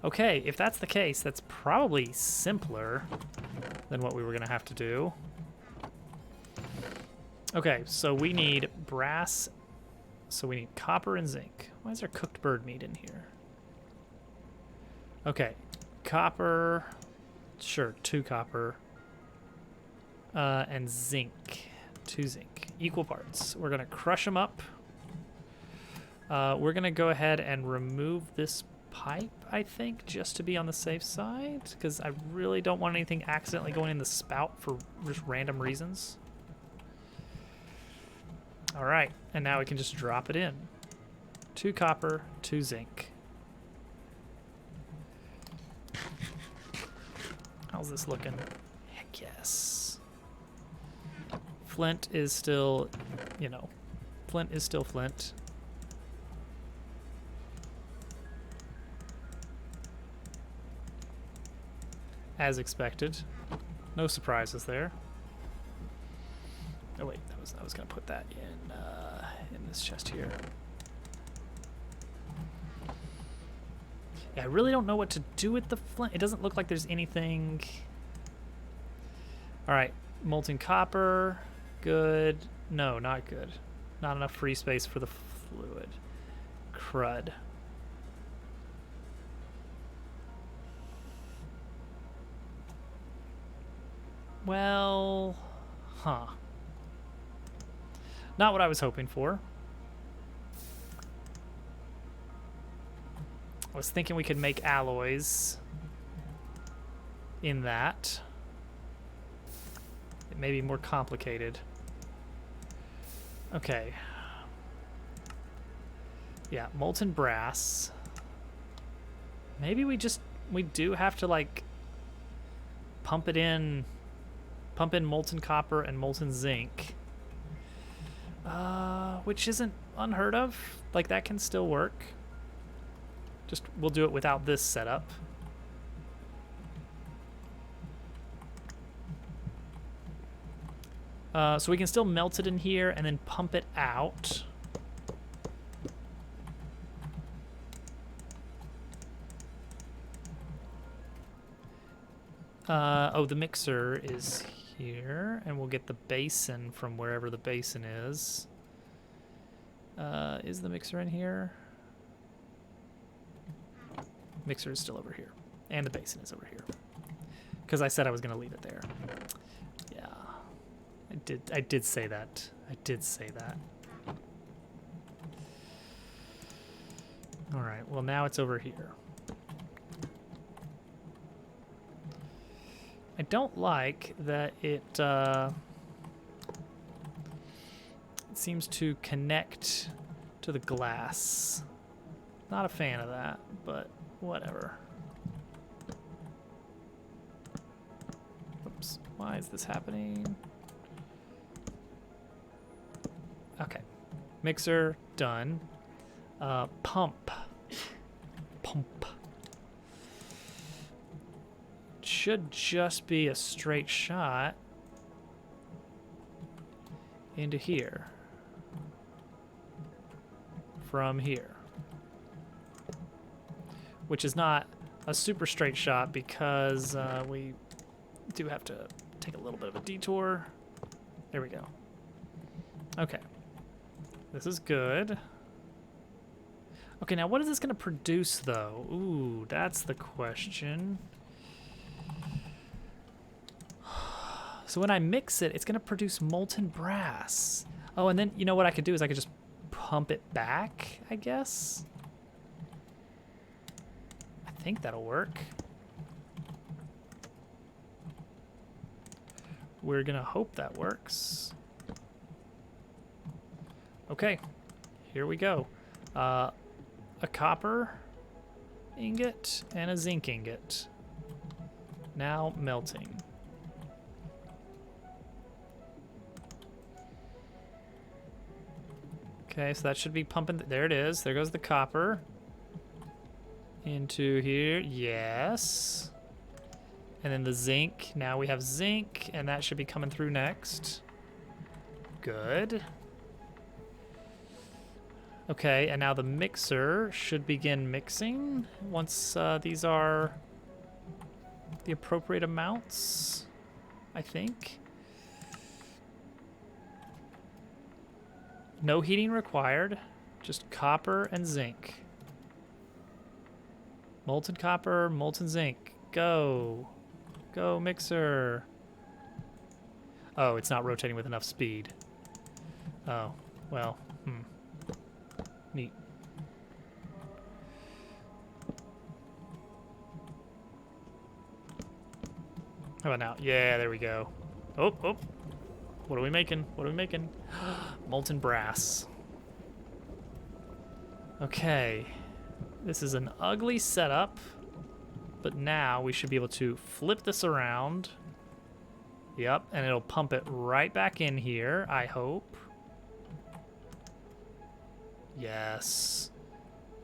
Okay, if that's the case, that's probably simpler than what we were going to have to do. Okay, so we need brass. So we need copper and zinc. Why is there cooked bird meat in here? Okay, copper. Sure, 2 copper. And zinc. 2 zinc. Equal parts. We're going to crush them up. We're going to go ahead and remove this pipe, I think, just to be on the safe side, because I really don't want anything accidentally going in the spout for just random reasons. All right, and now we can just drop it in. 2 copper, 2 zinc. How's this looking? Heck yes. Flint is still, you know, flint is still flint. As expected. No surprises there. Oh wait, I was gonna put that in this chest here. Yeah, I really don't know what to do with the flint. It doesn't look like there's anything. All right, molten copper, good. No, not good. Not enough free space for the fluid. Crud. Well, huh. Not what I was hoping for. I was thinking we could make alloys in that. It may be more complicated. Okay. Yeah, molten brass. Maybe we do have to like pump in molten copper and molten zinc. Which isn't unheard of. Like that can still work. Just we'll do it without this setup. So we can still melt it in here and then pump it out. Oh, the mixer is here, and we'll get the basin from wherever the basin is. Is the mixer in here? Mixer is still over here, and the basin is over here. Because I said I was going to leave it there. Yeah, I did say that. I did say that. All right, well now it's over here. I don't like that it seems to connect to the glass. Not a fan of that, but whatever. Oops, why is this happening? Okay, mixer done. Pump. Should just be a straight shot into here from here, which is not a super straight shot because we do have to take a little bit of a detour. There we go. Okay, this is good. Okay, now what is this going to produce though? Ooh, that's the question. So when I mix it, it's going to produce molten brass. Oh, and then you know what I could do is I could just pump it back, I guess. I think that'll work. We're going to hope that works. Okay, here we go. A copper ingot and a zinc ingot. Now melting. Okay, so that should be pumping. There it is. There goes the copper. Into here. Yes. And then the zinc. Now we have zinc, and that should be coming through next. Good. Okay, and now the mixer should begin mixing once these are the appropriate amounts, I think. No heating required, just copper and zinc. Molten copper, molten zinc. Go. Go, mixer. Oh, it's not rotating with enough speed. Oh, well, neat. How about now? Yeah, there we go. Oh, oh. What are we making? What are we making? Molten brass. Okay. This is an ugly setup, but now we should be able to flip this around. Yep, and it'll pump it right back in here, I hope. Yes.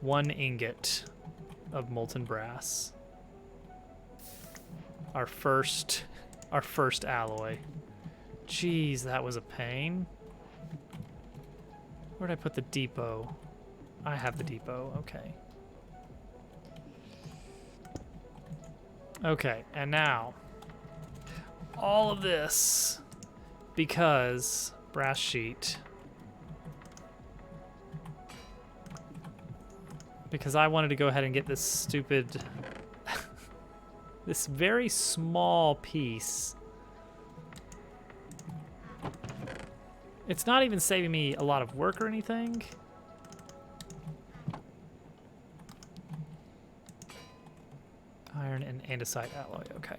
1 ingot of molten brass. Our first alloy. Jeez, that was a pain. Where'd I put the depot? I have the depot, okay. Okay, and now, all of this because brass sheet. Because I wanted to go ahead and get this stupid, this very small piece It's not even saving me a lot of work or anything. Iron and andesite alloy, okay.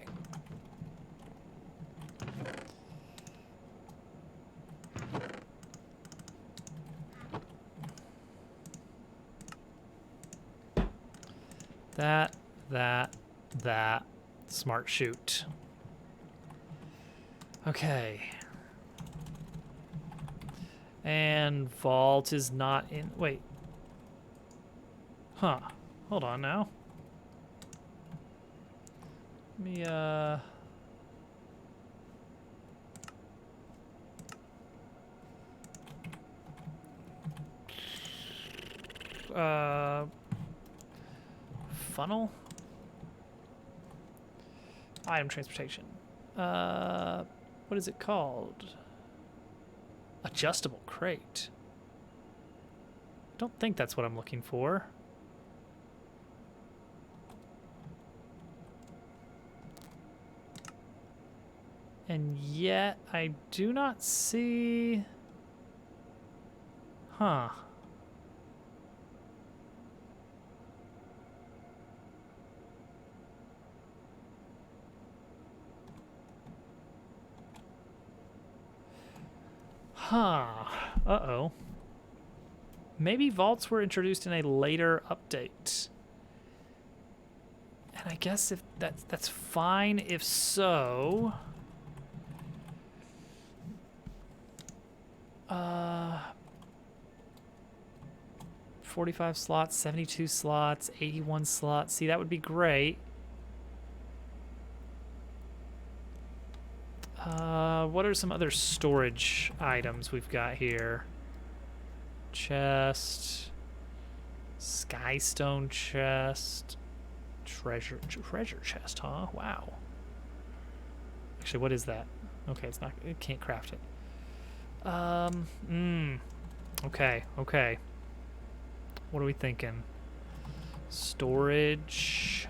That. Smart shoot. Okay. And vault is not in, wait. Huh. Hold on now. Let me, funnel? Item transportation. What is it called? Adjustable crate. I don't think that's what I'm looking for. And yet I do not see... Huh. Huh. Uh-oh. Maybe vaults were introduced in a later update. And I guess if that's fine if so. 45 slots, 72 slots, 81 slots. See, that would be great. What are some other storage items we've got here? Chest, skystone chest, treasure chest, huh? Wow. Actually, what is that? Okay, it's not. It can't craft it. Okay. What are we thinking? Storage.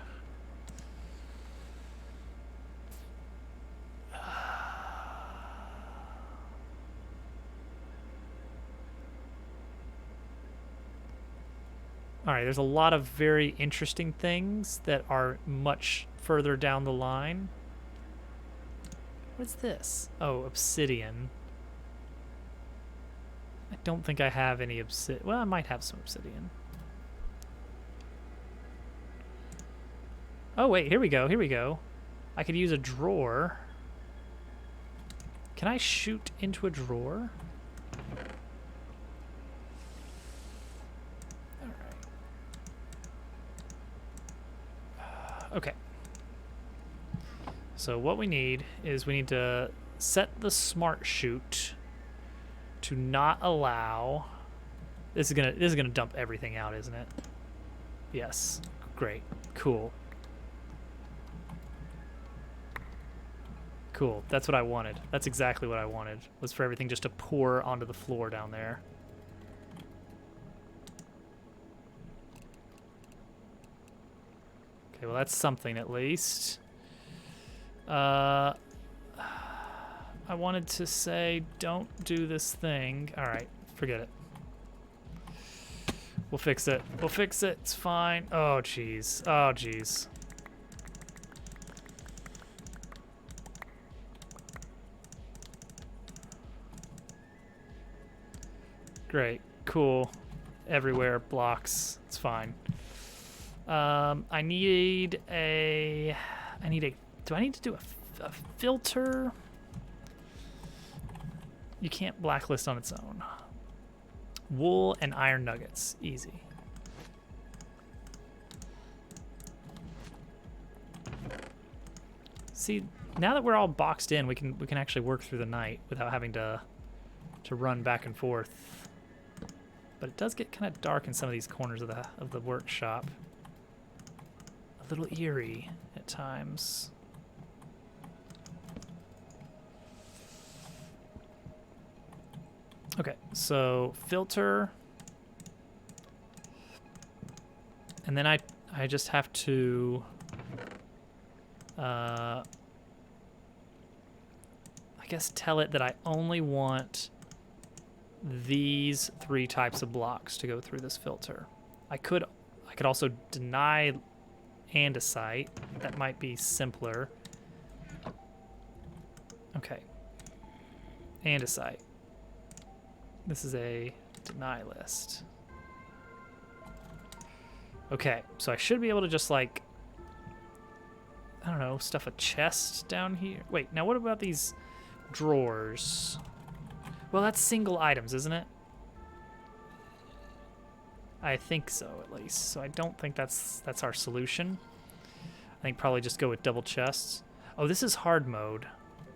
All right, there's a lot of very interesting things that are much further down the line. What's this? Oh, obsidian. I don't think I have any obsidian. Well, I might have some obsidian. Oh, wait, here we go. I could use a drawer. Can I shoot into a drawer? Okay. So what we need is we need to set the smart shoot to not allow. This is gonna dump everything out, isn't it? Yes. Great. Cool. Cool. That's what I wanted. That's exactly what I wanted. Was for everything just to pour onto the floor down there. Okay, well that's something at least. I wanted to say don't do this thing. All right, forget it. We'll fix it. It's fine. Oh, jeez. Great. Cool. Everywhere. Blocks. It's fine. I need a... Do I need to do a filter? You can't blacklist on its own. Wool and iron nuggets. Easy. See, now that we're all boxed in, we can actually work through the night without having to run back and forth. But it does get kind of dark in some of these corners of the workshop. A little eerie at times. Okay, so filter. And then I just have to I guess tell it that I only want these 3 types of blocks to go through this filter. I could also deny andesite. That might be simpler. Okay. Andesite. This is a deny list. Okay, so I should be able to just like, I don't know, stuff a chest down here. Wait, now what about these drawers? Well, that's single items, isn't it? I think so, at least. So I don't think that's our solution. I think probably just go with double chests. Oh, this is hard mode.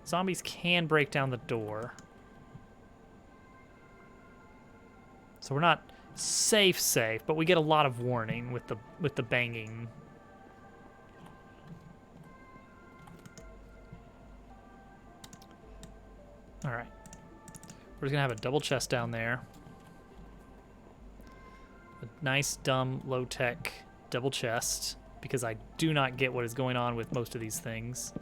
Zombies can break down the door. So we're not safe, but we get a lot of warning with the banging. All right. We're just gonna have a double chest down there. A nice, dumb, low-tech double chest, because I do not get what is going on with most of these things.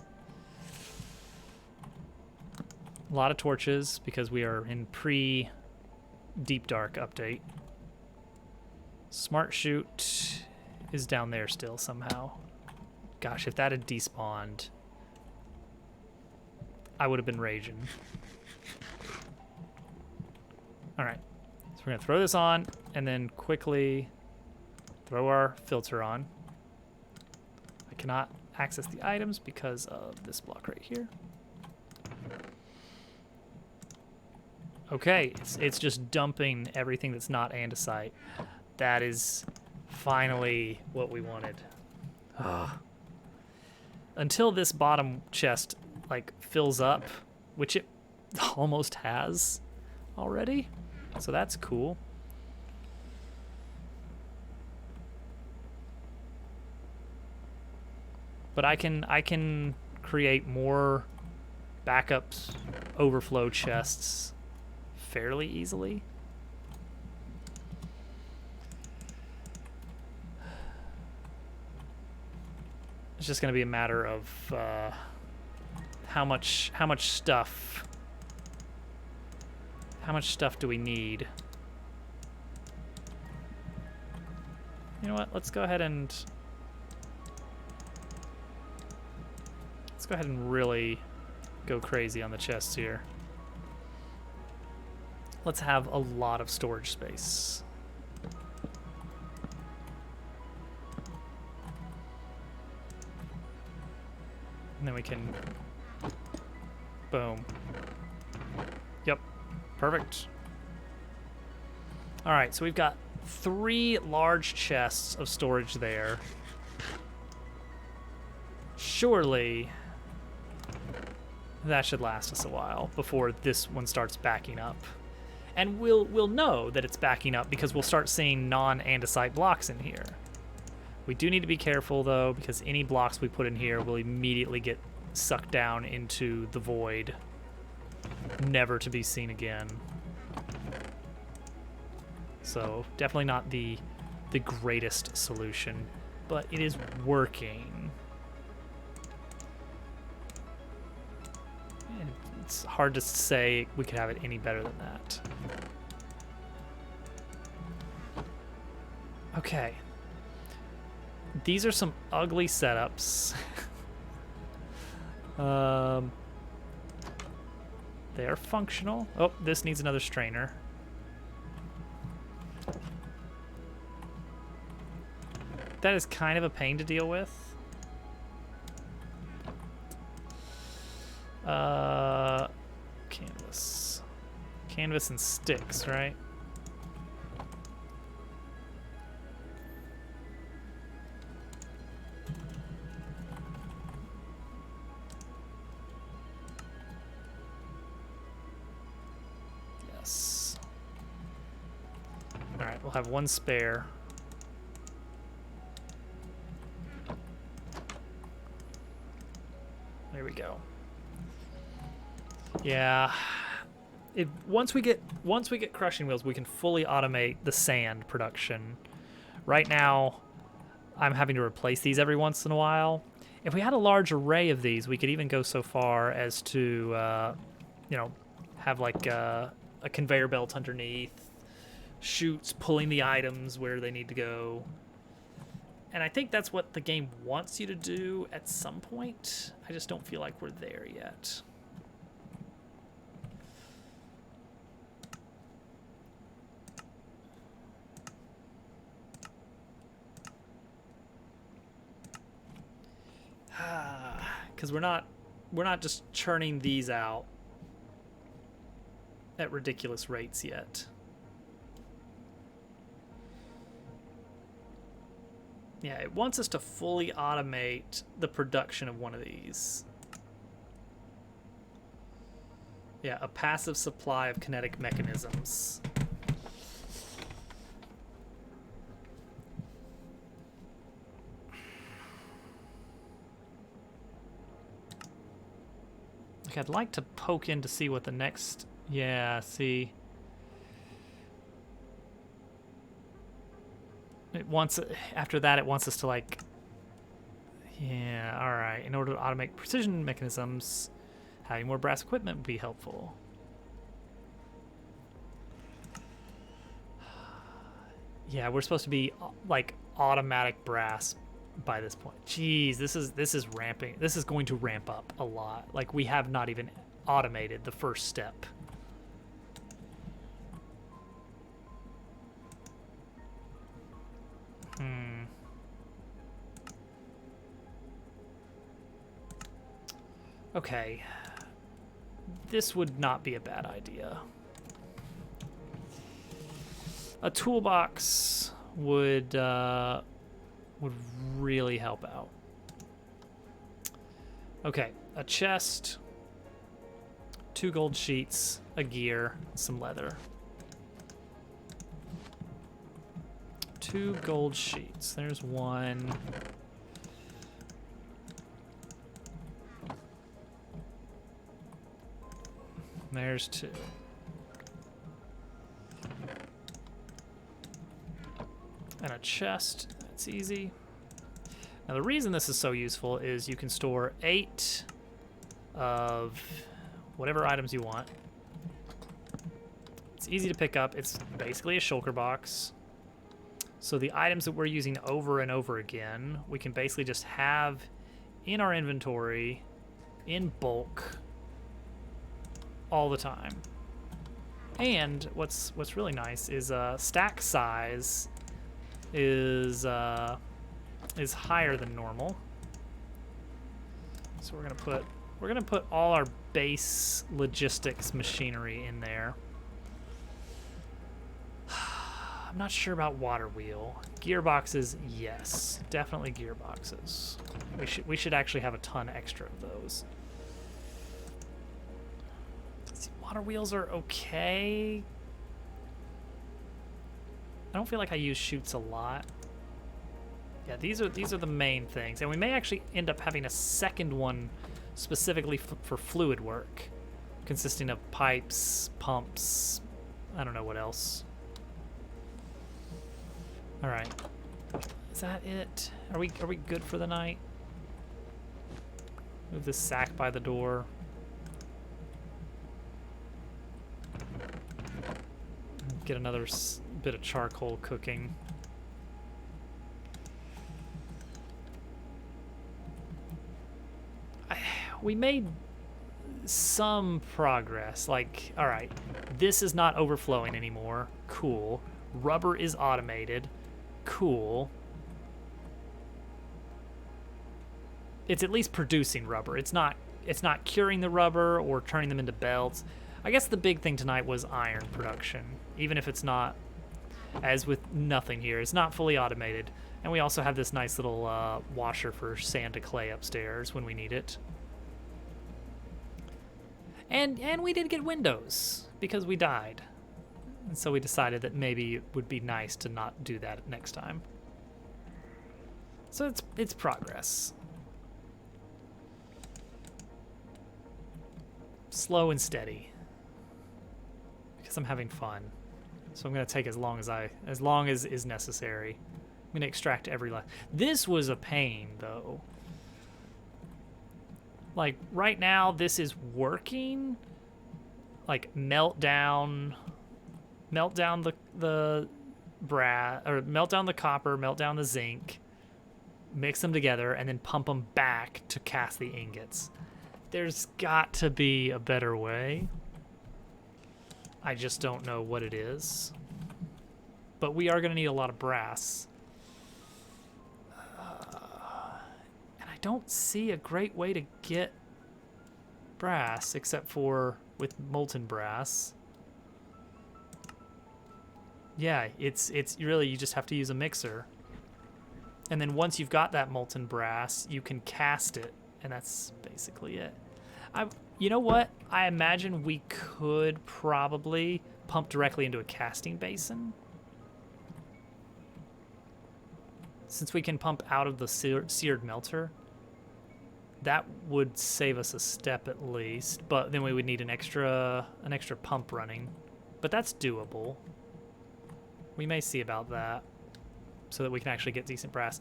A lot of torches, because we are in pre-Deep Dark update. Smart Shoot is down there still somehow. Gosh, if that had despawned, I would have been raging. All right, so we're gonna throw this on and then quickly throw our filter on. I cannot access the items because of this block right here. Okay, it's just dumping everything that's not andesite. That is finally what we wanted. Until this bottom chest like fills up, which it almost has already. So that's cool. But I can create more backups, overflow chests fairly easily. It's just going to be a matter of how much stuff do we need? You know what? Let's go ahead and really go crazy on the chests here. Let's have a lot of storage space. And then we can, boom. Yep, perfect. All right, so we've got 3 large chests of storage there. Surely that should last us a while before this one starts backing up. And we'll know that it's backing up because we'll start seeing non-andesite blocks in here. We do need to be careful, though, because any blocks we put in here will immediately get sucked down into the void, never to be seen again. So definitely not the greatest solution, but it is working. And it's hard to say we could have it any better than that. Okay. These are some ugly setups. They are functional. Oh, this needs another strainer. That is kind of a pain to deal with. Canvas. Canvas and sticks, right? Yes. All right, we'll have 1 spare. There we go. Yeah. Once we get crushing wheels, we can fully automate the sand production. Right now, I'm having to replace these every once in a while. If we had a large array of these, we could even go so far as to, you know, have like a a conveyor belt underneath, chutes pulling the items where they need to go. And I think that's what the game wants you to do at some point. I just don't feel like we're there yet. Because we're not just churning these out at ridiculous rates yet. Yeah, it wants us to fully automate the production of one of these. Yeah, a passive supply of kinetic mechanisms. Like, I'd like to poke in to see what the next... Yeah, see... It wants, after that, it wants us to, like, yeah, all right. In order to automate precision mechanisms, having more brass equipment would be helpful. Yeah, we're supposed to be, like, automatic brass by this point. Jeez, this is ramping. This is going to ramp up a lot. Like, we have not even automated the first step. Okay. This would not be a bad idea. A toolbox would really help out. Okay, a chest, 2 gold sheets, a gear, some leather. 2 gold sheets. There's one. There's 2. And a chest. That's easy. Now the reason this is so useful is you can store 8 of whatever items you want. It's easy to pick up. It's basically a shulker box. So the items that we're using over and over again, we can basically just have in our inventory in bulk all the time. And what's really nice is stack size is higher than normal. So we're gonna put all our base logistics machinery in there. I'm not sure about water wheel. Gearboxes, yes, definitely gearboxes. We should actually have a ton extra of those. See, water wheels are okay. I don't feel like I use chutes a lot. Yeah, these are the main things, and we may actually end up having a second one specifically for fluid work, consisting of pipes, pumps, I don't know what else. All right, is that it? Are we good for the night? Move this sack by the door. Get another bit of charcoal cooking. We made some progress. Like, all right, this is not overflowing anymore. Cool. Rubber is automated. Cool. It's at least producing rubber. It's not curing the rubber or turning them into belts. I guess the big thing tonight was iron production, even if it's not, as with nothing here, it's not fully automated. And we also have this nice little washer for sand to clay upstairs when we need it. And we did get windows because we died. And so we decided that maybe it would be nice to not do that next time. So it's progress. Slow and steady. Because I'm having fun. So I'm gonna take as long as is necessary. I'm gonna extract every last. This was a pain though. Like right now this is working, like melt down the brass, or melt down the copper, melt down the zinc, mix them together, and then pump them back to cast the ingots. There's got to be a better way. I just don't know what it is. But we are going to need a lot of brass. And I don't see a great way to get brass except for with molten brass. Yeah, it's really, you just have to use a mixer. And then once you've got that molten brass, you can cast it, and that's basically it. You know what? I imagine we could probably pump directly into a casting basin. Since we can pump out of the seared melter, that would save us a step at least, but then we would need an extra pump running. But that's doable. We may see about that so that we can actually get decent brass.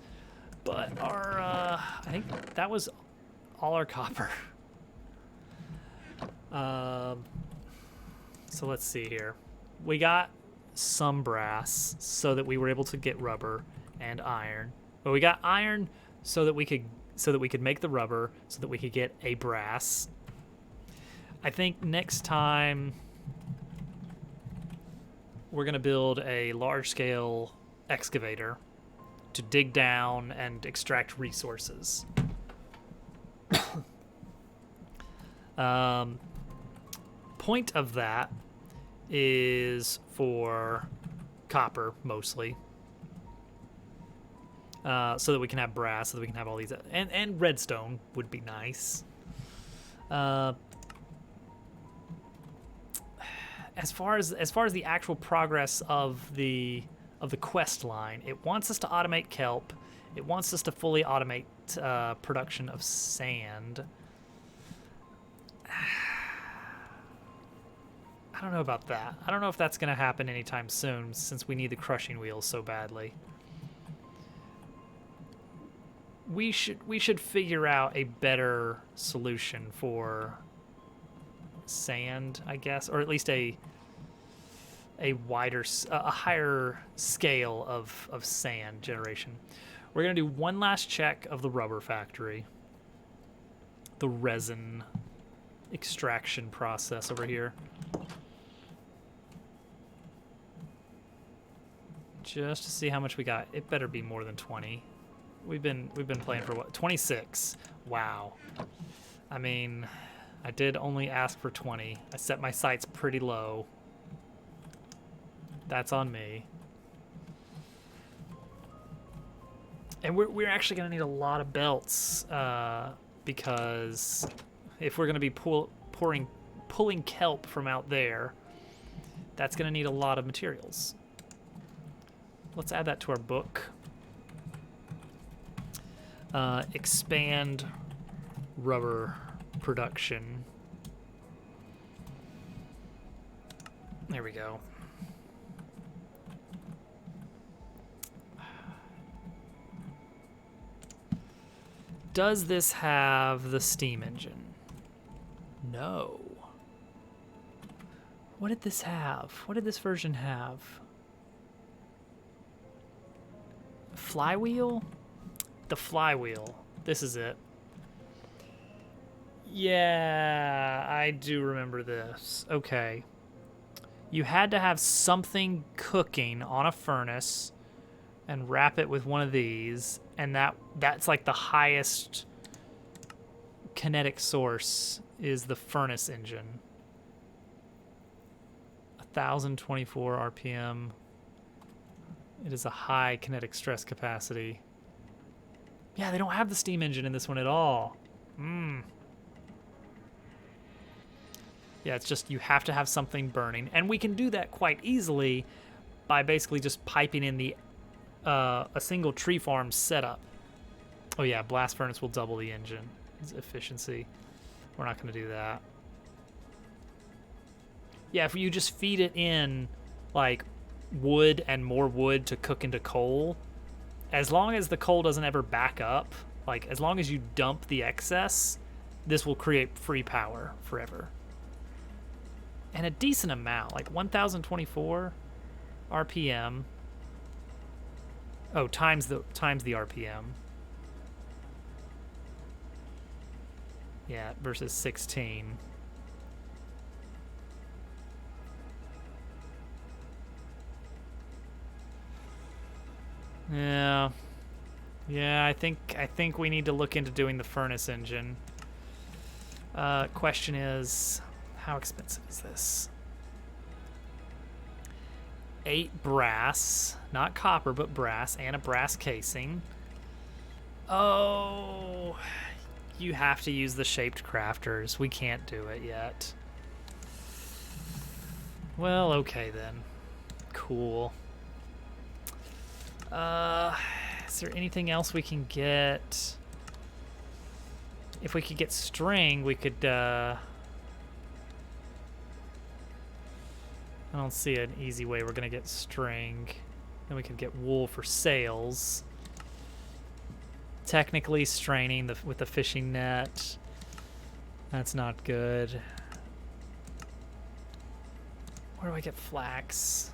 But our, I think that was all our copper. So let's see here. We got some brass so that we were able to get rubber and iron. But we got iron so that we could make the rubber, so that we could get a brass. I think next time we're gonna build a large-scale excavator to dig down and extract resources. Point of that is for copper mostly, so that we can have brass, so that we can have all these, and redstone would be nice. As far as the actual progress of the quest line, it wants us to automate kelp. It wants us to fully automate production of sand. I don't know about that. I don't know if that's going to happen anytime soon, since we need the crushing wheels so badly. We should figure out a better solution for sand, I guess, or at least a higher scale of sand generation. We're going to do one last check of the rubber factory, the resin extraction process over here. Just to see how much we got. It better be more than 20. We've been playing for what? 26. Wow. I mean, I did only ask for 20. I set my sights pretty low. That's on me. And we're actually going to need a lot of belts, because if we're going to be pulling kelp from out there, that's going to need a lot of materials. Let's add that to our book. Expand rubber production. There we go. Does this have the steam engine? No. What did this have? What did this version have? Flywheel? The flywheel. This is it. Yeah, I do remember this. Okay. You had to have something cooking on a furnace and wrap it with one of these, and that's like the highest kinetic source is the furnace engine. 1024 RPM. It is a high kinetic stress capacity. Yeah, they don't have the steam engine in this one at all. Yeah, it's just you have to have something burning, and we can do that quite easily by basically just piping in the a single tree farm setup. Oh yeah, blast furnace will double the engine efficiency. We're not going to do that. Yeah, if you just feed it in like wood and more wood to cook into coal, as long as the coal doesn't ever back up, like as long as you dump the excess, this will create free power forever. And a decent amount, like 1,024 RPM. Oh, times the RPM. Yeah, versus 16. Yeah. Yeah, I think we need to look into doing the furnace engine. Question is, how expensive is this? 8 brass, not copper, but brass, and a brass casing. Oh, you have to use the shaped crafters. We can't do it yet. Well, okay then. Cool. Is there anything else we can get? If we could get string, we could, I don't see an easy way we're gonna get string. Then we could get wool for sails. Technically straining with the fishing net. That's not good. Where do I get flax?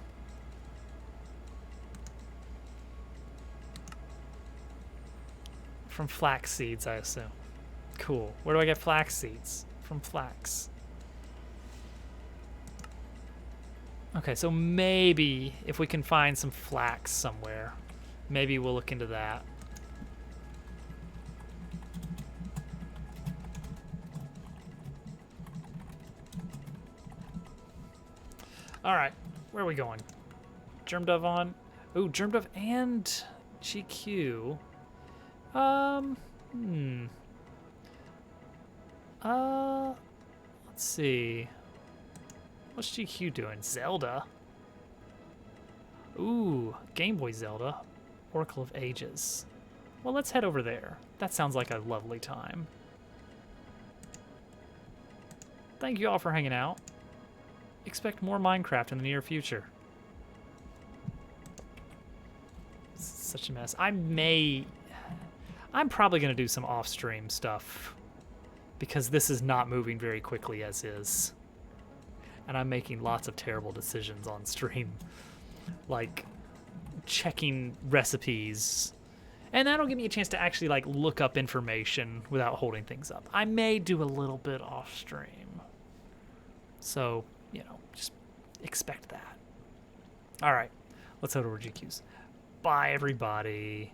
From flax seeds, I assume. Cool. Where do I get flax seeds? From flax. Okay, so maybe if we can find some flax somewhere, maybe we'll look into that. All right, where are we going? Germ Dove on. Ooh, Germ Dove and GQ. Let's see. What's GQ doing? Zelda. Ooh, Game Boy Zelda. Oracle of Ages. Well, let's head over there. That sounds like a lovely time. Thank you all for hanging out. Expect more Minecraft in the near future. It's such a mess. I'm probably going to do some off-stream stuff because this is not moving very quickly as is. And I'm making lots of terrible decisions on stream. Like checking recipes. And that'll give me a chance to actually like look up information without holding things up. I may do a little bit off stream. So, you know, just expect that. All right, let's head over to GQ's. Bye, everybody.